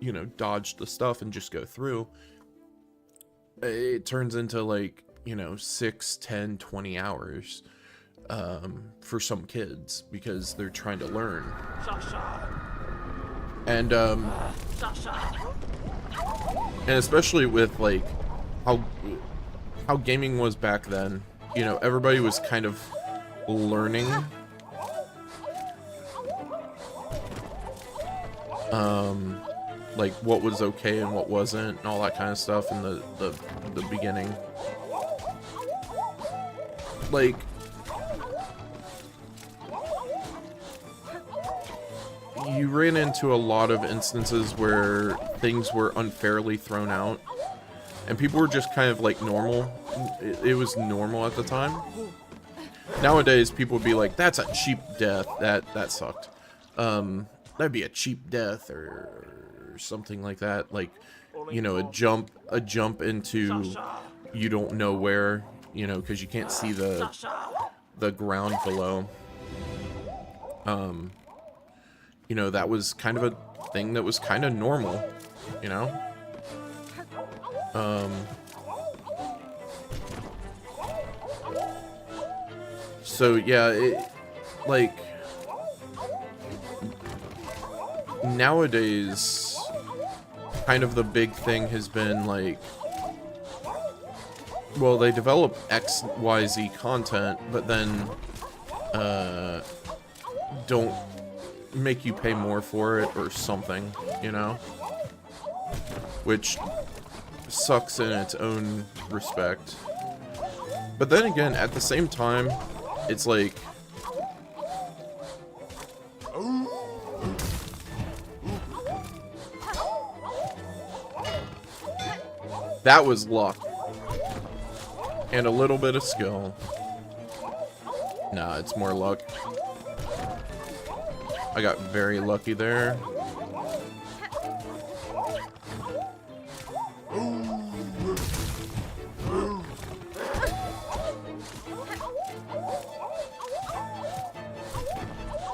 know, dodge the stuff and just go through, it turns into, like, you know, 6, 10, 20 hours for some kids because they're trying to learn. And especially with, like, how gaming was back then, you know, everybody was kind of learning. Like what was okay and what wasn't, and all that kind of stuff in the beginning. Like, you ran into a lot of instances where things were unfairly thrown out, and people were just kind of like normal. It was normal at the time. Nowadays, people would be like, "That's a cheap death. That sucked. That'd be a cheap death," or something like that. Like, you know, a jump into you don't know where, you know, because you can't see the ground below. You know, that was kind of a thing that was kind of normal, you know. So yeah, it, like, nowadays, kind of the big thing has been, like, well, they develop XYZ content, but then don't make you pay more for it or something, you know? Which sucks in its own respect. But then again, at the same time, It's like... That was luck. And a little bit of skill. Nah, it's more luck. I got very lucky there.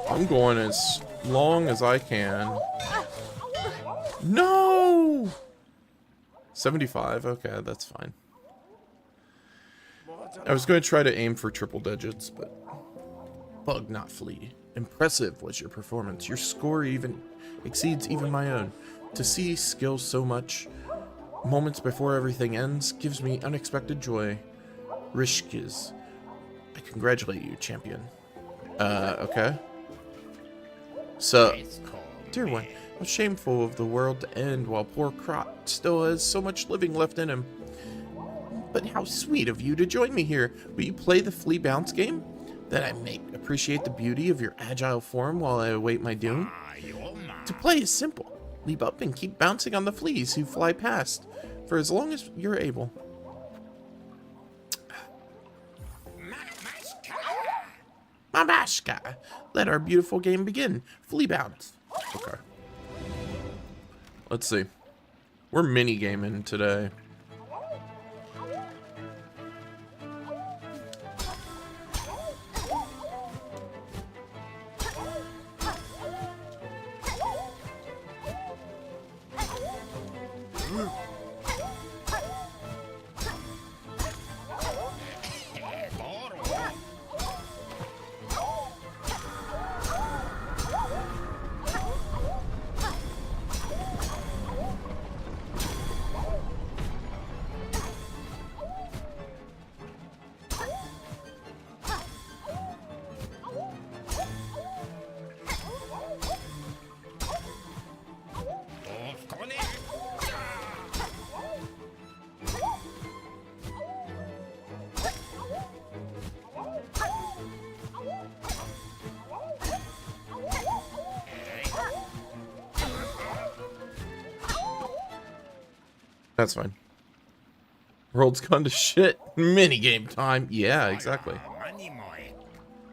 I'm going as long as I can. No! 75? Okay, that's fine. I was going to try to aim for triple digits, but... Bug, not flea. Impressive was your performance. Your score even exceeds even my own. To see skill so much moments before everything ends gives me unexpected joy. Rishkiz. I congratulate you, champion. Okay. So, dear one, how shameful of the world to end while poor Krot still has so much living left in him. But how sweet of you to join me here. Will you play the flea bounce game? That I may appreciate the beauty of your agile form while I await my doom? To play is simple. Leap up and keep bouncing on the fleas who fly past, for as long as you're able. Mamashka! Let our beautiful game begin. Flea bounce. Okay. Let's see. We're mini-gaming today. That's fine. World's gone to shit. Minigame time. Yeah, exactly.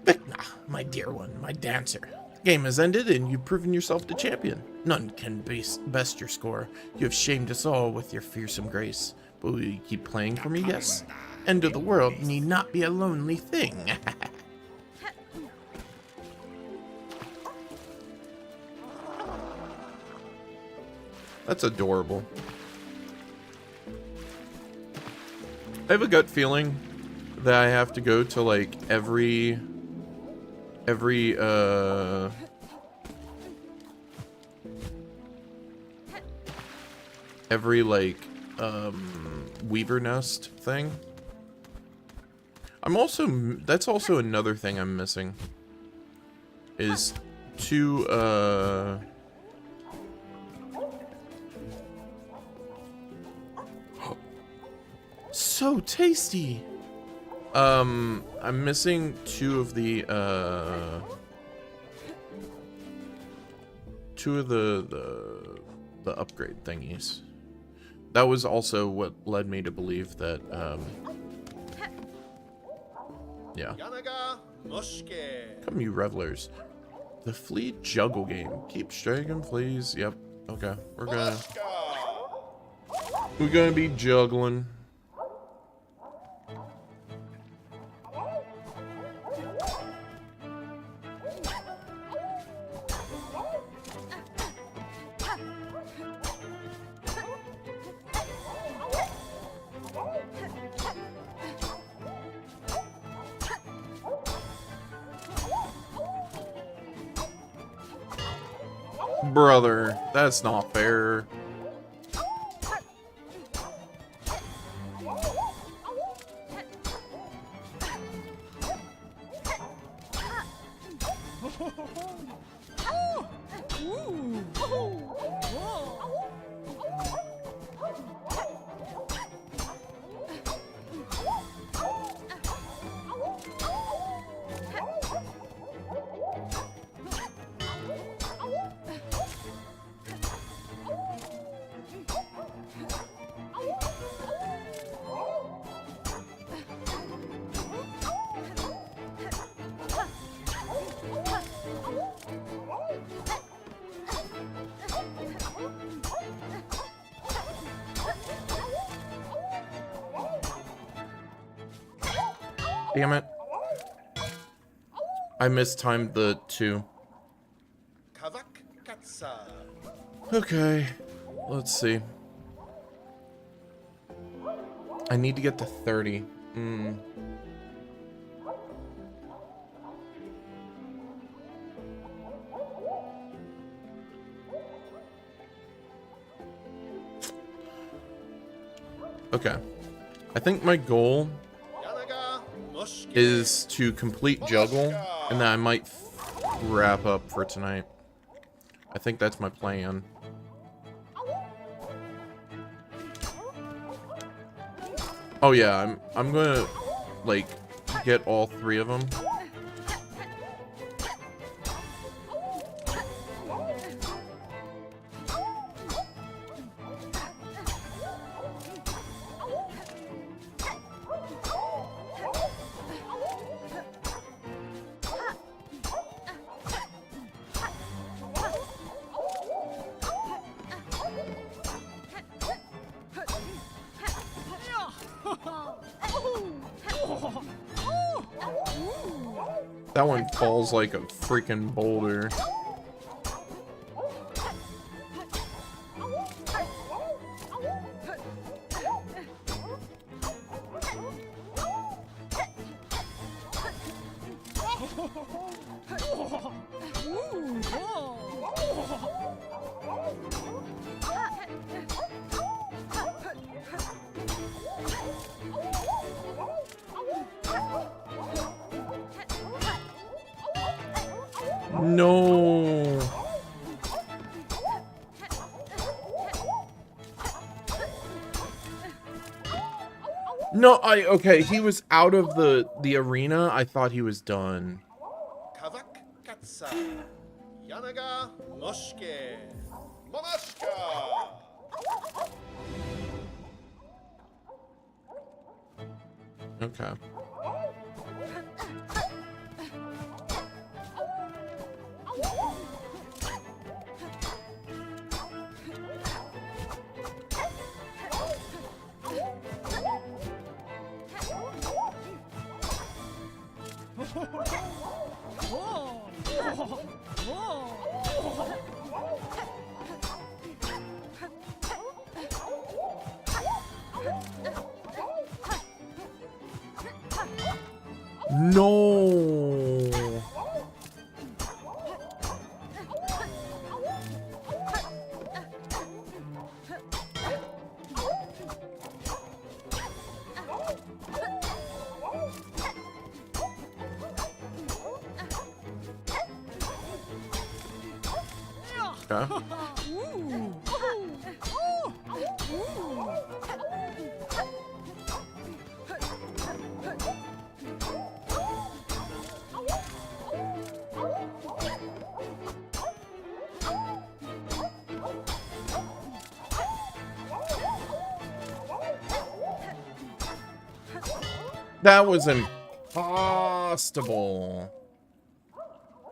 Vecna, my dear one, my dancer. Game has ended and you've proven yourself the champion. None can best your score. You have shamed us all with your fearsome grace. But will you keep playing for me? Yes. End of the world need not be a lonely thing. That's adorable. I have a gut feeling that I have to go to like every like weaver nest thing. That's also another thing I'm missing is to so tasty. I'm missing two of the upgrade thingies. That was also what led me to believe that yeah. Come you revelers. The flea juggle game. Keep striking fleas. Yep. Okay. We're gonna be juggling. Brother, that's not fair. Damn it. I mistimed the 2. Okay. Let's see. I need to get to 30. Okay. I think my goal is to complete juggle, and then I might wrap up for tonight. I think that's my plan. Oh yeah, I'm gonna like get all 3 of them. That one falls like a freaking boulder. No. No, okay, he was out of the arena. I thought he was done. Okay. No. Okay. That was impossible.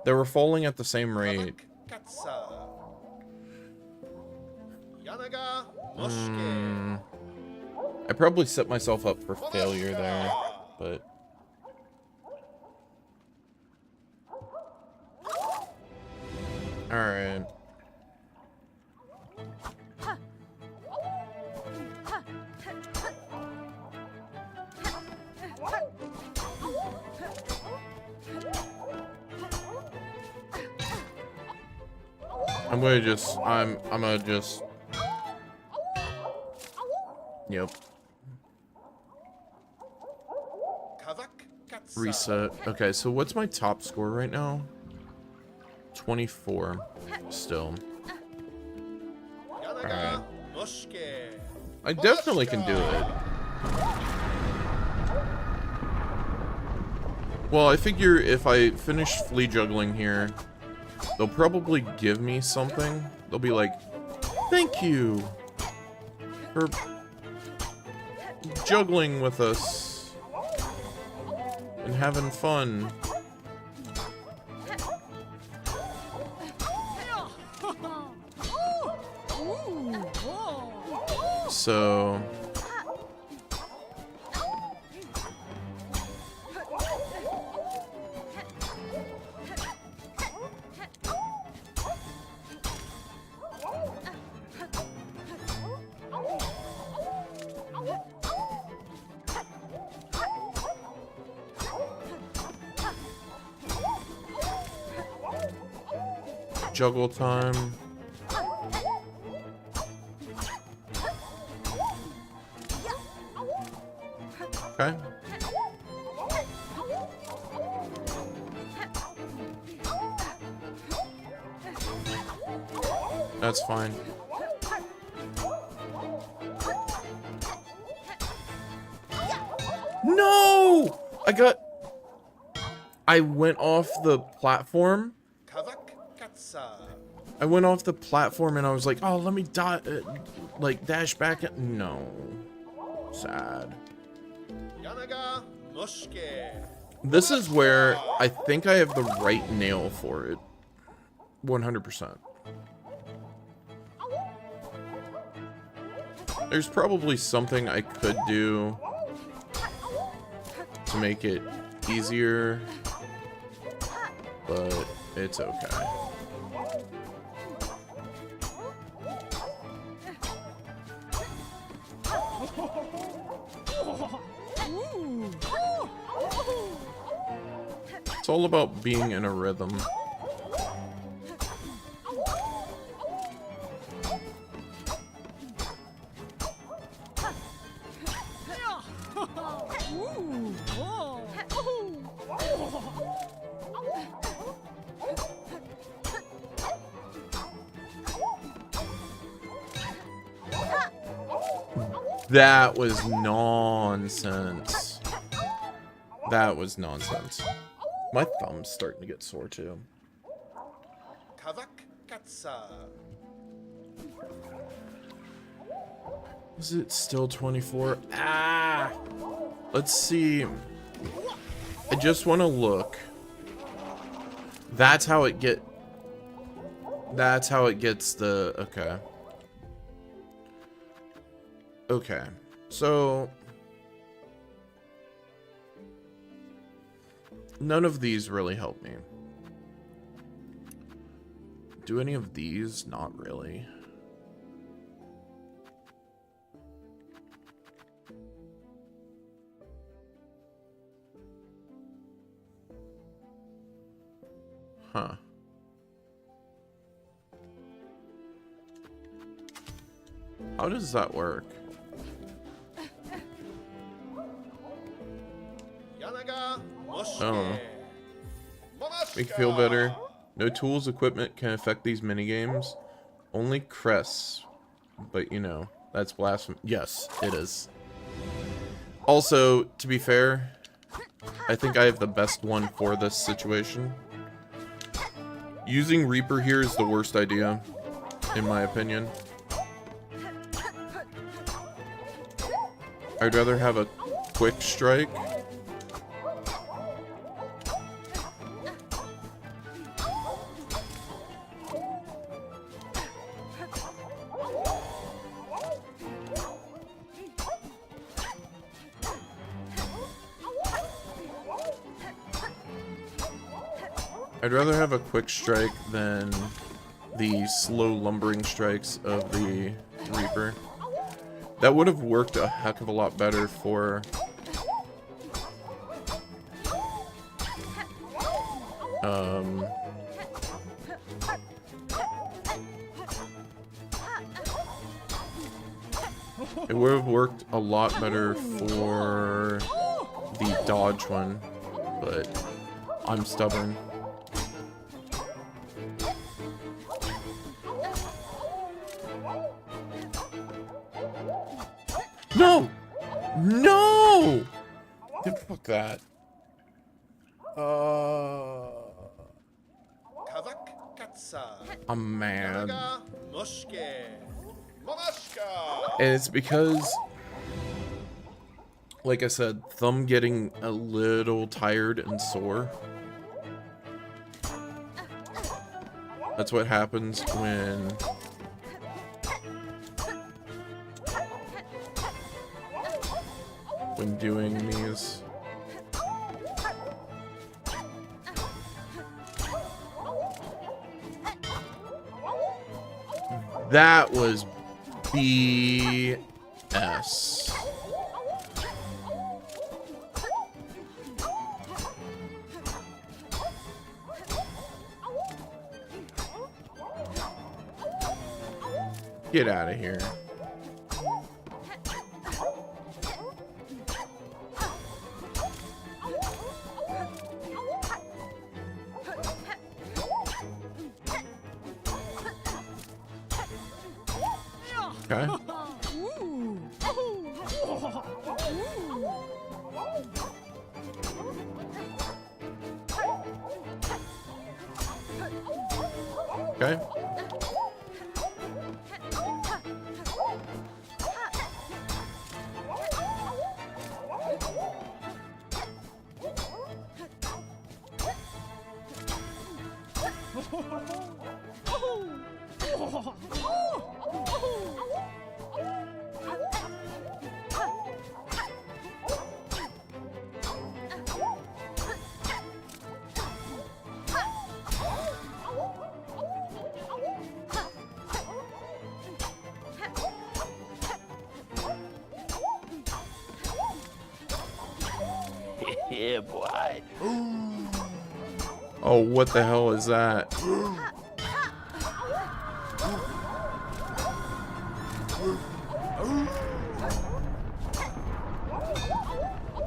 They were falling at the same rate. I probably set myself up for failure there, but... Alright. I'm gonna just... Yep. Reset. Okay, so what's my top score right now? 24. Still. Alright. I definitely can do it. Well, I figure if I finish flea juggling here, they'll probably give me something. They'll be like, thank you for juggling with us and having fun. So juggle time. Okay. That's fine. No! I went off the platform. I went off the platform and I was like, oh, let me like dash back. No. Sad. This is where I think I have the right nail for it. 100%. There's probably something I could do to make it easier, but it's okay. It's all about being in a rhythm. That was nonsense. That was nonsense. My thumb's starting to get sore too. Is it still 24? Ah! Let's see. I just want to look. That's how it gets the... Okay. Okay. So... none of these really help me. Do any of these? Not really. Huh. How does that work? Oh. Make you feel better. No tools, equipment can affect these minigames. Only crests. But you know, that's blasphemy. Yes, it is. Also, to be fair, I think I have the best one for this situation. Using Reaper here is the worst idea, in my opinion. I'd rather have a quick strike. I'd rather have a quick strike than the slow lumbering strikes of the Reaper. That would have worked a heck of a lot better for it would have worked a lot better for the dodge one, but I'm stubborn. No! No! Dude, fuck that. I'm mad. And it's because, like I said, thumb getting a little tired and sore. That's what happens when doing these. That was BS. Get out of here. Okay. Okay. Yeah, boy. Oh, what the hell is that?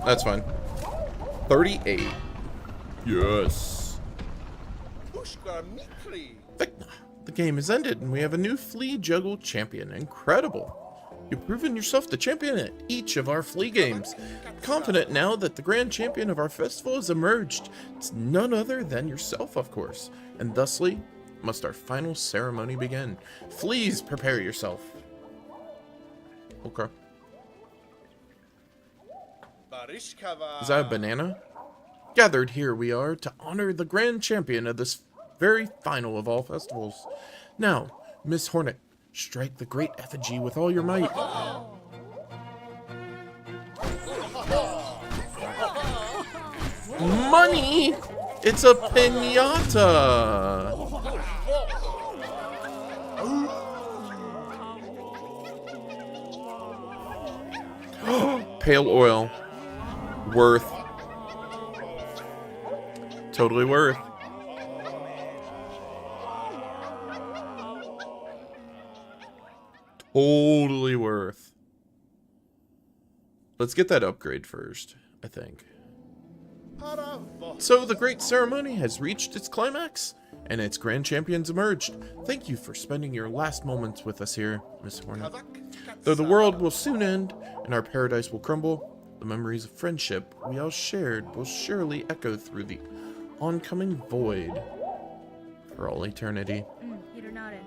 That's fine. 38. Yes. The game has ended, and we have a new flea juggle champion. Incredible. You've proven yourself the champion at each of our flea games. Confident now that the grand champion of our festival has emerged. It's none other than yourself, of course. And thusly, must our final ceremony begin. Fleas, prepare yourself. Okay. Is that a banana? Gathered here we are to honor the grand champion of this very final of all festivals. Now, Miss Hornet, strike the great effigy with all your might. Money! It's a piñata! Pale oil. Worth. Totally worth. Totally worth. Let's get that upgrade first, I think. So the great ceremony has reached its climax, and its grand champions emerged. Thank you for spending your last moments with us here, Miss Hornet. Though the world will soon end, and our paradise will crumble, the memories of friendship we all shared will surely echo through the oncoming void for all eternity. Peter nodded.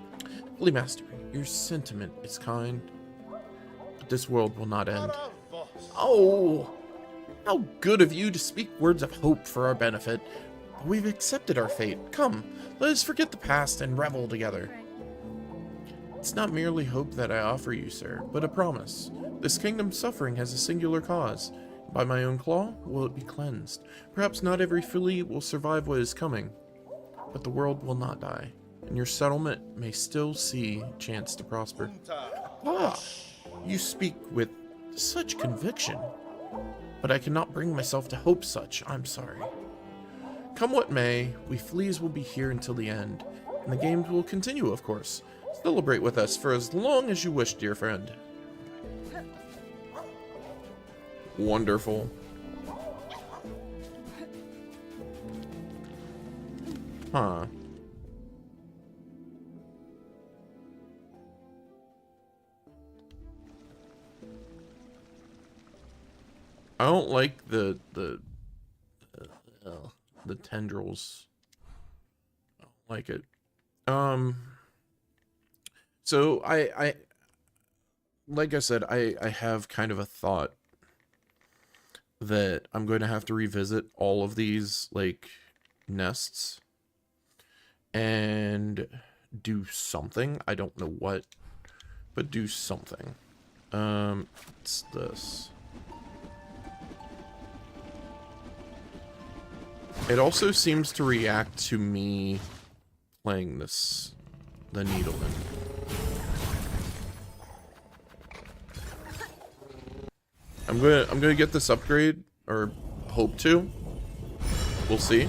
Flea Master, your sentiment is kind, but this world will not end. Oh, how good of you to speak words of hope for our benefit. But we've accepted our fate. Come, let us forget the past and revel together. It's not merely hope that I offer you, sir, but a promise. This kingdom's suffering has a singular cause. By my own claw, will it be cleansed. Perhaps not every flea will survive what is coming, but the world will not die, and your settlement may still see chance to prosper. Ah, you speak with such conviction, but I cannot bring myself to hope such. I'm sorry. Come what may, we fleas will be here until the end, and the games will continue, of course. Celebrate with us for as long as you wish, dear friend. Wonderful. Huh. I don't like the tendrils. I don't like it. So I like I said, I have kind of a thought that I'm going to have to revisit all of these like nests and do something. I don't know what, but do something. It's this. It also seems to react to me playing this, the needle in. I'm gonna get this upgrade, or hope to. We'll see.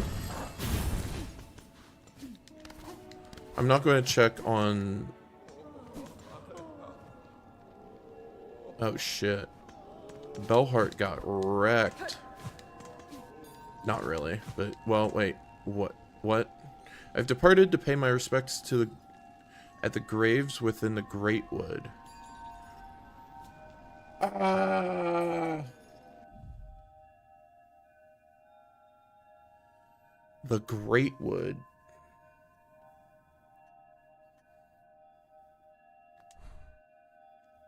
I'm not going to check on Oh, shit. Bellheart got wrecked. Not really, but, well, wait. What? I've departed to pay my respects to at the graves within the Great Wood. The Great Wood.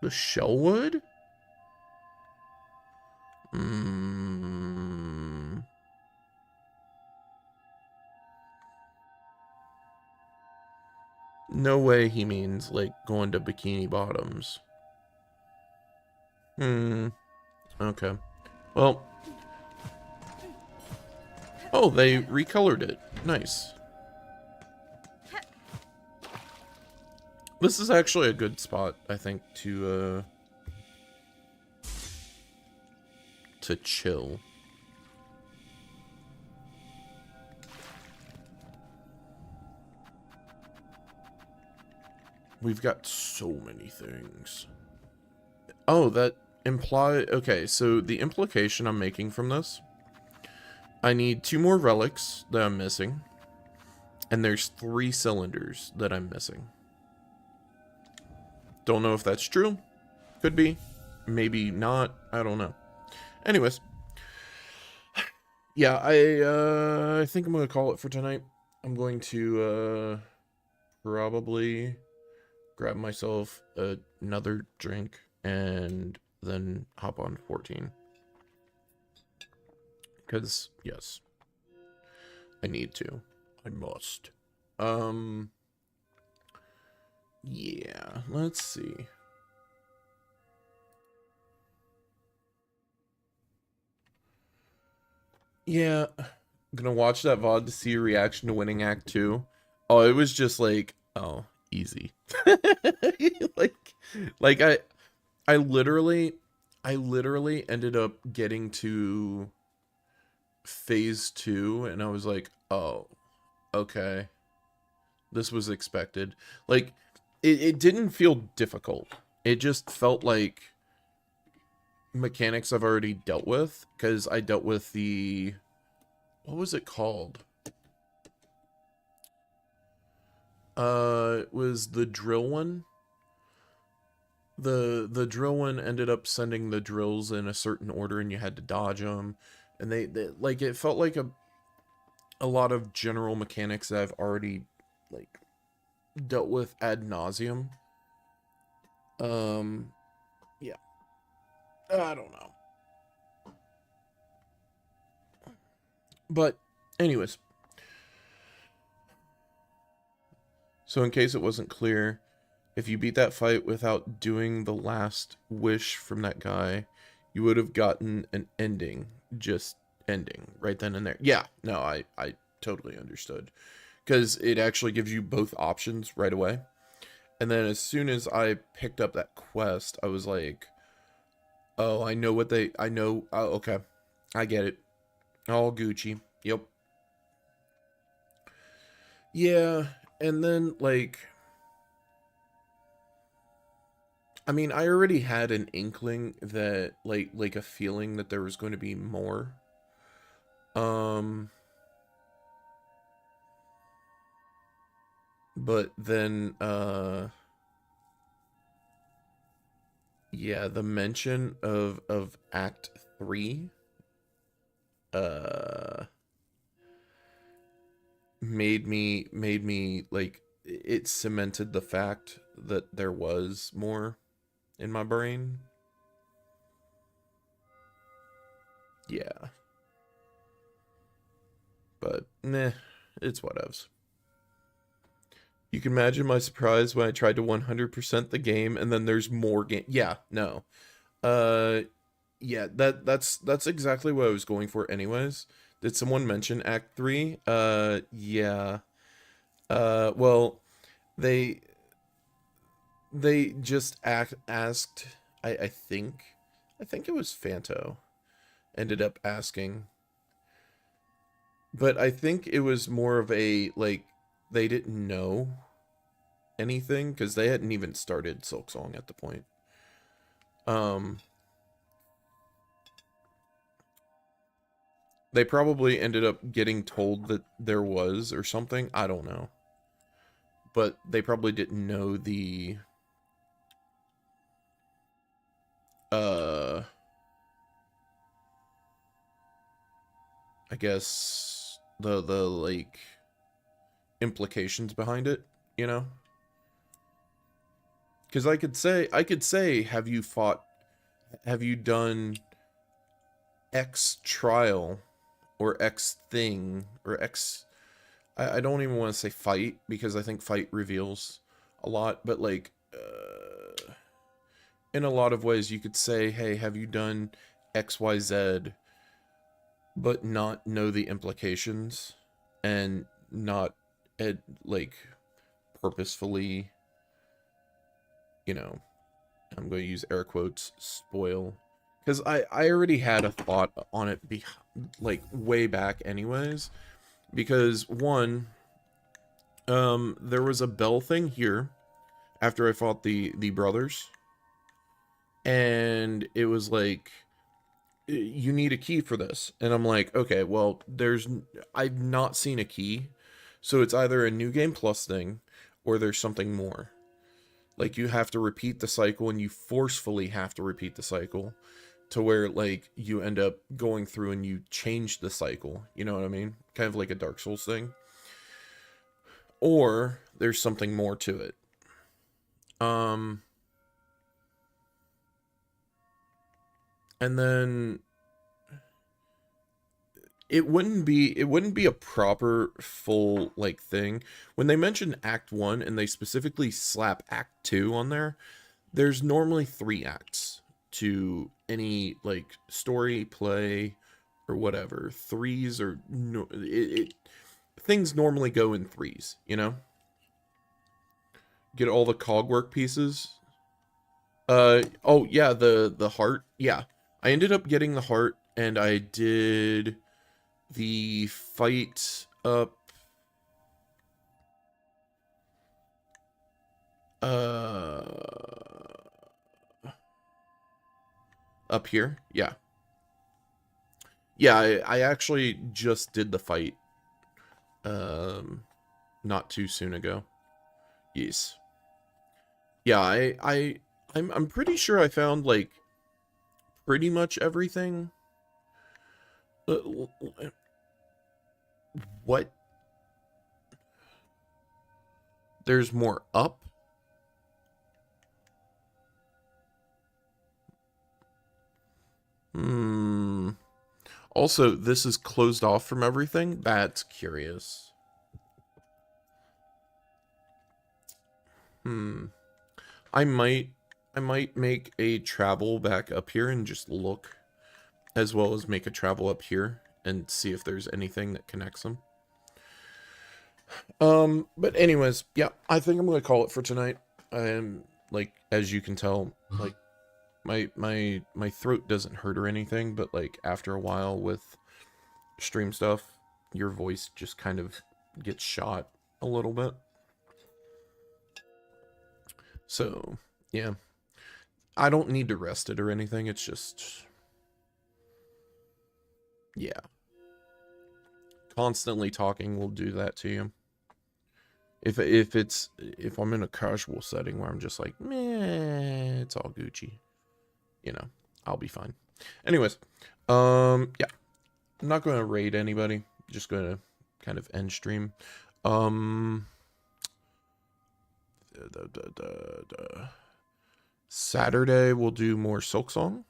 The Shellwood? No way he means, like, going to Bikini Bottoms. Okay. Well. Oh, they recolored it. Nice. This is actually a good spot, I think, to chill. We've got so many things. Oh, that imply... Okay, so the implication I'm making from this... I need 2 more relics that I'm missing. And there's 3 cylinders that I'm missing. Don't know if that's true. Could be. Maybe not. I don't know. Anyways. Yeah, I think I'm going to call it for tonight. I'm going to probably grab myself another drink and then hop on 14. Because, yes. I need to. I must. Yeah, let's see. Yeah, I'm gonna watch that VOD to see a reaction to winning Act 2. Oh, it was just like, oh, easy. like I literally ended up getting to phase 2 and I was like, oh, okay. This was expected. Like, it didn't feel difficult. It just felt like mechanics I've already dealt with, because I dealt with the... What was it called? It was the drill one. The drill one ended up sending the drills in a certain order and you had to dodge them. And they like, it felt like a lot of general mechanics that I've already, like, dealt with ad nauseum. Yeah. I don't know. But, anyways. So in case it wasn't clear, if you beat that fight without doing the last wish from that guy, you would have gotten an ending. Just ending right then and there. Yeah, no, I totally understood. Because it actually gives you both options right away. And then as soon as I picked up that quest, I was like, oh, I know what they... I know... Oh, okay. I get it. All Gucci. Yep. Yeah, and then, like... I mean, I already had an inkling that, like a feeling that there was going to be more. But then, yeah, the mention of Act 3, made me, like, it cemented the fact that there was more in my brain. Yeah. But, nah, it's whatevs. You can imagine my surprise when I tried to 100% the game and then there's more game. Yeah, no. Yeah, that's exactly what I was going for anyways. Did someone mention Act 3? Yeah. Well, they just asked, I think it was Fanto ended up asking. But I think it was more of a, like, they didn't know anything because they hadn't even started Silksong at the point. Um, they probably ended up getting told that there was or something. I don't know. But they probably didn't know the I guess the like implications behind it, you know? Because I could say, have you done X trial or X thing or X, I don't even want to say fight because I think fight reveals a lot, but like, in a lot of ways you could say, hey, have you done XYZ, but not know the implications and not like purposefully, you know, I'm going to use air quotes, spoil. Because I already had a thought on it, like, way back anyways. Because, one, there was a bell thing here after I fought the brothers. And it was like, you need a key for this. And I'm like, okay, well, I've not seen a key. So it's either a New Game Plus thing, or there's something more. Like, you have to repeat the cycle, and you forcefully have to repeat the cycle to where, like, you end up going through and you change the cycle. You know what I mean? Kind of like a Dark Souls thing. Or there's something more to it. And then it wouldn't be a proper full like thing. When they mention Act 1 and they specifically slap Act 2 on there, there's normally 3 acts to any like story, play, or whatever. Threes or no, things normally go in threes, you know? Get all the cogwork pieces. Oh yeah, the heart. Yeah. I ended up getting the heart and I did the fight up up here. Yeah. Yeah, I actually just did the fight not too soon ago. Yes. Yeah, I'm pretty sure I found like pretty much everything. What? There's more up? Also, this is closed off from everything? That's curious. I might make a travel back up here and just look, as well as make a travel up here and see if there's anything that connects them. But anyways, yeah, I think I'm gonna call it for tonight. Like, as you can tell, like my throat doesn't hurt or anything, but like after a while with stream stuff, your voice just kind of gets shot a little bit. So, yeah. I don't need to rest it or anything, it's just, yeah. Constantly talking will do that to you. If I'm in a casual setting where I'm just like, meh, it's all Gucci, you know, I'll be fine. Anyways, yeah, I'm not going to raid anybody. Just going to kind of end stream. Saturday we'll do more Silksong.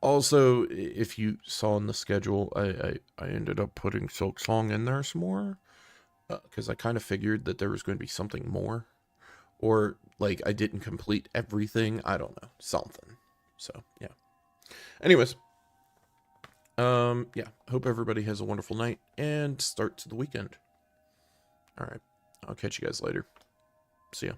Also, if you saw in the schedule, I ended up putting Silksong in there some more. Because I kind of figured that there was going to be something more. Or, like, I didn't complete everything. I don't know. Something. So, yeah. Anyways. Yeah. Hope everybody has a wonderful night and start to the weekend. Alright. I'll catch you guys later. See ya.